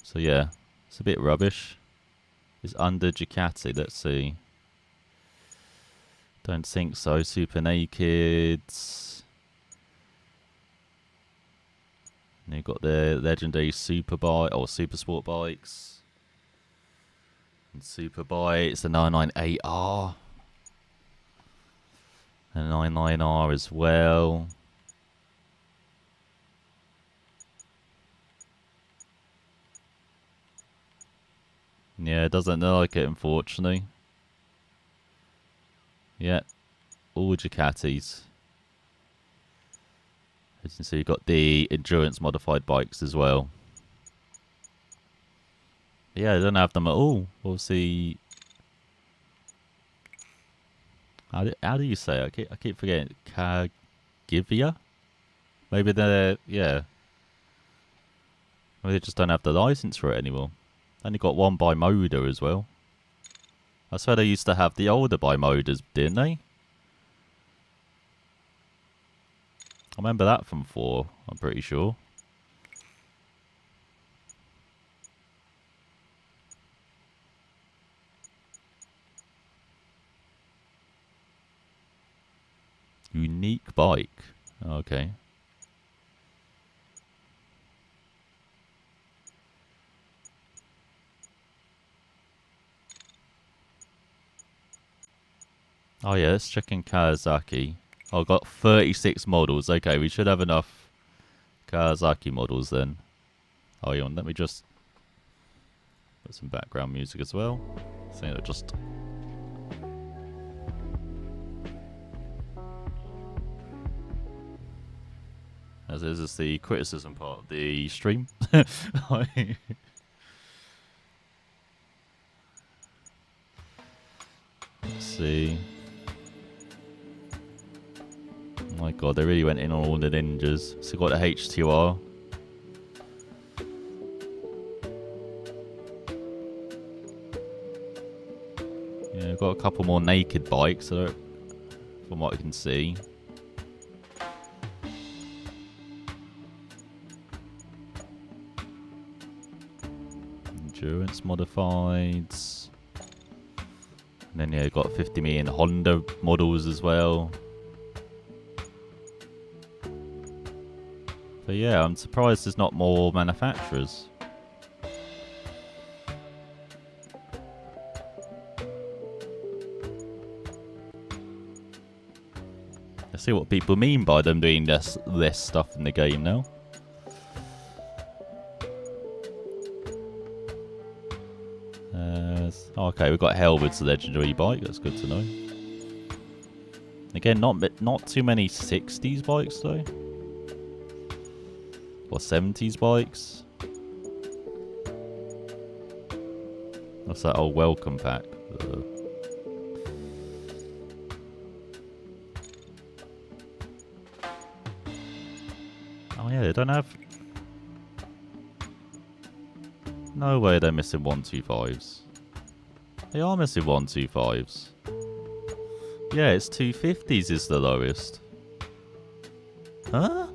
So yeah, it's a bit rubbish. It's under Ducati, let's see. Don't think so. Super Nakeds. And you've got the legendary Super Bike or Super Sport bikes. And Super Bikes, the 998R. And 99R as well. Yeah, it doesn't look like it, unfortunately. Yeah, all Ducatis. As you can see, you've got the endurance modified bikes as well. Yeah, I don't have them at all. Obviously, how do you say it? I keep forgetting. Kagivia? Maybe they're, yeah. Maybe they just don't have the license for it anymore. Only got one by Moda as well. I swear they used to have the older by Modas, didn't they? I remember that from 4, I'm pretty sure. Unique bike. Okay. Oh yeah, let's check in Kawasaki. Oh, I've got 36 models. Okay, we should have enough Kawasaki models then. Oh, yeah, let me just put some background music as well. So it'll just... As this is the criticism part of the stream. Let's see. Oh my god, they really went in on all the ninjas. So got the H2R. Yeah, got a couple more naked bikes from what I can see. Endurance modifieds. And then yeah, got 50 million Honda models as well. But yeah, I'm surprised there's not more manufacturers. Let's see what people mean by them doing less stuff in the game now. Okay, we've got Hellwood's legendary bike. That's good to know. Again, not too many 60s bikes though. Or 70s bikes. What's that old welcome pack? Oh yeah, they don't have... No way they're missing 125s. They are missing 125s. Yeah, it's 250s is the lowest. Huh?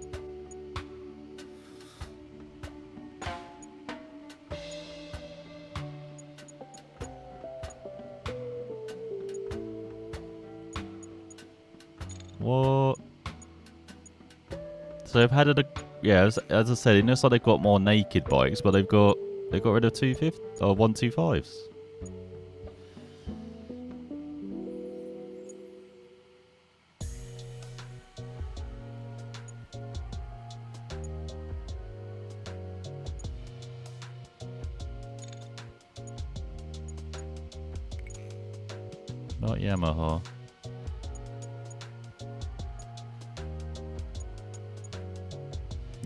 What? So they've had a... Yeah, as I said, it looks like they've got more naked bikes, but they got rid of 250 or 125s. Not Yamaha.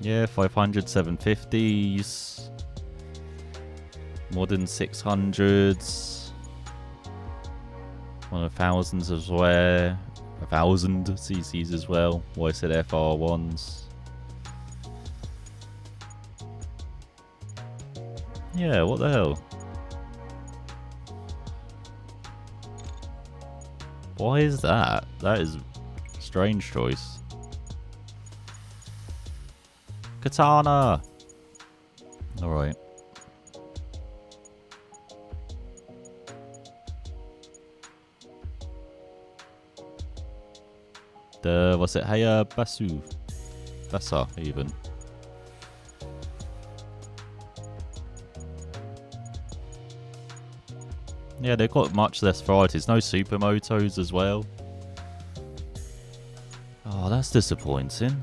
Yeah, 500, 750s. Modern 600s. One of thousands as well. 1,000 CCs as well. Why I said FR1s. Yeah, what the hell? Why is that? That is a strange choice. Katana! Alright. What's it? Heya Basu. Basa, even. Yeah, they've got much less varieties. No Supermotos as well. Oh, that's disappointing.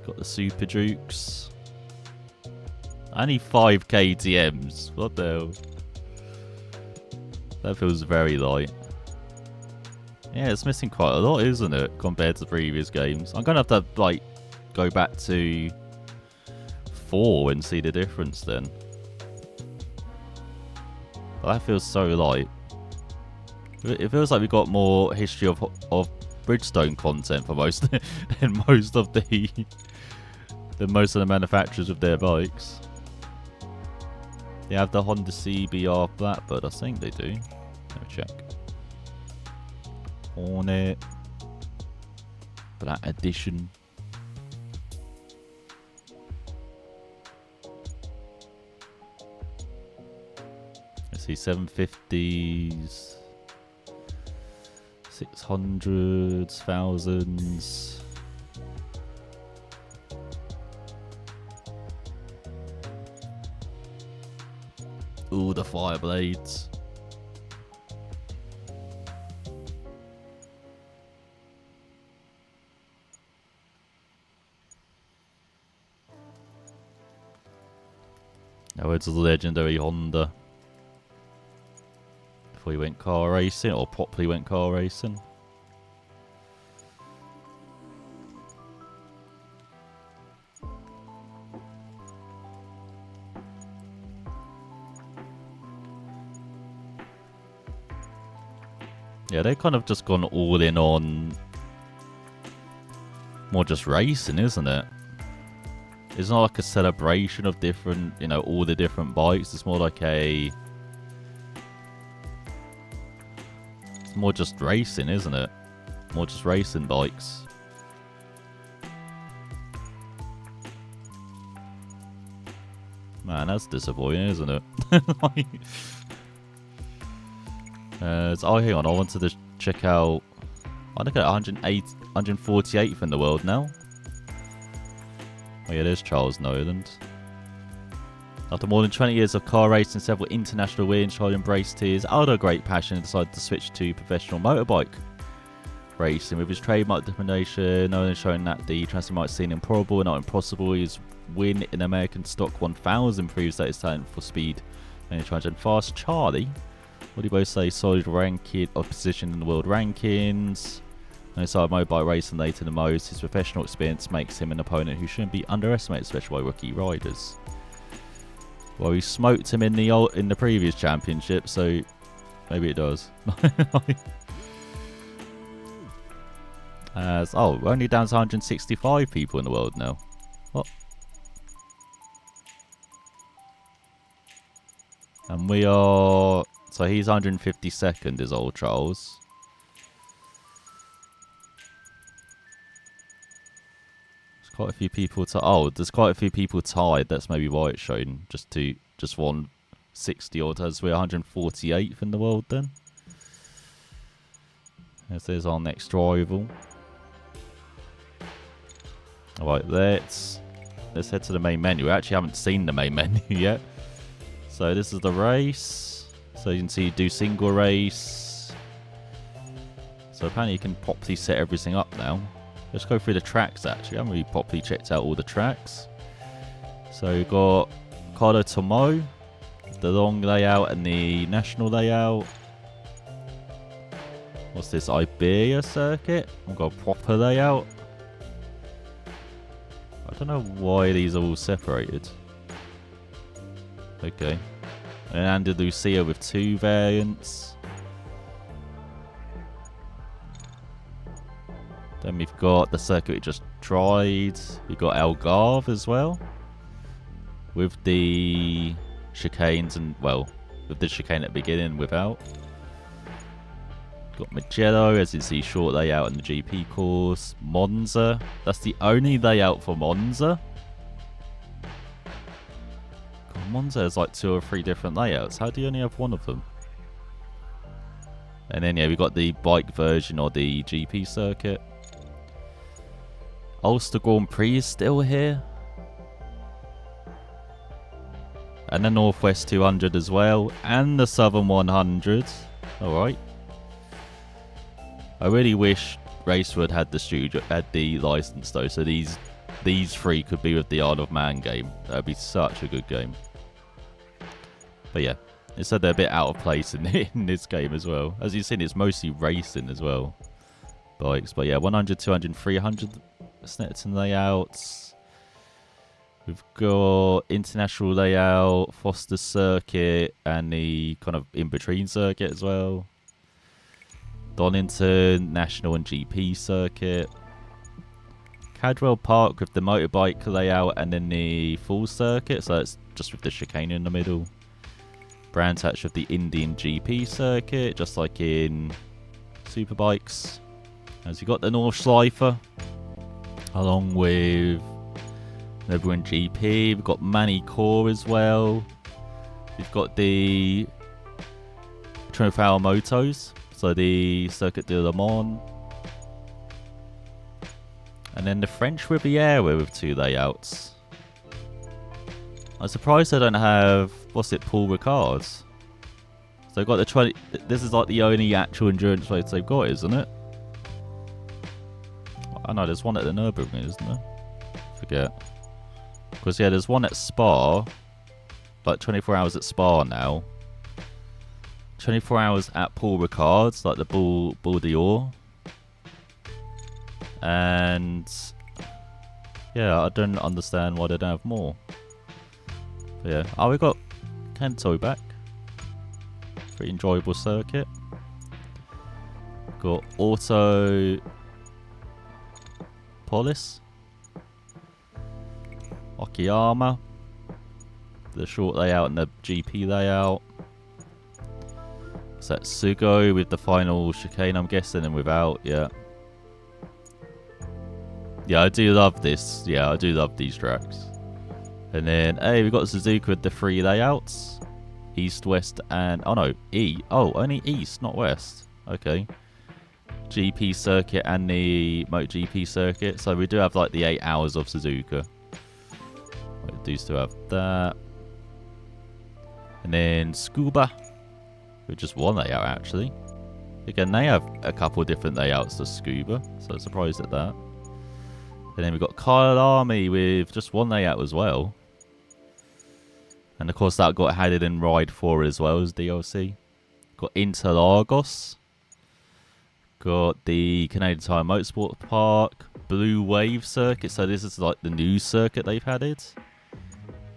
Got the Super Dukes. Only 5 KTMs. What the hell? That feels very light. Yeah, it's missing quite a lot, isn't it? Compared to previous games. I'm going to have to, like, go back to 4 and see the difference then. But that feels so light. It feels like we've got more history of Bridgestone content for most than most of the manufacturers of their bikes. They have the Honda CBR Blackbird, I think they do. Let me check. Hornet Black Edition. Let's see, 750s, 600s, thousands. Ooh, the Fireblades. Now it's a legendary Honda. Before he went car racing, or properly went car racing. Yeah, they kind of just gone all in on more just racing, isn't it? It's not like a celebration of different, you know, all the different bikes. It's more like it's more just racing, isn't it? More just racing bikes. Man, that's disappointing, isn't it? Oh, hang on. I wanted to check out... I think at 148th in the world now. Oh yeah, there's Charles Noland. After more than 20 years of car racing, several international wins, Charles embraced his other great passion and decided to switch to professional motorbike racing. With his trademark determination, Nolan showing that the transfer might seem improbable and not impossible. His win in American Stock 1000 proves that his talent for speed and challenge and fast. Charlie, what do you both say? Solid ranking of position in the world rankings. No side motorbike racing later than most. His professional experience makes him an opponent who shouldn't be underestimated, especially by rookie riders. Well, we smoked him in the previous championship, so maybe it does. Oh, we're only down to 165 people in the world now. What? And we are... So he's 152nd is old Charles. Quite a few people there's quite a few people tied. That's maybe why it's shown just 160 odd as we're 148th in the world then. As there's our next rival. Alright, let's head to the main menu. We actually haven't seen the main menu yet. So this is the race. So you can see do single race. So apparently you can properly set everything up now. Let's go through the tracks actually. I haven't really properly checked out all the tracks. So we've got Carlo Tomo, the long layout and the national layout. What's this? Iberia circuit? We've got a proper layout. I don't know why these are all separated. Okay. And Andalusia with 2 variants. Then we've got the circuit we just tried. We've got Algarve as well. With the chicanes and, well, with the chicane at the beginning and without. Got Mugello, as you see, short layout in the GP course. Monza. That's the only layout for Monza. God, Monza has like 2 or 3 different layouts. How do you only have one of them? And then, yeah, we've got the bike version or the GP circuit. Ulster Grand Prix is still here. And the Northwest 200 as well. And the Southern 100. Alright. I really wish Racewood had the license though, so these 3 could be with the Isle of Man game. That would be such a good game. But yeah, it said they're a bit out of place in this game as well. As you've seen, it's mostly racing as well. Bikes, but yeah, 100, 200, 300 Snetterton layouts. We've got international layout, Foster circuit, and the kind of in-between circuit as well. Donington, National and GP circuit. Cadwell Park with the motorbike layout and then the full circuit, so it's just with the chicane in the middle. Brands Hatch with the Indian GP circuit, just like in Superbikes. As you got the North Schleifer, along with Netherlands GP. We've got Manny Core as well. We've got the Trofeo Motos. So the Circuit de Le Mans. And then the French Riviera with 2 layouts. I'm surprised they don't have, what's it, Paul Ricard's. So they've got the 20, this is like the only actual endurance race they've got, isn't it? I know there's one at the Nürburgring, isn't there? Forget. Because yeah, there's one at Spa. Like 24 hours at Spa now. 24 hours at Paul Ricard's, like the Bull d'Or. And yeah, I don't understand why they don't have more. But yeah, oh, we got Kento back. Pretty enjoyable circuit. Got Auto Polis. Okayama. The short layout and the GP layout. So that's Sugo with the final chicane, I'm guessing, and without, yeah. Yeah, I do love this. Yeah, I do love these tracks. And then, hey, we got Suzuka with the 3 layouts. East, West, and... oh, no. E. Oh, only East, not West. Okay. GP circuit and the MotoGP circuit. So we do have, like, the 8 hours of Suzuka. We do still have that. And then Scuba. With just 1 layout, actually. Again, they have a couple of different layouts to Scuba. So I'm surprised at that. And then we've got Kyle Army with just 1 layout as well. And of course that got added in Ride 4 as well as DLC. Got Interlagos. Got the Canadian Tire Motorsport Park. Blue Wave Circuit. So this is like the new circuit they've added.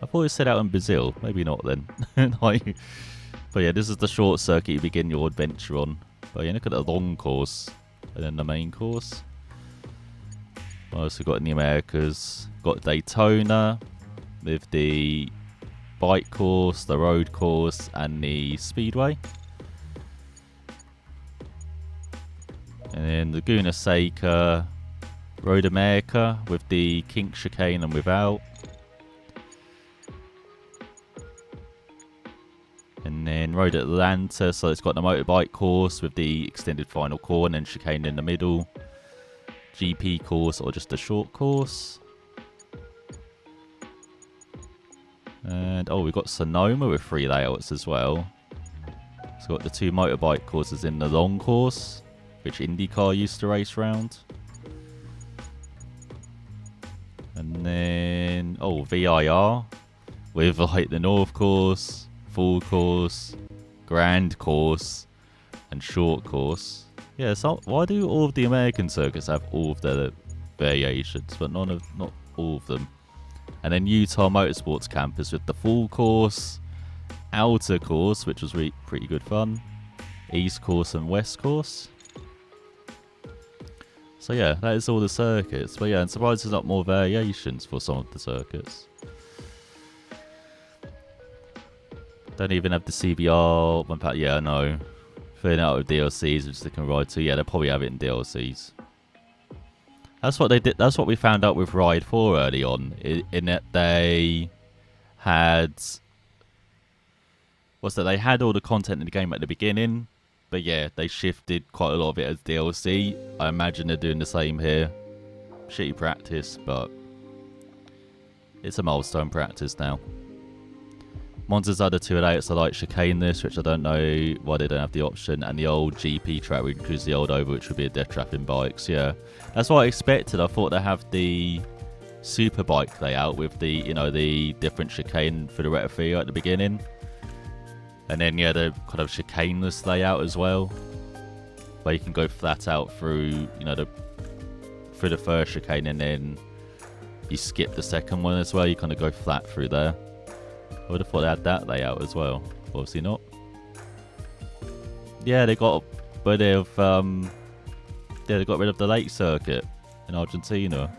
I thought it set out in Brazil. Maybe not then. But yeah, this is the short circuit you begin your adventure on. But yeah, look at the long course. And then the main course. What else we got in the Americas? Got Daytona with the bike course, the road course, and the speedway. And then Laguna Seca, Road America with the kink chicane and without. And then Road Atlanta, so it's got the motorbike course with the extended final corner and then chicane in the middle. GP course or just a short course. And oh, we've got Sonoma with 3 layouts as well. It's got the 2 motorbike courses in the long course, which IndyCar used to race around. And then, oh, VIR with like the North course, full course, grand course, and short course. Yeah, so why do all of the American circuits have all of their variations, but not all of them? And then Utah Motorsports Campus with the full course outer course, which was pretty good fun. East course and west course. So yeah, that is all the circuits. But yeah, I'm surprised there's not more variations for some of the circuits. Don't even have the CBR one pack. Yeah, no. Filling out with DLCs, which they can ride to. Yeah, they'll probably have it in DLCs. That's what they did. That's what we found out with Ride 4 early on. In that they had... They had all the content in the game at the beginning. But yeah, they shifted quite a lot of it as DLC. I imagine they're doing the same here. Shitty practice, but... It's a milestone practice now. Monza's other two layouts are like chicaneless, which I don't know why they don't have the option, and the old GP track, which includes the old over, which would be a death trap in bikes. Yeah, that's what I expected. I thought they'd have the super bike layout with the, you know, the different chicane for the Retafio at the beginning, and then yeah, the kind of chicaneless layout as well, where you can go flat out through, you know, through the first chicane, and then you skip the second one as well. You kind of go flat through there. I would have thought they had that layout as well. Obviously not. Yeah, they got rid of they got rid of the lake circuit in Argentina.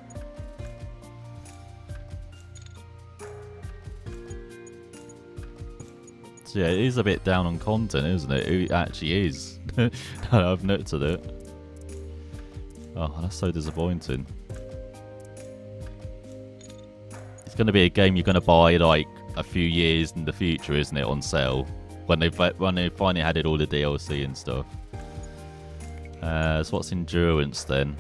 So yeah, it is a bit down on content, isn't it? It actually is. I've noticed it. Oh, that's so disappointing. It's going to be a game you're going to buy like a few years in the future, isn't it, on sale, when they finally added all the DLC and stuff. So what's endurance then?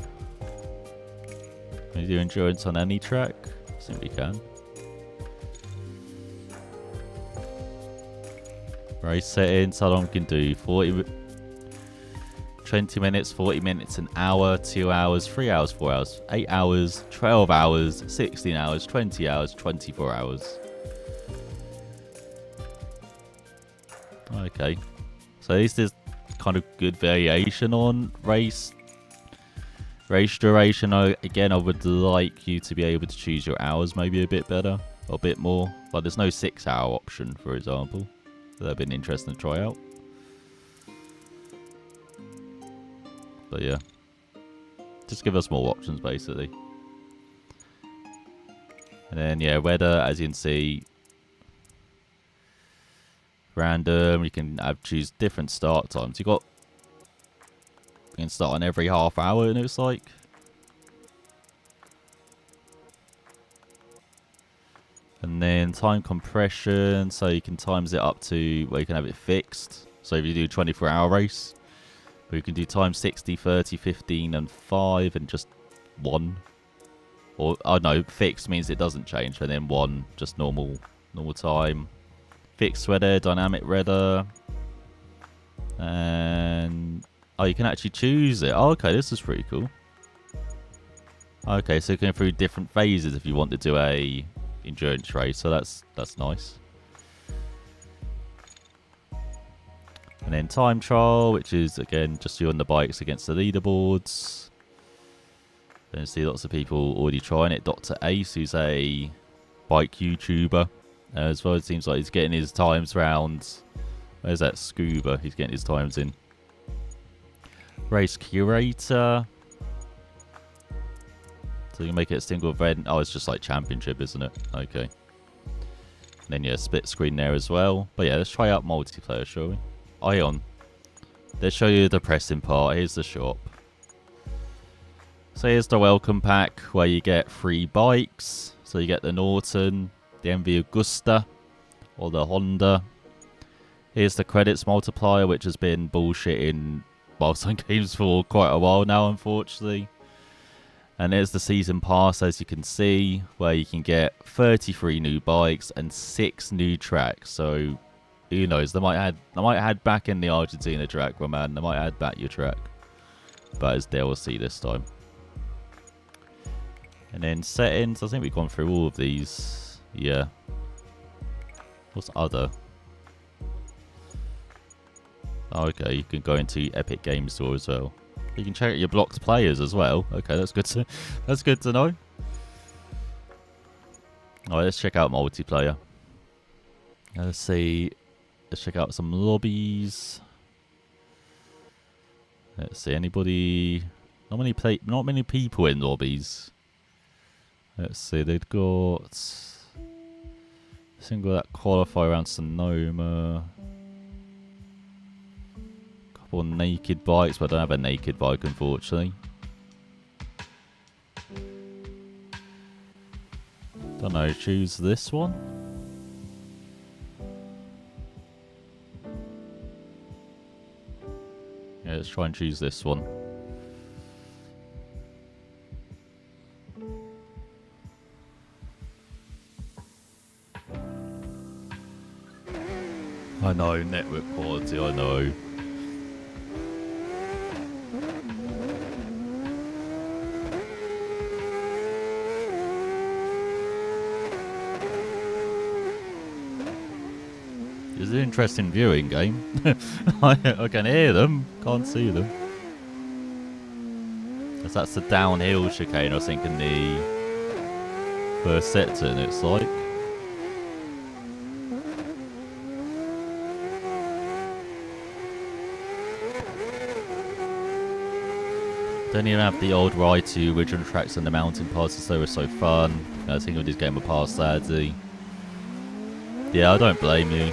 Can you do endurance on any track? I think we can. Race settings, how long can do? 20 minutes, 40 minutes, an hour, 2 hours, 3 hours, 4 hours, 8 hours, 12 hours, 16 hours, 20 hours, 24 hours. Okay, so at least there's kind of good variation on race duration. Again, I would like you to be able to choose your hours maybe a bit better, or a bit more. Like there's no 6-hour option, for example. That'd been interesting to try out. But yeah, just give us more options basically. And then yeah, weather, as you can see, random. You can choose different start times. You can start on every half hour, and it's like, and then time compression, so you can times it up to where you can have it fixed. So if you do a 24-hour race, but you can do time 60, 30, 15, and 5, and just 1. Or oh no, fixed means it doesn't change, and then 1 just normal time. Fixed weather, dynamic weather, and oh, you can actually choose it. Oh, okay, this is pretty cool. Okay, so you can go through different phases if you want to do a endurance race, so that's nice. And then time trial, which is again just you on the bikes against the leaderboards. Then you see lots of people already trying it. Dr. Ace, who's a bike YouTuber. As well, it seems like he's getting his times round. Where's that scuba? He's getting his times in. Race curator. So you can make it a single event. Oh, it's just like championship, isn't it? Okay. And then yeah, split screen there as well. But yeah, let's try out multiplayer, shall we? Ion. Let's show you the depressing part. Here's the shop. So here's the welcome pack where you get 3 bikes. So you get the Norton, the MV Agusta, or the Honda. Here's the credits multiplier, which has been bullshit in Milestone games for quite a while now, unfortunately. And there's the season pass, as you can see, where you can get 33 new bikes and 6 new tracks. So who knows? They might add back in the Argentina track, man. They might add back your track, but it's DLC this time. And then settings. I think we've gone through all of these. Yeah. What's other? Oh, okay, you can go into Epic Games Store as well. You can check out your blocked players as well. Okay, that's good to know. Alright, let's check out multiplayer. Let's see. let's check out some lobbies. Let's see, anybody... Not many people in lobbies. Let's see, they've got... Single that qualify around Sonoma. Couple of naked bikes, but I don't have a naked bike, unfortunately. Don't know, choose this one. Yeah, let's try and choose this one. I know, network quality, I know. It's an interesting viewing game. I can hear them, can't see them. Because that's the downhill chicane, I was thinking the first sector, and it's like. Don't even have the old ride to original tracks and the mountain passes, they were so fun. I think of this game of past sadly. Yeah, I don't blame you.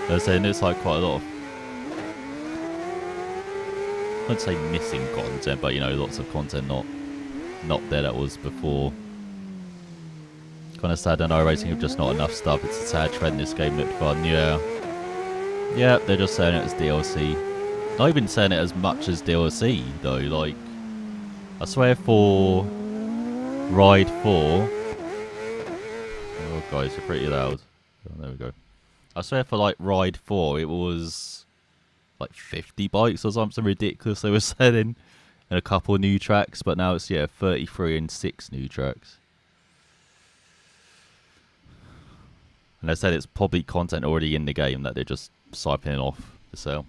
I was saying it's like quite a lot of, I wouldn't say missing content, but you know, lots of content not there that was before. Kind of sad that iRacing have just not enough stuff. It's a sad trend. This game looked fun, yeah. Yeah, they're just saying it as DLC. Not even saying it as much as DLC though. Like, I swear for Ride 4. Oh, guys, you're pretty loud. Oh, there we go. I swear for like Ride 4, it was like 50 bikes or something ridiculous they were selling, and a couple of new tracks. But now it's 33 and 6 new tracks. And they said it's probably content already in the game that they're just siphoning off to sell.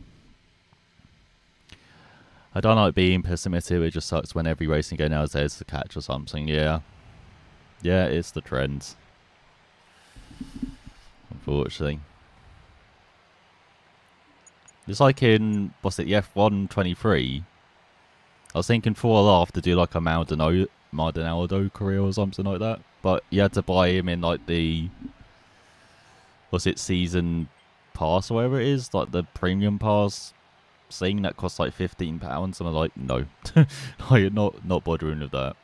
I don't like being pessimistic, it just sucks when every racing game nowadays is a catch or something, yeah. Yeah, it's the trend. Unfortunately. It's like in, what's it, the F1 23. I was thinking for a laugh to do like a Maldonado career or something like that. But you had to buy him in like the, what's it, season pass or whatever it is, like the premium pass thing that costs like £15, and I'm like, no. Like, not bothering with that.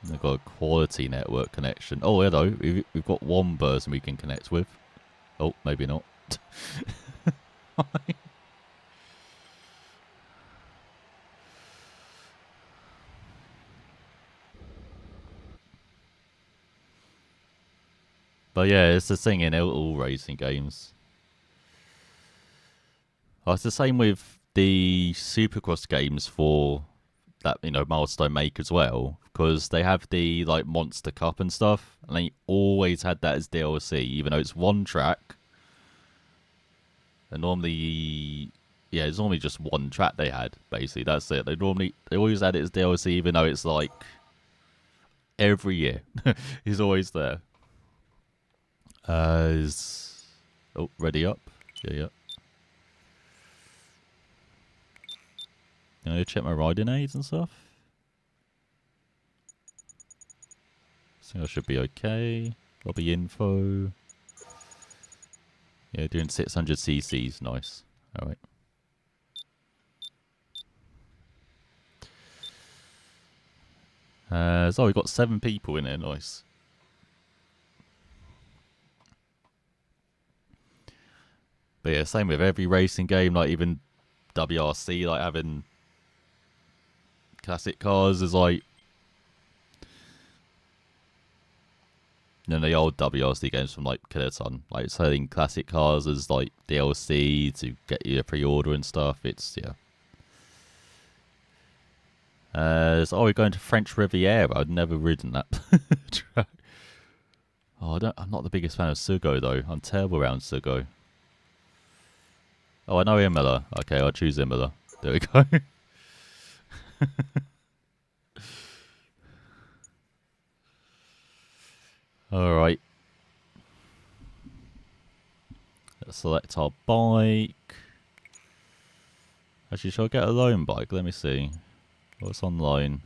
They've got a quality network connection. Oh, hello. We've got one person we can connect with. Oh, maybe not. But yeah, it's the thing in all racing games. Oh, it's the same with the Supercross games for that, you know, Milestone make as well, because they have the like Monster Cup and stuff, and they always had that as DLC, even though it's one track. And normally, yeah, it's normally just one track they had. Basically, that's it. They always had it as DLC, even though it's like every year, it's always there. Oh, ready up? Yeah. Can I check my riding aids and stuff? I think I should be okay. Lobby info. Yeah, doing 600 cc's, nice. Alright. So we've got 7 people in there, nice. But yeah, same with every racing game, like even WRC, like having classic cars is like, you know, the old WRC games from like Kiloton, like selling classic cars as like DLC to get you a pre-order and stuff. It's, yeah. So we're going to French Riviera. I've never ridden that track. Oh, I'm not the biggest fan of Sugo though. I'm terrible around Sugo. Oh, I know Imola. Okay, I'll choose Imola. There we go. select our bike. Actually, shall I get a loan bike? Let me see. What's on loan?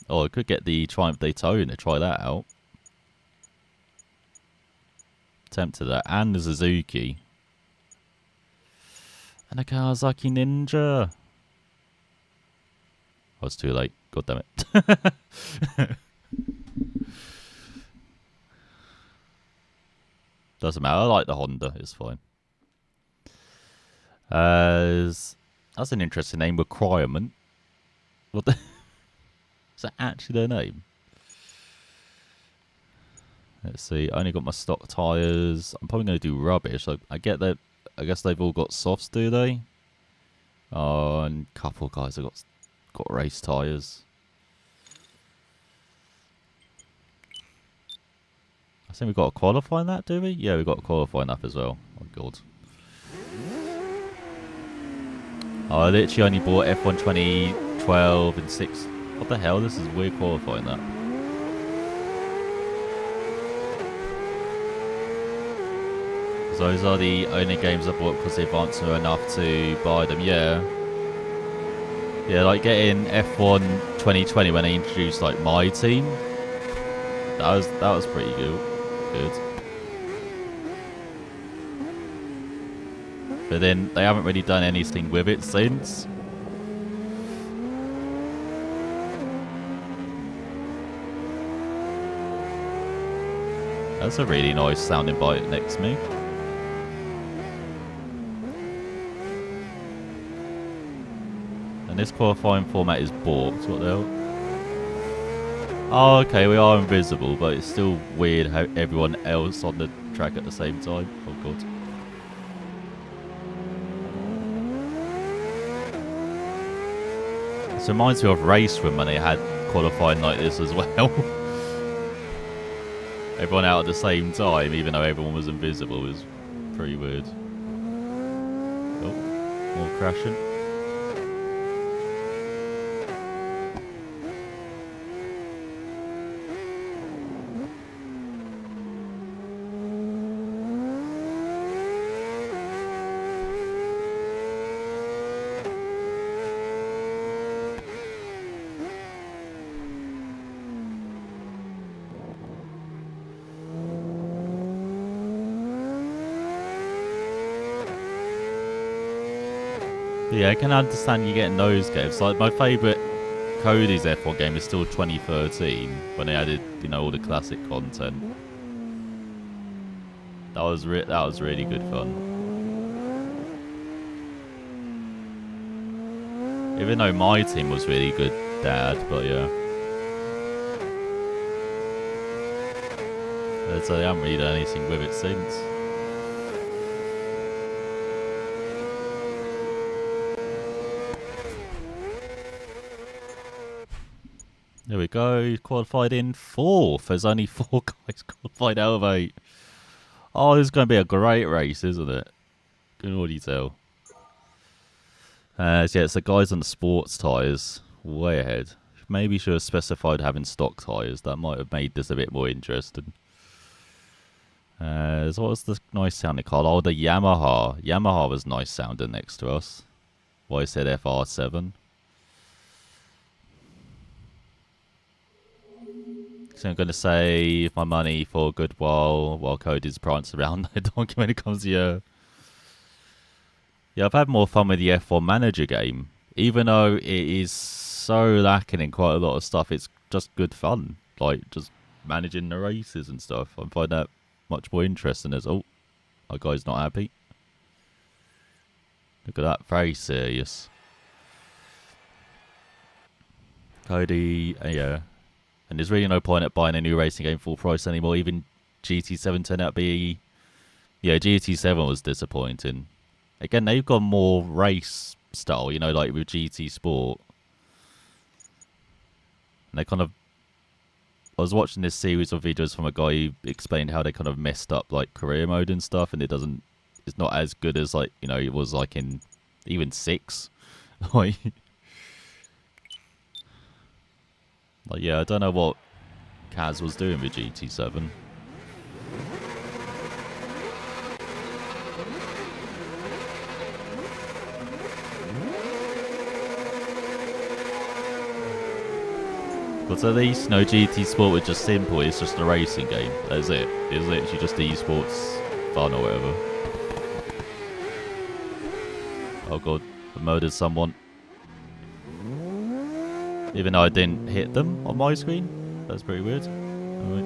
Oh, I could get the Triumph Daytona. Try that out. Tempted that. And the Suzuki. And a Kawasaki Ninja. Oh, it's too late. God damn it. Doesn't matter. I like the Honda. It's fine. That's an interesting name. Requirement. What the... Is that actually their name? Let's see. I only got my stock tyres. I'm probably going to do rubbish. I get that. I guess they've all got softs, do they? Oh, and a couple of guys have got race tyres. I think we've got to qualify in that, do we? Yeah, we've got to qualify in that as well. Oh, God. Oh, I literally only bought F1 2012 and 6. What the hell? This is weird qualifying that. Those are the only games I bought because the advanced were enough to buy them. Yeah. Yeah, like getting F1 2020 when they introduced like my team. That was pretty good. But then they haven't really done anything with it since. That's a really nice sounding bike next to me. And this qualifying format is balked. What the hell? Oh, okay, we are invisible, but it's still weird how everyone else on the track at the same time. Oh, God. This reminds me of Racewin when they had qualifying like this as well. Everyone out at the same time, even though everyone was invisible, was pretty weird. Oh, more crashing. Yeah, I can understand you getting those games. Like, my favourite Cody's F1 game is still 2013, when they added, you know, all the classic content. That was really good fun. Even though my team was really good, Dad, but yeah. So they haven't really done anything with it since. There we go, qualified in 4th. There's only 4 guys qualified out of 8. Oh, this is going to be a great race, isn't it? Can already tell. So yeah, it's the guys on the sports tyres. Way ahead. Maybe should have specified having stock tyres. That might have made this a bit more interesting. So what was the nice sounding car? Oh, the Yamaha. Yamaha was nice sounding next to us. Why I said FR7. So I'm going to save my money for a good while Cody's prancing around the donkey when it comes to you. Yeah, I've had more fun with the F1 Manager game. Even though it is so lacking in quite a lot of stuff, it's just good fun. Like, just managing the races and stuff. I find that much more interesting as... Oh, my guy's not happy. Look at that, very serious. Cody, yeah. And there's really no point at buying a new racing game full price anymore. Even GT7 turned out to be... Yeah, GT7 was disappointing. Again, they've got more race style, you know, like with GT Sport. And they kind of... I was watching this series of videos from a guy who explained how they kind of messed up, like, career mode and stuff. And it doesn't... It's not as good as, like, you know, it was, like, in even 6. Like, yeah, I don't know what Kaz was doing with GT7. But at least no GT Sport was just simple. It's just a racing game. That's it. It's literally just esports fun or whatever. Oh god, I murdered someone. Even though I didn't hit them on my screen. That's pretty weird. Alright.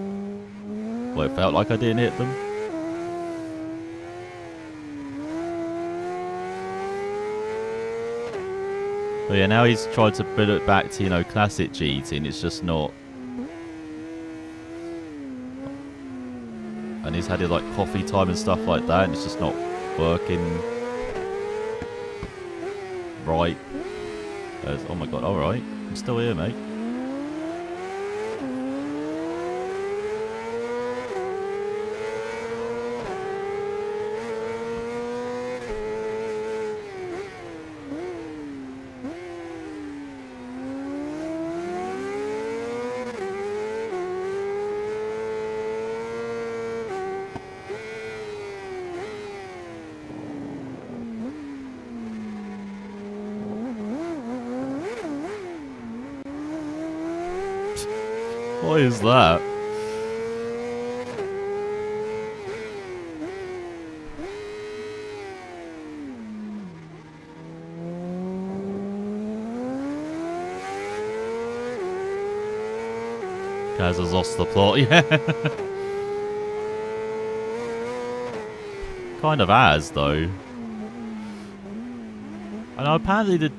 Well, it felt like I didn't hit them. But yeah, now he's tried to build it back to, you know, classic GT, and it's just not. And he's had it like coffee time and stuff like that, and it's just not working right. Oh my god, alright. I'm still here, mate. What is that? Kaz has lost the plot, yeah. Kind of has, though. And apparently the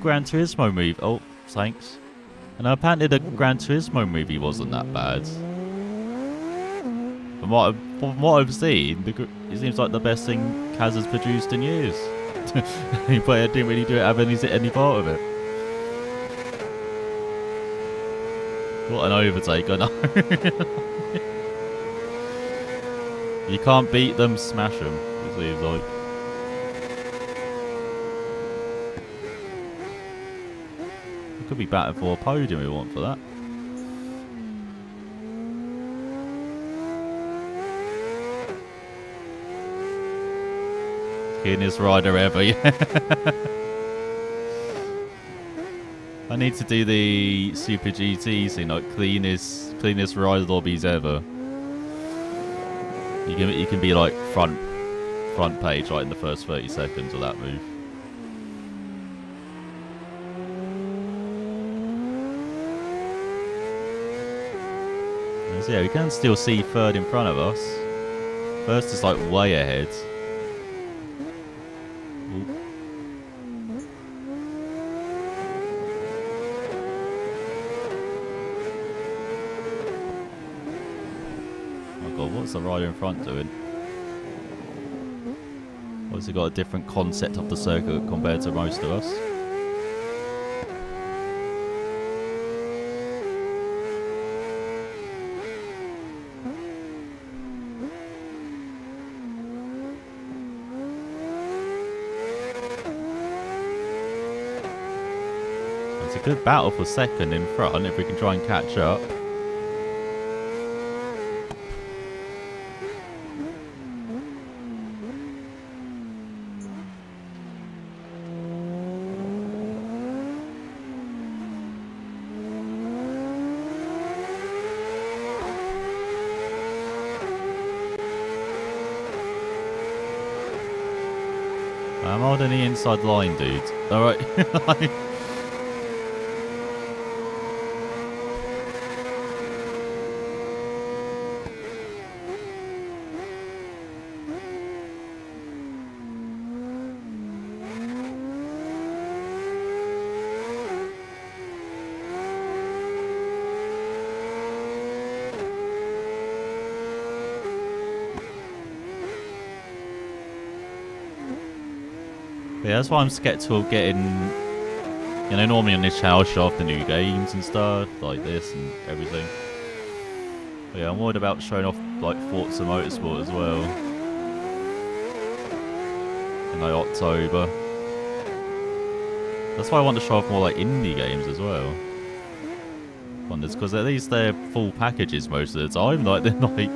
Gran Turismo movie... Oh, thanks. And apparently the Gran Turismo movie wasn't that bad. From what I've seen, it seems like the best thing Kaz has produced in years. But I didn't really have any part of it. What an overtake, I know. You can't beat them, smash them, it seems like. Could be batting for a podium we want for that. Cleanest rider ever, yeah. I need to do the Super GT scene, like cleanest rider lobbies ever. You can be like front page right in the first 30 seconds of that move. So yeah, we can still see third in front of us. First is like way ahead. Ooh. Oh god, what's the rider in front doing? Or has he got a different concept of the circuit compared to most of us? It's a good battle for second in front if we can try and catch up. I'm holding the inside line, dude. Alright. Yeah, that's why I'm skeptical of getting, you know, normally on this channel I show off the new games and stuff, like this and everything. But yeah, I'm worried about showing off, like, Forza Motorsport as well. In, like, October. That's why I want to show off more, like, indie games as well. Because at least they're full packages most of the time, like, they're like...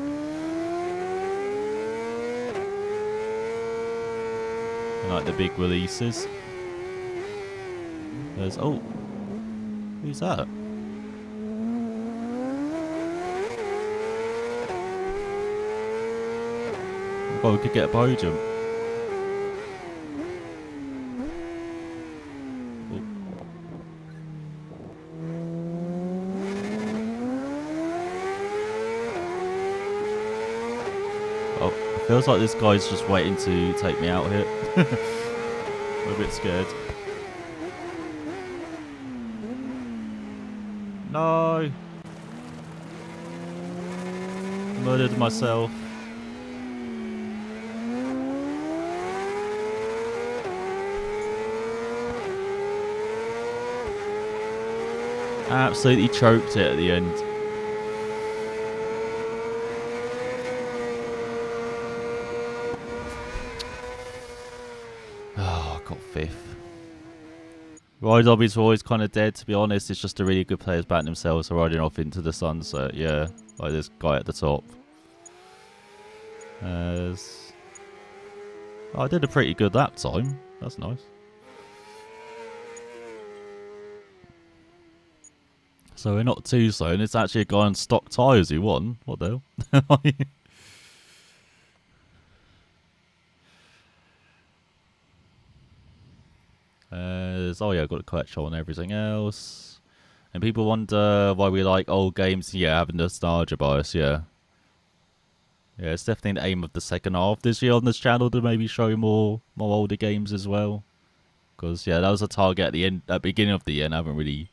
like the big releases. There's... Oh! Who's that? Well, we could get a podium. Oh, it feels like this guy's just waiting to take me out here. I'm a bit scared. No! Murdered myself. Absolutely choked it at the end. Oh, I got 5th. Ride lobbies are always kind of dead, to be honest. It's just the really good players batting themselves or riding off into the sunset. Yeah, like this guy at the top. Oh, I did a pretty good lap time. That's nice. So we're not too slow, and it's actually a guy on stock tyres who won. What the hell? Oh yeah, I've got a collection on everything else. And people wonder why we like old games. Yeah, having nostalgia bias, yeah. Yeah, it's definitely the aim of the second half this year on this channel to maybe show more older games as well. Because, yeah, that was a target at the beginning of the year, and I haven't really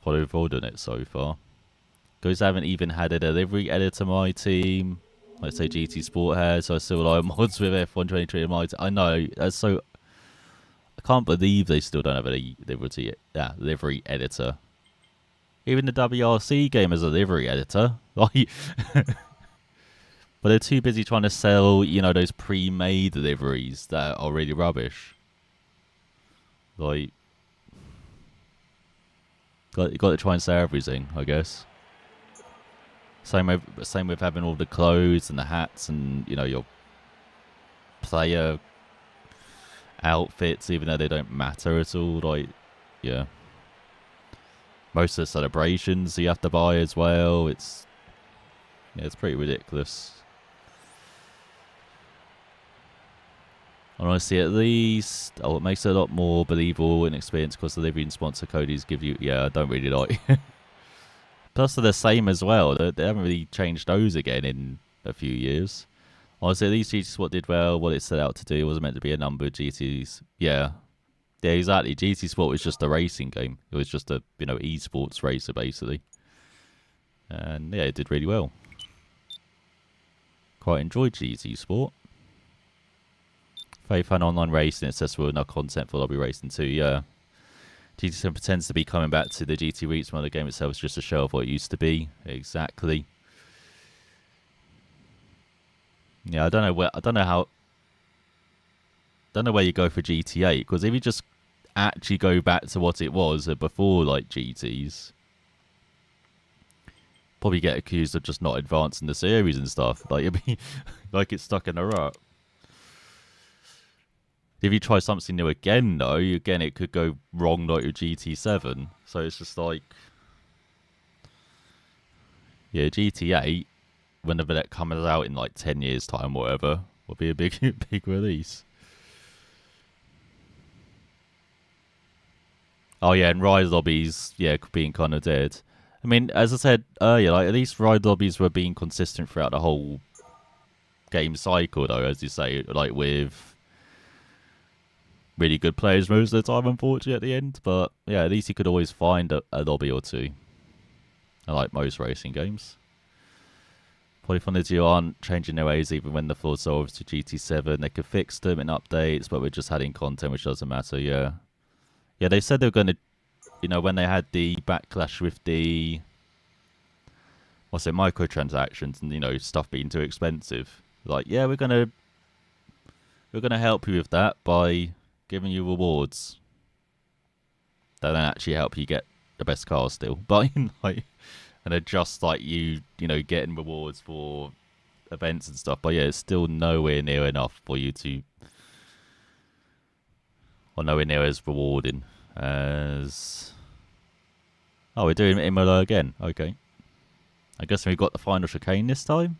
followed forward on it so far. Because I haven't even had a delivery editor my team. Let's say GT Sport has, so I still like mods with F123 in my team. I know, that's so... I can't believe they still don't have a delivery editor. Even the WRC game has a delivery editor. Like, but they're too busy trying to sell, you know, those pre-made deliveries that are really rubbish. Like, got to try and sell everything, I guess. Same with having all the clothes and the hats and, you know, your player outfits, even though they don't matter at all. Like, yeah, most of the celebrations you have to buy as well. It's pretty ridiculous. Honestly, at least it makes it a lot more believable in experience because the delivery and sponsor codes give you. Yeah, I don't really like. Plus, they're the same as well. They haven't really changed those again in a few years. Honestly, at least GT Sport did well. What it set out to do, it wasn't meant to be a number of GTs. Yeah, exactly. GT Sport was just a racing game. It was just a esports racer basically, and yeah, it did really well. Quite enjoyed GT Sport. Very fun online racing, accessible enough content for lobby racing too. Yeah, GT7 pretends to be coming back to the GT roots, while the game itself is just a show of what it used to be. Exactly. Yeah, I don't know where you go for GTA, because if you just actually go back to what it was before, like GTs, probably get accused of just not advancing the series and stuff. Like it'd be like it's stuck in a rut. If you try something new again, though, it could go wrong like with GT7. So it's just like, yeah, GTA, whenever that comes out in like 10 years' time, or whatever, will be a big release. Oh yeah, and ride lobbies, yeah, being kind of dead. I mean, as I said earlier, like at least ride lobbies were being consistent throughout the whole game cycle, though, as you say, like with really good players most of the time, unfortunately, at the end. But yeah, at least you could always find a lobby or two. I like most racing games. Polyphony aren't changing their ways even when the flaws solved to GT7. They could fix them in updates, but we're just adding content, which doesn't matter. Yeah. Yeah, they said they were going to, when they had the backlash with the, microtransactions and, stuff being too expensive. Like, yeah, we're going to help you with that by giving you rewards. That don't actually help you get the best car still. But, and they're just like you getting rewards for events and stuff. But yeah, it's still nowhere near enough for you to, or nowhere near as rewarding as... Oh, we're doing Imola again. Okay. I guess we've got the final chicane this time.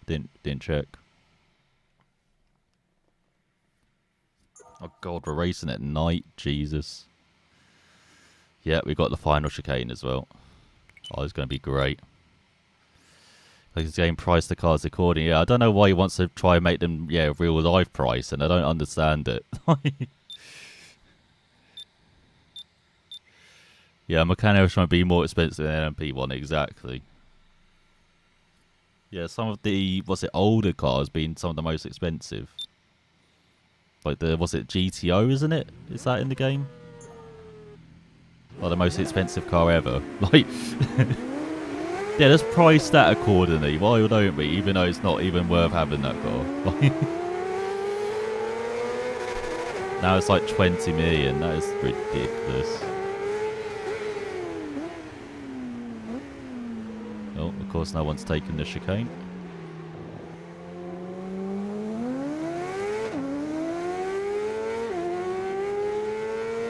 Didn't check. Oh god, we're racing at night. Jesus. Yeah, we got the final chicane as well. Oh, it's going to be great. Like he's getting priced the cars accordingly. Yeah, I don't know why he wants to try and make them, yeah, real life price, and I don't understand it. Yeah, Meccano's trying to be more expensive than MP1, exactly. Yeah, some of the, older cars being some of the most expensive. Like the, GTO, isn't it? Is that in the game? Like the most expensive car ever. Like, yeah, let's price that accordingly. Why don't we? Even though it's not even worth having that car. Now it's like 20 million. That is ridiculous. Oh, of course, no one's taken the chicane.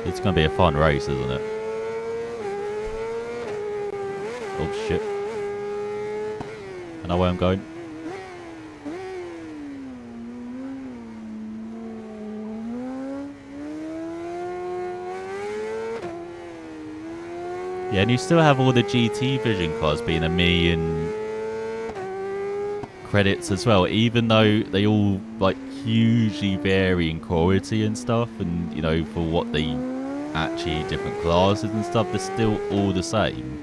It's going to be a fun race, isn't it? Oh, shit. I know where I'm going. Yeah, and you still have all the GT Vision cars being 1 million credits as well, even though they all like hugely vary in quality and stuff, and you know, for what they actually different classes and stuff, they're still all the same,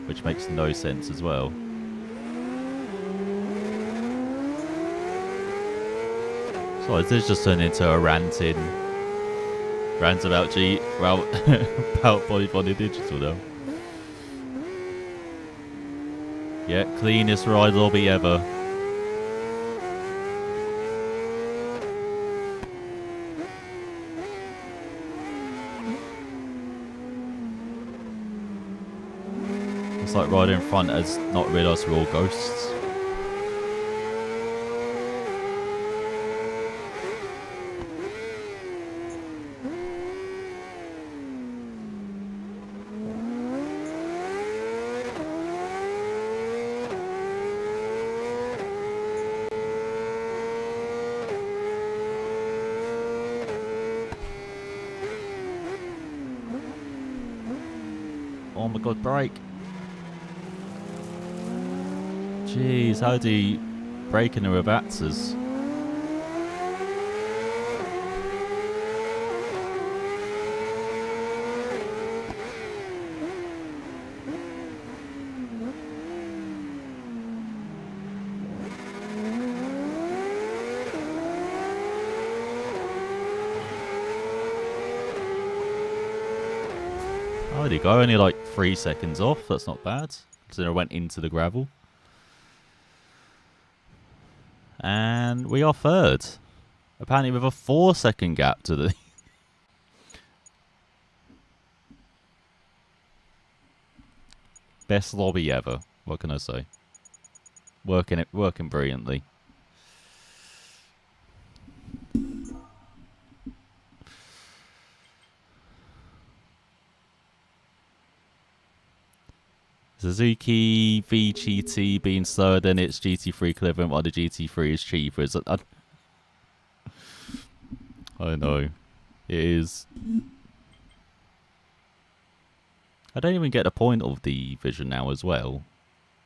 which makes no sense as well. So this just turned into a rant about about Body Digital though. Yeah, cleanest ride lobby ever. It's like riding in front as not realised we're all ghosts. Oh my god, brake. Jeez, how do you brake in the reversers? Oh, there you go, only like 3 seconds off, that's not bad. So I went into the gravel. And we are third. Apparently with a 4-second gap to the... Best lobby ever. What can I say? Working brilliantly. Suzuki VGT being slower than its GT3 equivalent, while the GT3 is cheaper. I know. It is. I don't even get the point of the Vision now as well.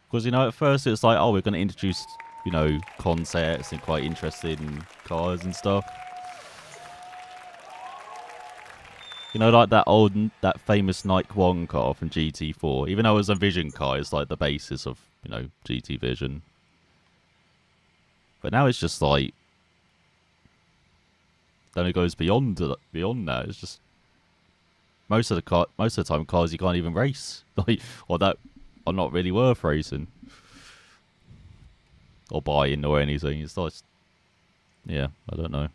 Because, you know, at first it's like, oh, we're going to introduce, you know, concepts and quite interesting cars and stuff. You know, like that famous Nike 1 car from GT4. Even though it was a Vision car, it's like the basis of, you know, GT Vision. But now it's just like, then it goes beyond that. It's just most of the time cars you can't even race, like, or that are not really worth racing or buying or anything. It's like, yeah, I don't know.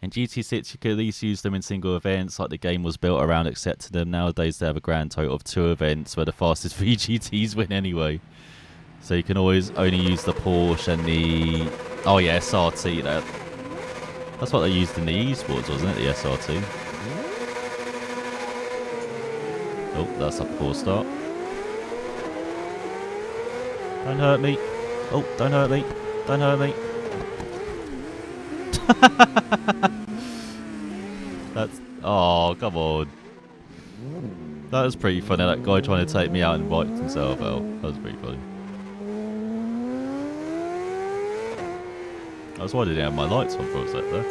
In GT6, you could at least use them in single events, like the game was built around accepting them. Nowadays, they have a grand total of 2 events where the fastest VGTs win anyway. So you can always only use the Porsche and the... Oh yeah, SRT. That's what they used in the esports, wasn't it? The SRT. Oh, that's a poor start. Don't hurt me. Oh, don't hurt me. Don't hurt me. That's... Oh, come on. That was pretty funny, that guy trying to take me out and biked himself out. That was pretty funny. That's why I didn't have my lights on for a sec there.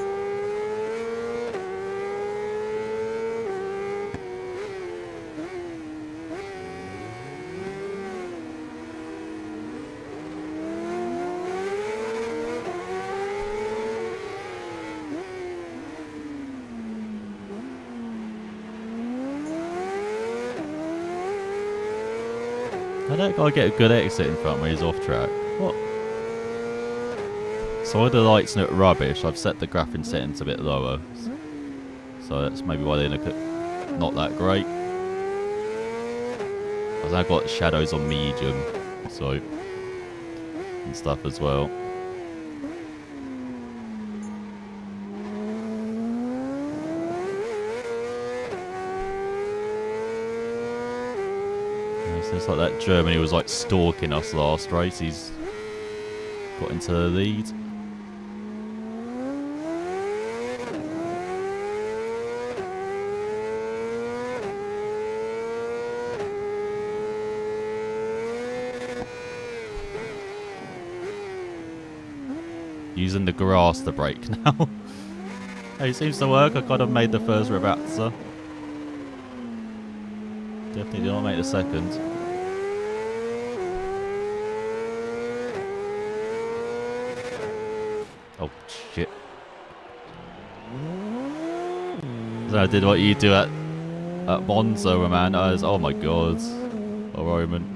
How did that guy get a good exit in front when he's off track? What? So the lights look rubbish. I've set the graphing settings a bit lower. So that's maybe why they look not that great. Because I've got shadows on medium. So... and stuff as well. It's like that Germany was like stalking us last race. He's got into the lead. Using the grass to brake now. Hey, it seems to work. I kind of made the first Rebazza. Definitely did not make the second. Oh shit. So I did what you do at Monza, man. Oh my god. Oh, Roman.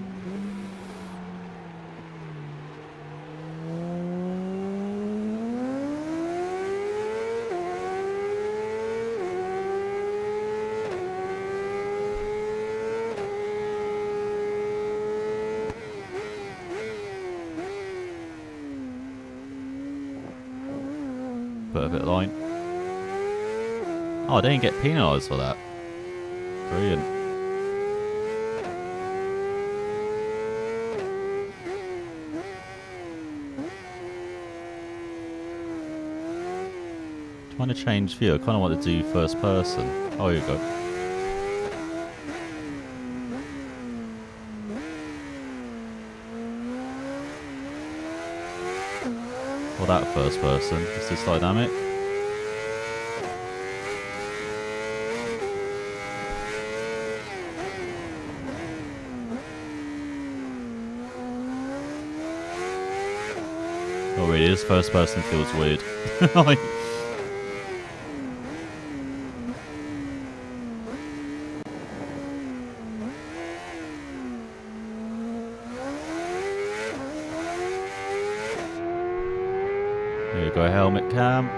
Perfect line. Oh, I didn't get penalised for that. Brilliant. Trying to change view. I kind of want to do first person. Oh, here you go. Well, that first person. Is this dynamic? Oh, really? This first person feels weird. Like, there you go, helmet cam.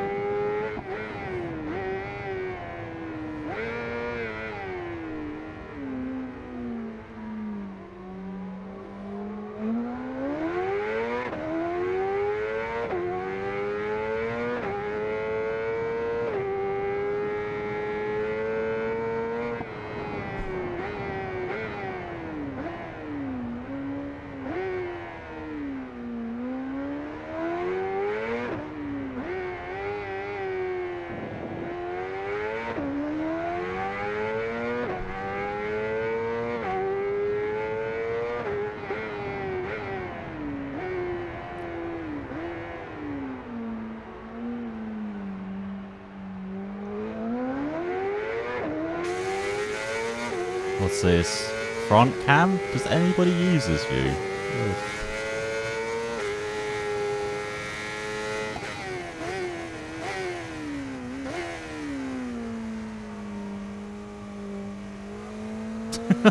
What's this? Front cam? Does anybody use this view?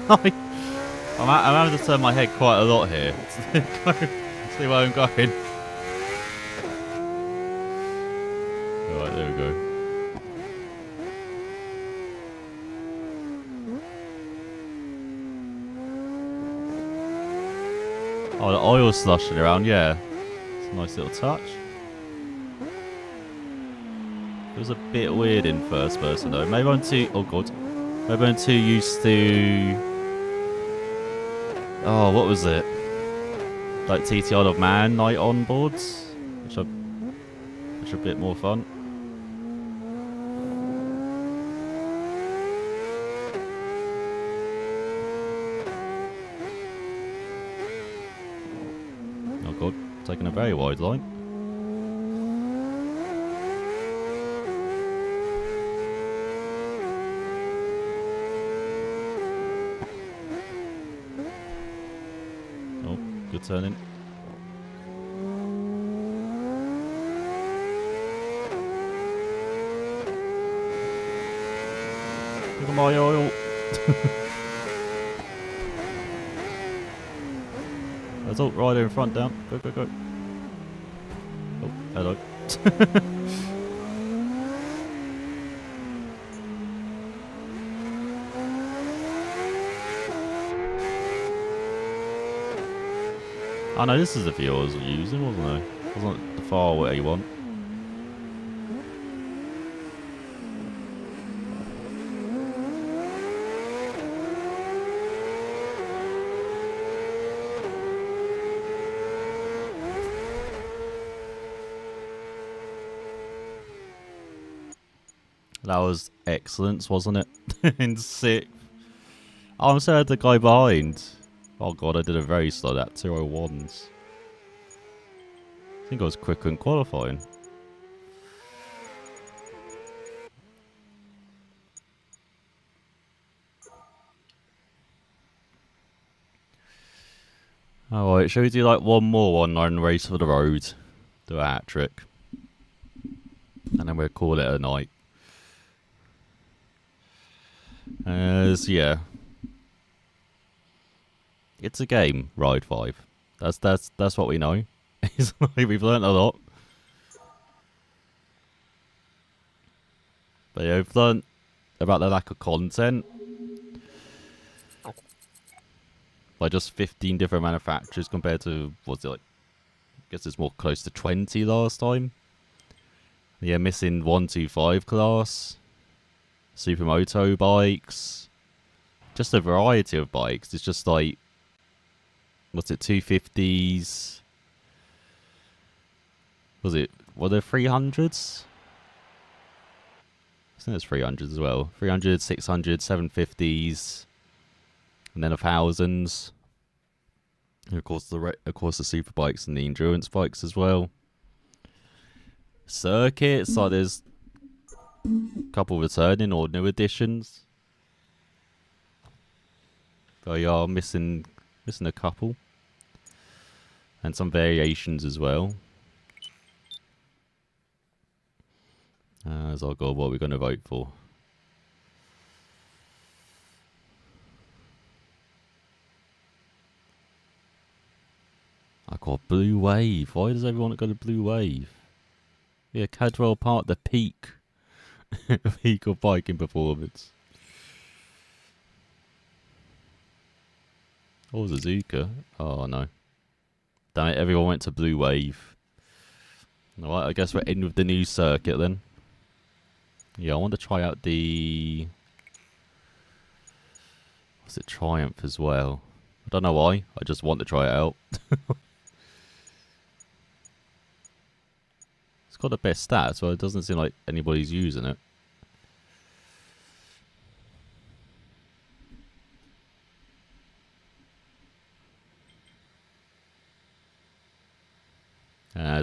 I'm having to turn my head quite a lot here. See where I'm going. Alright, there we go. Oh, the oil slushing around, yeah. It's a nice little touch. It was a bit weird in first person though. Maybe I'm too... oh god. Maybe I'm too used to... oh, what was it? Like TT Isle of Man night on boards? Which are a bit more fun. taking a very wide line. Oh, good turning. Look at my oil. There's alt rider in front down. Go, go, go. Oh, hello. Oh no, this is the fuel I was using, wasn't I? Wasn't the far away one. That was excellence, wasn't it? In sixth. Oh, I'm sorry, the guy behind. Oh god, I did a very slow lap, 201s. I think I was quicker in qualifying. Alright, shall we do like one more online race for the road? Do a hat trick. And then we'll call it a night. Yeah. It's a game, Ride 5. That's what we know. It's like we've learnt a lot. But yeah, we've learnt about the lack of content. Like just 15 different manufacturers compared to, what's it like? I guess it's more close to 20 last time. Yeah, missing 125 class. Supermoto bikes. Just a variety of bikes. It's just like, what's it, 250s? Were there 300s? I think there's 300s as well. 300, 600, 750s. And then 1000s. And of course the super bikes and the endurance bikes as well. Circuits, like there's a couple returning or new additions. They are missing a couple. And some variations as well. So God, what are we going to vote for? I got Blue Wave. Why does everyone go to Blue Wave? Yeah, Cadwell Park, the peak. Peak of biking performance. Oh, Suzuka. Oh no. Damn it, everyone went to Blue Wave. Alright, I guess we're in with the new circuit then. Yeah, I want to try out the... what's it, Triumph as well. I don't know why, I just want to try it out. It's got the best stats, so it doesn't seem like anybody's using it.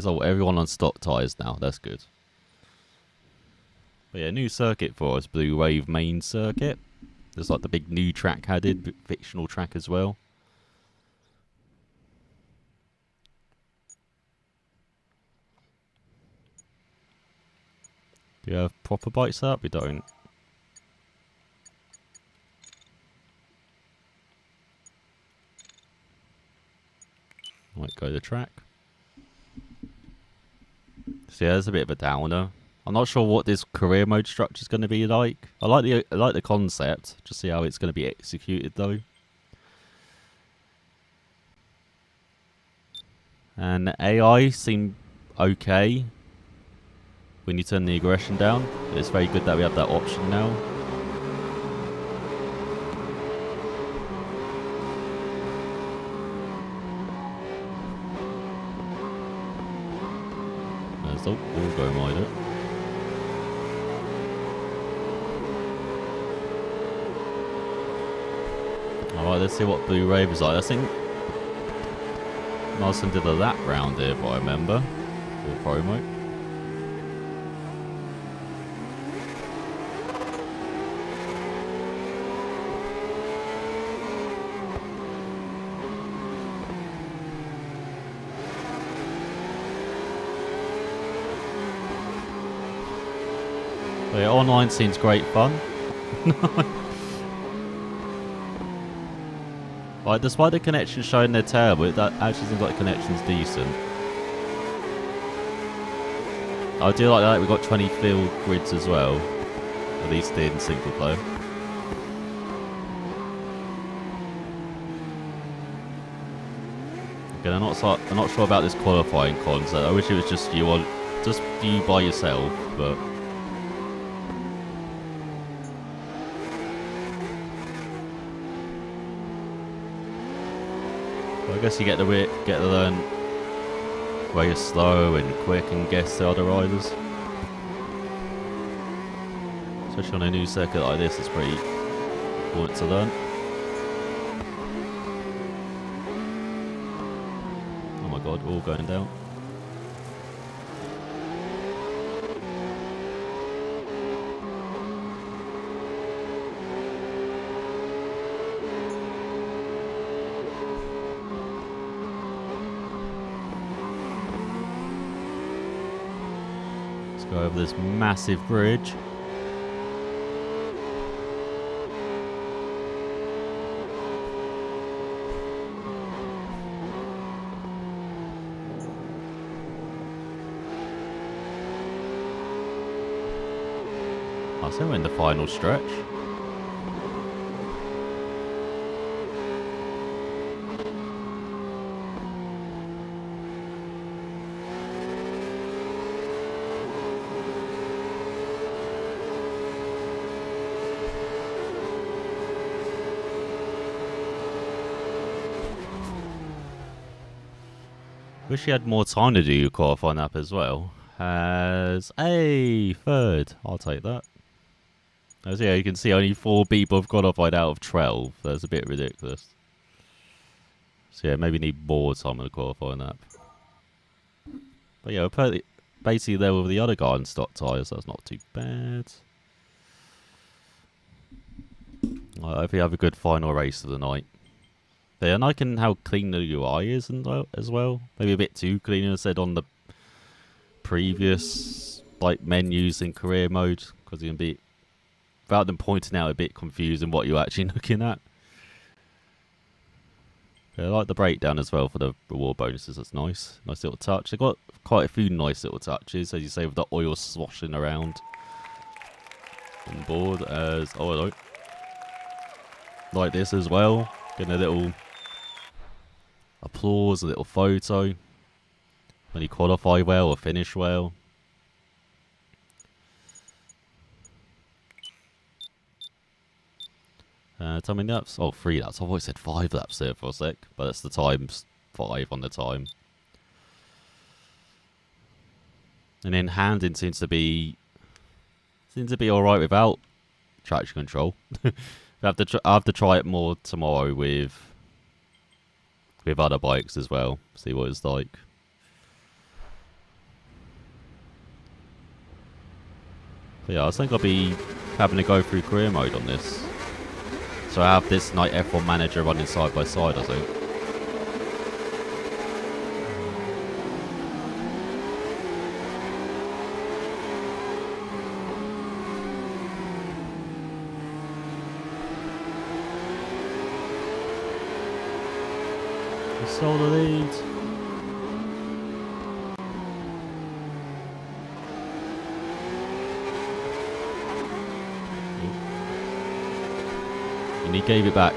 So everyone on stock tyres now, that's good. But yeah, new circuit for us, Blue Wave main circuit. There's like the big new track added, fictional track as well. Do you have proper bikes up? We don't. Might go to the track. So yeah, there's a bit of a downer. I'm not sure what this career mode structure is going to be like. I like the concept. Just see how it's going to be executed though. And the AI seem okay when you turn the aggression down. It's very good that we have that option now. There's the Auto Rider. Alright, let's see what Blue Wave is like. I think Milestone did a lap round here, if I remember. Or promo. But yeah, online seems great fun. Like, despite the connection showing they're terrible, that actually seems like the connection's decent. I do like that we got 20 field grids as well. At least in single player. Again, I'm not sure about this qualifying concept. I wish it was just you by yourself, but I guess you get to learn where you're slow and quick and guess the other riders. Especially on a new circuit like this, it's pretty important to learn. Oh my god, all going down. Go over this massive bridge. I think we're in the final stretch. Wish he had more time to do your qualifying lap as well. As a third, I'll take that. As yeah, you can see only 4 people have qualified out of 12. That's a bit ridiculous. So yeah, maybe need more time on the qualifying lap. But yeah, we're basically there with the other guy on stock tyres, so that's not too bad. I hope you have a good final race of the night. And I can how clean the UI is as well. Maybe a bit too clean, as I said on the previous menus in career mode, because you can be, without them pointing out, a bit confusing what you're actually looking at. Yeah, I like the breakdown as well for the reward bonuses. That's nice little touch. They've got quite a few nice little touches, as you say, with the oil swashing around on board. As hello, like this as well, getting a little applause, a little photo when you qualify well or finish well. How many laps? Oh, 3 laps. I've always said 5 laps there for a sec, but that's the times 5 on the time. And then handling seems to be alright without traction control. I have to try it more tomorrow with other bikes as well. See what it's like. But yeah, I think I'll be having to go through career mode on this. So I have this night F1 manager running side by side, I think. Stole the lead. And he gave it back.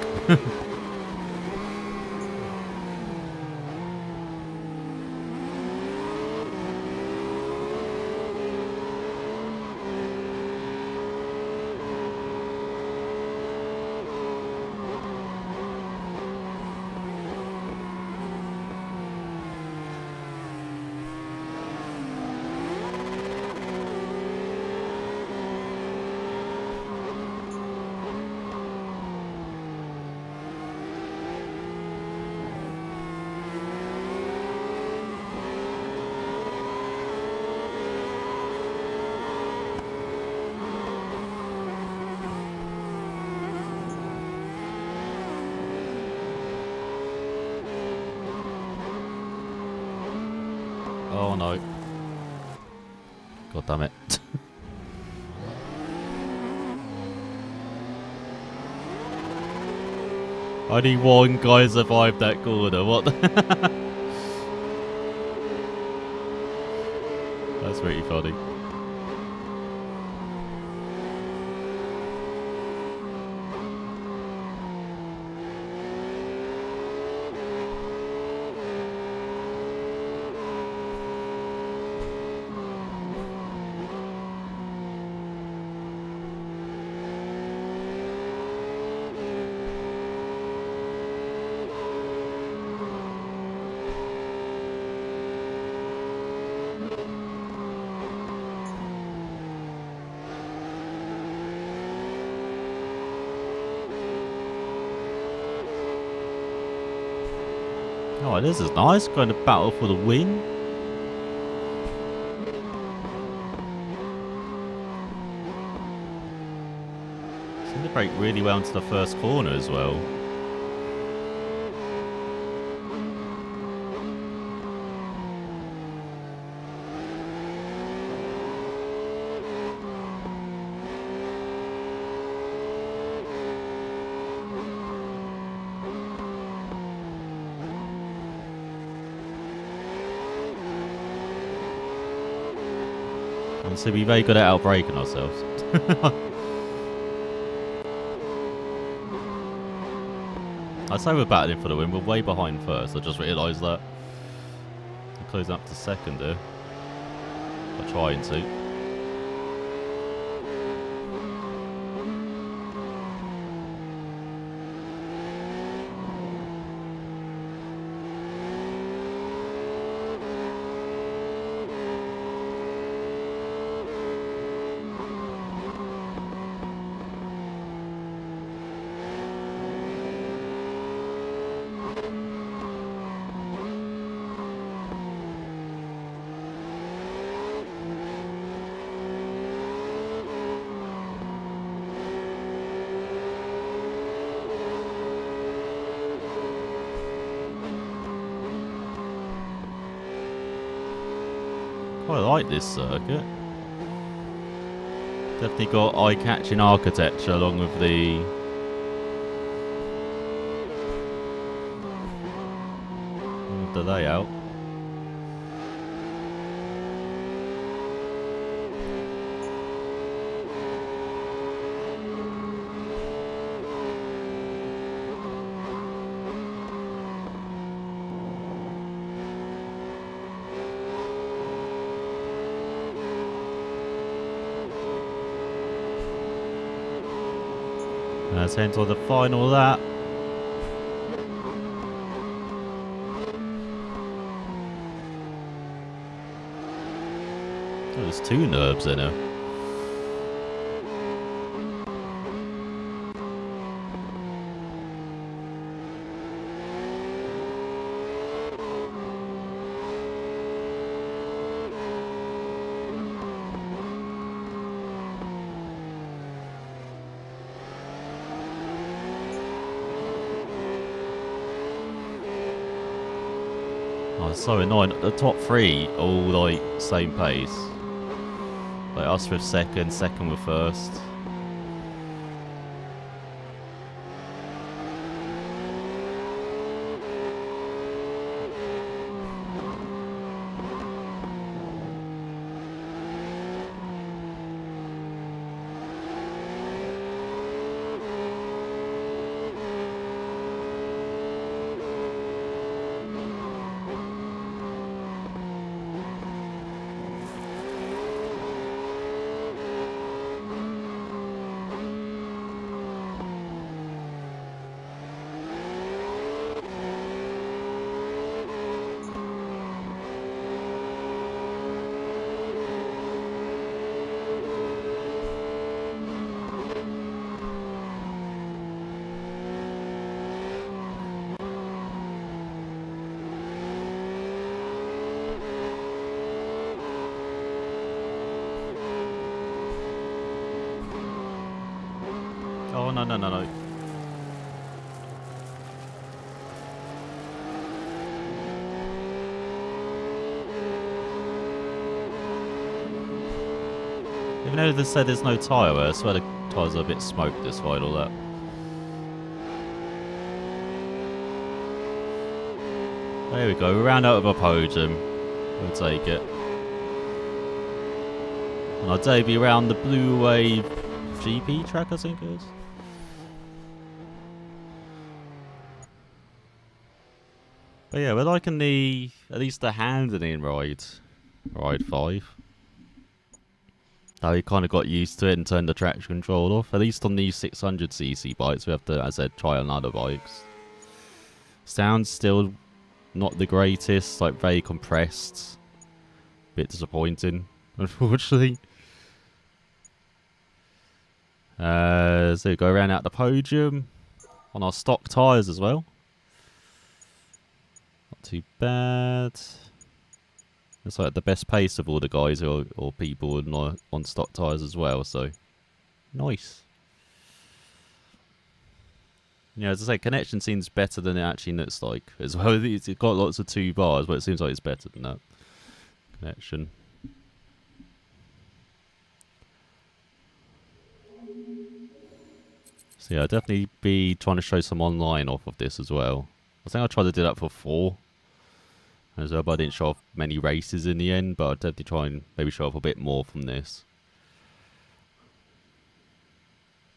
no. God damn it. Only one guy survived that corner. What the That's pretty funny. Oh, this is nice. Going to battle for the win. Seemed to break really well into the first corner as well. So we're very good at outbraking ourselves. I say we're battling for the win. We're way behind first. I just realised that. We're closing up to second there. I'm trying to. Quite like this circuit. Definitely got eye-catching architecture along with the layout. Let's head to the final of that. Oh, there's two NURBs in her. Oh, it's so annoying. The top three all like same pace. Like us with second, second with first. Oh, no, no, no, no. know they said there's no tyre. I swear the tyres are a bit smoked despite all that. There we go. We ran out of a podium. We'll take it. And our debut around the Blue Wave GP track, I think it is. But yeah, we're liking at least the handling ride 5. How we kind of got used to it and turned the traction control off. At least on these 600cc bikes, we have to, as I said, try on other bikes. Sound's still not the greatest, like very compressed. Bit disappointing, unfortunately. So we go around out the podium on our stock tyres as well. Not too bad. It's like the best pace of all the guys or people on stock tyres as well, so nice. Yeah, as I say, connection seems better than it actually looks like as well. It's got lots of 2 bars, but it seems like it's better than that. Connection. So yeah, I'll definitely be trying to show some online off of this as well. I think I tried to do that for 4. As well, but I didn't show off many races in the end, but I'll definitely try and maybe show off a bit more from this.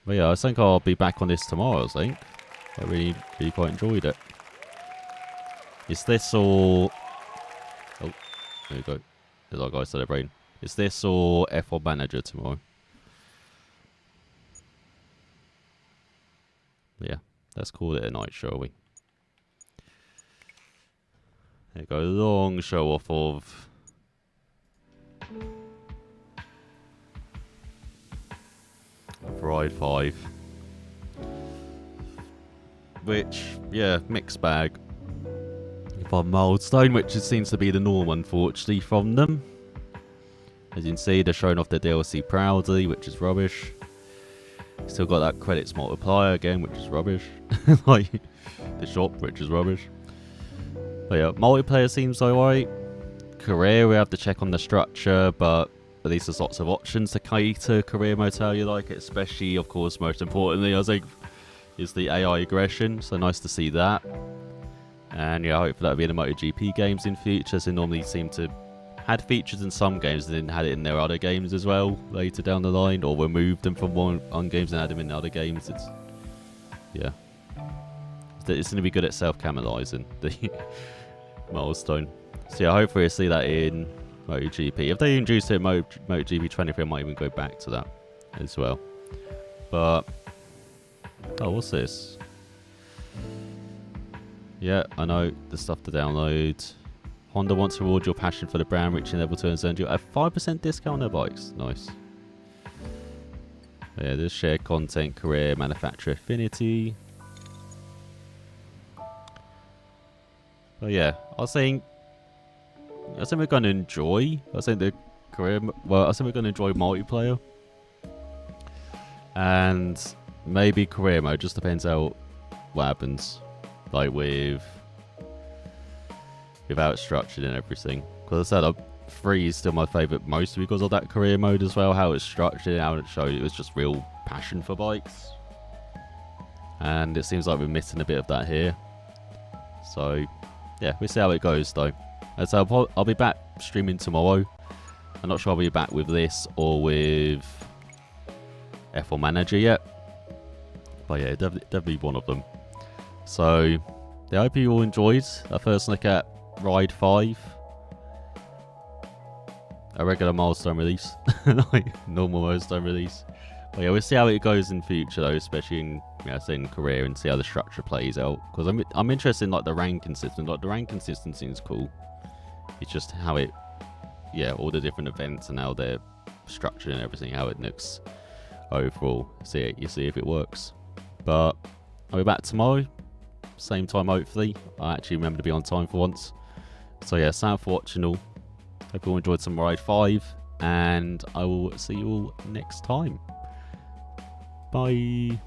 But yeah, I think I'll be back on this tomorrow, I think. I really quite enjoyed it. Is this or... Oh, there we go. There's our guy celebrating. Is this or F1 Manager tomorrow? Yeah, let's call it a night, shall we? There we go, long show off of Ride 5. Which, yeah, mixed bag. From Milestone, which seems to be the norm, unfortunately, from them. As you can see, they're showing off their DLC proudly, which is rubbish. Still got that credits multiplier again, which is rubbish. Like, the shop, which is rubbish. But yeah, multiplayer seems alright. Career, we have to check on the structure, but at least there's lots of options to cater career mode how you like it, especially, of course, most importantly, I think, is the AI aggression, so nice to see that. And yeah, hopefully that'll be in the MotoGP games in future, so they normally seem to had features in some games and then had it in their other games as well later down the line, or removed them from one games and had them in other games. It's, yeah. It's going to be good at self-cannibalizing, the Milestone. So yeah, hopefully we'll see that in MotoGP. If they introduce it in MotoGP 23, I might even go back to that as well. But, oh, what's this? Yeah, I know the stuff to download. Honda wants to reward your passion for the brand, reaching level 2 and send you a 5% discount on their bikes. Nice. Yeah, there's shared content, career, manufacturer affinity. But yeah, I think we're going to enjoy. I think the career. Well, I think we're going to enjoy multiplayer, and maybe career mode. Just depends how what happens, like with how it's structured and everything. Because I said, 3 is still my favourite, mostly because of that career mode as well. How it's structured, and how it showed it was just real passion for bikes, and it seems like we're missing a bit of that here. So. Yeah, we'll see how it goes though. So I'll be back streaming tomorrow. I'm not sure I'll be back with this or with F1 Manager yet. But yeah, definitely one of them. So, yeah, I hope you all enjoyed our first look at Ride 5. A regular Milestone release. Like, normal Milestone release. But yeah, we'll see how it goes in future though, especially in, say, in career, and see how the structure plays out. Because I'm interested in like the ranking system. Like the ranking system seems cool. It's just how it, yeah, all the different events and how they're structured and everything, how it looks overall. You see if it works. But I'll be back tomorrow, same time hopefully. I actually remember to be on time for once. So yeah, thanks for watching all. Hope you all enjoyed some Ride 5, and I will see you all next time. Bye.